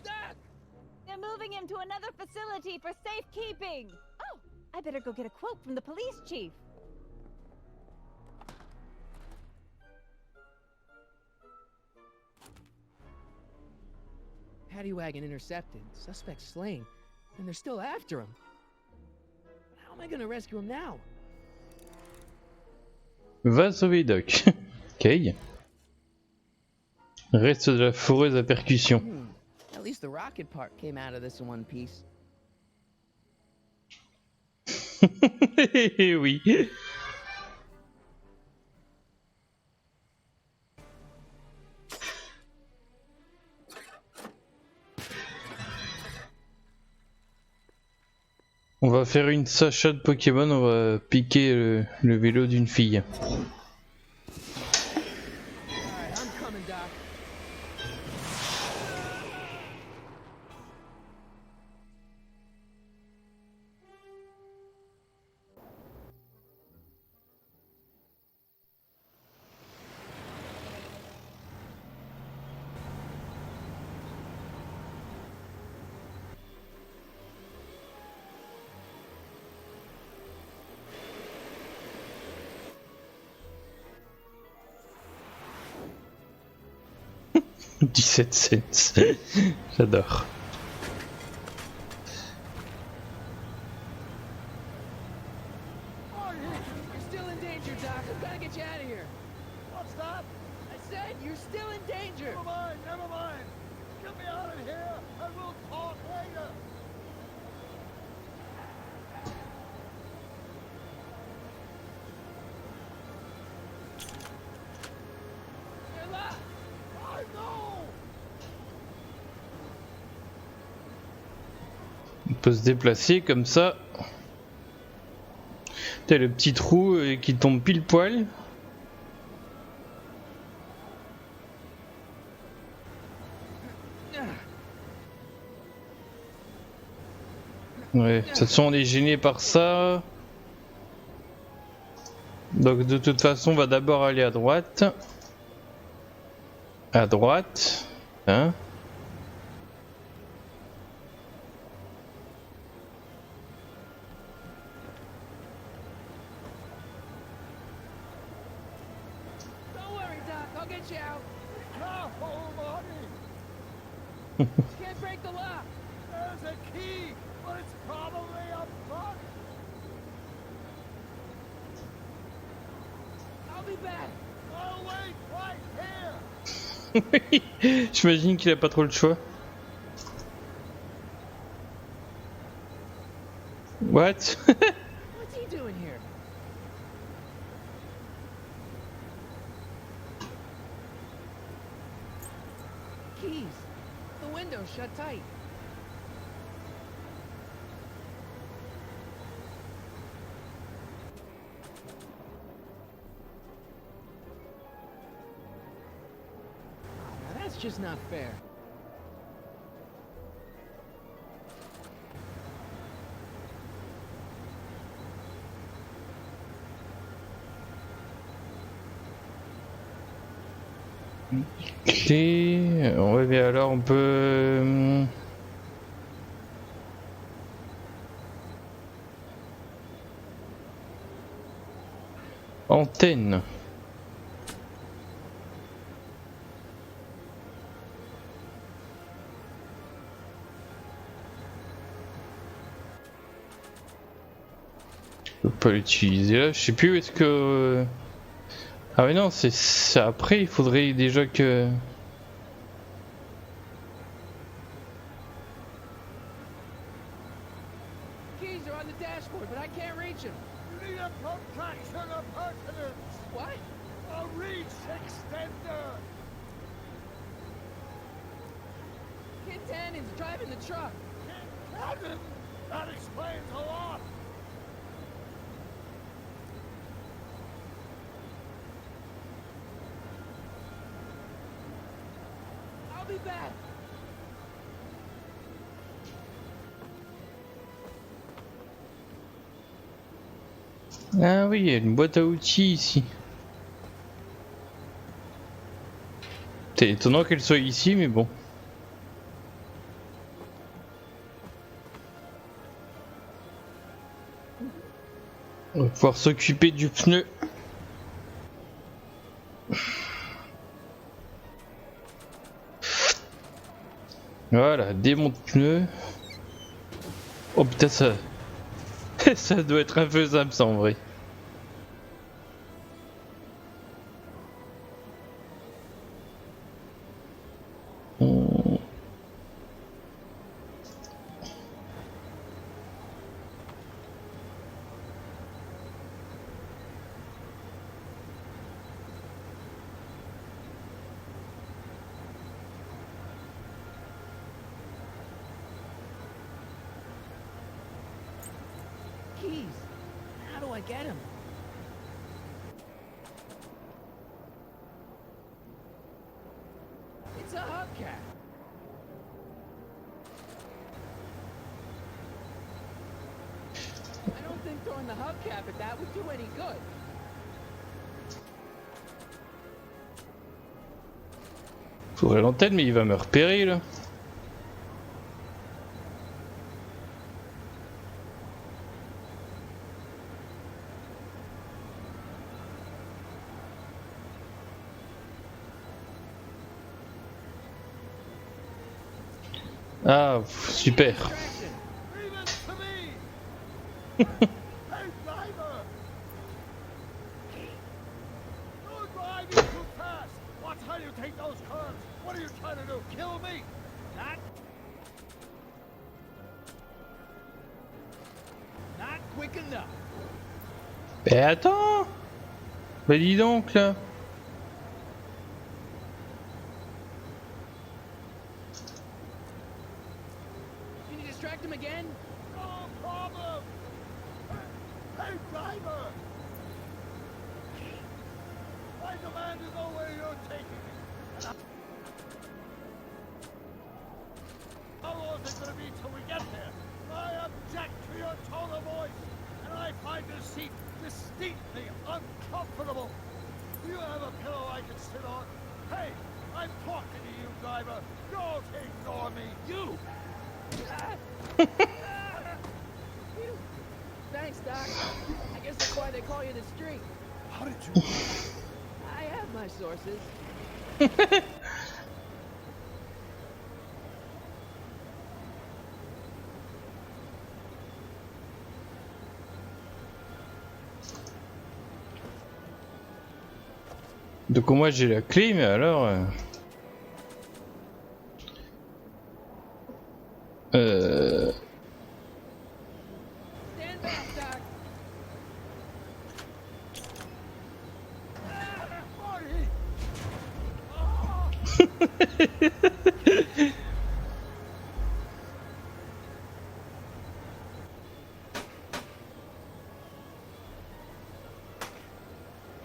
Doc! They're moving him to another facility for safekeeping! Oh, I better go get a quote from the police chief. Paddy wagon intercepted, suspect slain, and they're still after him. How am I gonna rescue him now? Va sauver Doc. Ok. Reste de la fourreuse à percussion. At least the rocket part came out of this in one piece. Oui. On va faire une Sacha de Pokémon, on va piquer le vélo d'une fille. « 17 cents ». J'adore. You're still in danger, Doc. I've got to get you out of here. What's that? I said you're still in danger. Never mind, never mind. Get me out of here and we'll talk later. On peut se déplacer comme ça. T'as le petit trou qui tombe pile poil. Ouais, de toute façon on est gêné par ça. Donc de toute façon on va d'abord aller à droite. À droite. Hein? Watch out! Careful, Marty! Can't break the lock! There's a key, but it's probably a bug. I'll be back! I'll wait right here! J'imagine qu'il a pas trop le choix. What? What's he doing here? Keys. The window's shut tight. Now that's just not fair. Clé. Ouais, mais alors on peut. Antenne. Je peux pas l'utiliser là, je sais plus où est-ce que. Ah mais non, c'est après, il faudrait déjà que... Keys are on the dashboard, but I can't reach them. You need a protraction of pertinence! What? A reach extender! Kid Tannen's driving the truck. Cannon! That explains a lot! I'll be back. Ah oui, il y a une boîte à outils ici. C'est étonnant qu'elle soit ici, mais bon. On va pouvoir s'occuper du pneu. Voilà, démonte pneu. Oh putain, ça... ça doit être infaisable ça en vrai. Keys. How do I get him? It's a hubcap. I don't think throwing the hubcap at that would do any good. Faudrait l'antenne, mais il va me repérer là. Ah, super. Hey, driver! You're driving too fast! Watch how you take those curves! What are you trying to do? Kill me? Not quick enough. Mais attends! Bah dis donc là! Can you distract him again? No problem! Hey, driver! I demand to know where you're taking me. How long is it going to be till we get there? I object to your tone of voice, and I find this seat distinctly uncomfortable. Do you have a pillow I can sit on? Hey, I'm talking to you, driver. Don't ignore me. You! Thanks, Doc. I guess that's why they call you the street. How did you... I have my sources. Donc moi j'ai la clé, mais alors...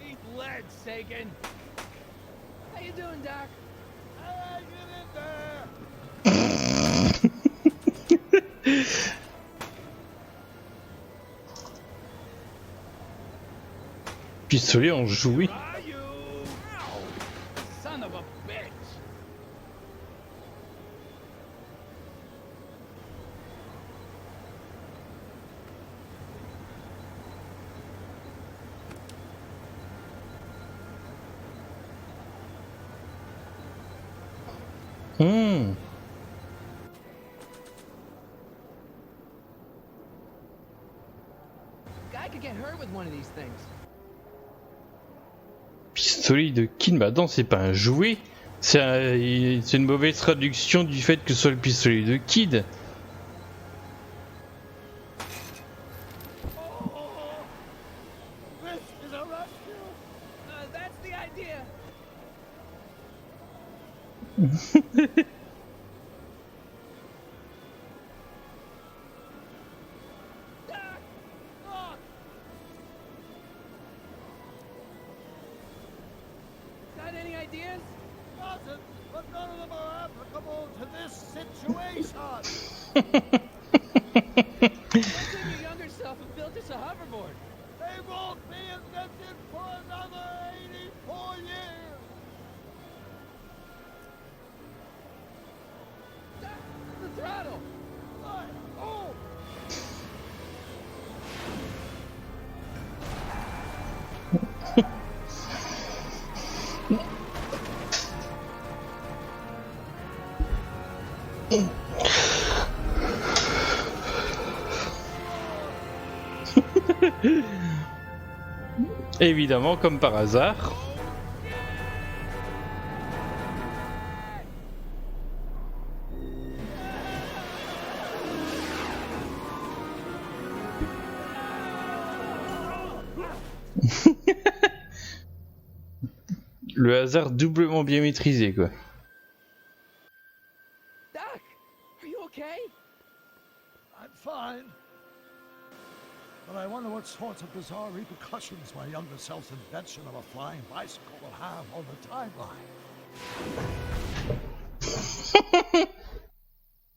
Eat lead, Sagan. How you doing, Doc? I get in there. Pistolet en jouet. Son of a bitch. Guy could get hurt with one of these things. Pistolet de kid, bah non, c'est pas un jouet. C'est une mauvaise traduction du fait que ce soit le pistolet de kid. This is a rescue. That's the idea. Got any ideas? Nothing, but none of them are applicable to this situation. What's in your younger self and built us a hoverboard? They won't be invented for another 84 years. The throttle. Oh! Évidemment, comme par hasard. Le hasard doublement bien maîtrisé, quoi. Doc, are you okay? I'm fine. But I wonder what sorts of bizarre repercussions my younger self's invention of a flying bicycle will have on the timeline.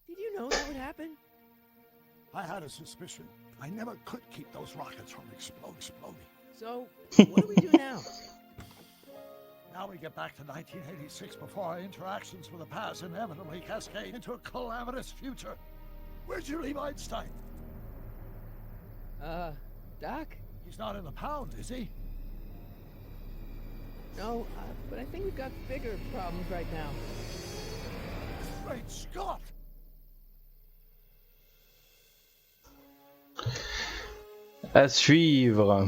Did you know that would happen? I had a suspicion. I never could keep those rockets from exploding. So, what do we do now? Now we get back to 1986 before our interactions with the past inevitably cascade into a calamitous future. Where'd you leave Einstein? Doc? He's not in the pound, is he? No, but I think we've got bigger problems right now. Great Scott! À suivre.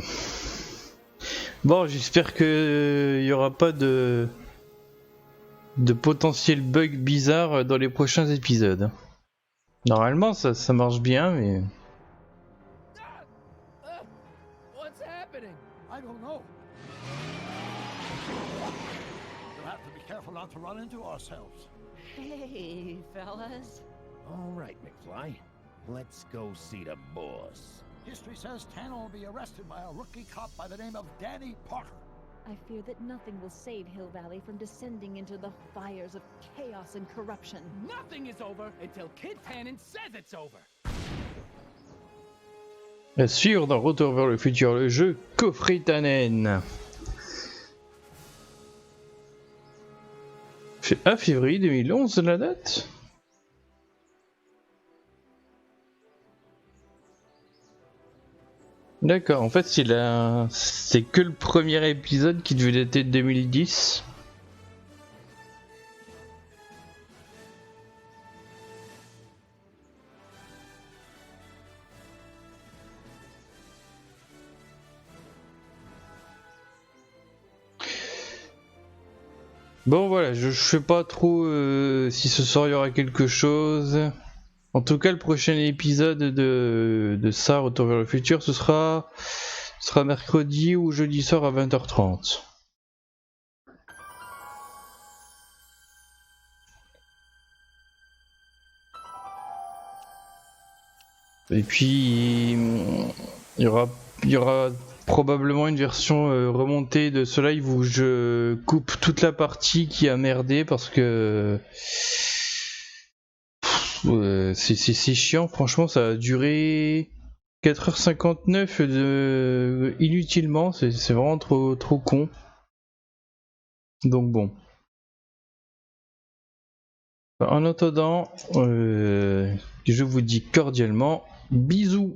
Bon, j'espère que il y aura pas de potentiels bugs bizarres dans les prochains épisodes. Normalement, ça marche bien, mais... What's happening? I don't know. We'll have to be careful not to run into ourselves. Hey, fellas. All right, McFly. Let's go see the boss. History says Tanner will be arrested by a rookie cop by the name of Danny Parker. I fear that nothing will save Hill Valley from descending into the fires of chaos and corruption. Nothing is over until Kid Tannen says it's over. À suivre dans Retour vers le futur, le jeu Coffret Tannen. Ah, février 2011 la date? D'accord, en fait c'est que le premier épisode qui devait dater de 2010. Bon voilà, je sais pas trop si ce soir il y aura quelque chose. En tout cas, le prochain épisode de ça, Retour vers le futur, ce sera mercredi ou jeudi soir à 20h30. Et puis, il y aura probablement une version remontée de ce live où je coupe toute la partie qui a merdé parce que c'est chiant, franchement, ça a duré 4h59 inutilement, c'est vraiment trop con. Donc bon. En attendant, je vous dis cordialement bisous.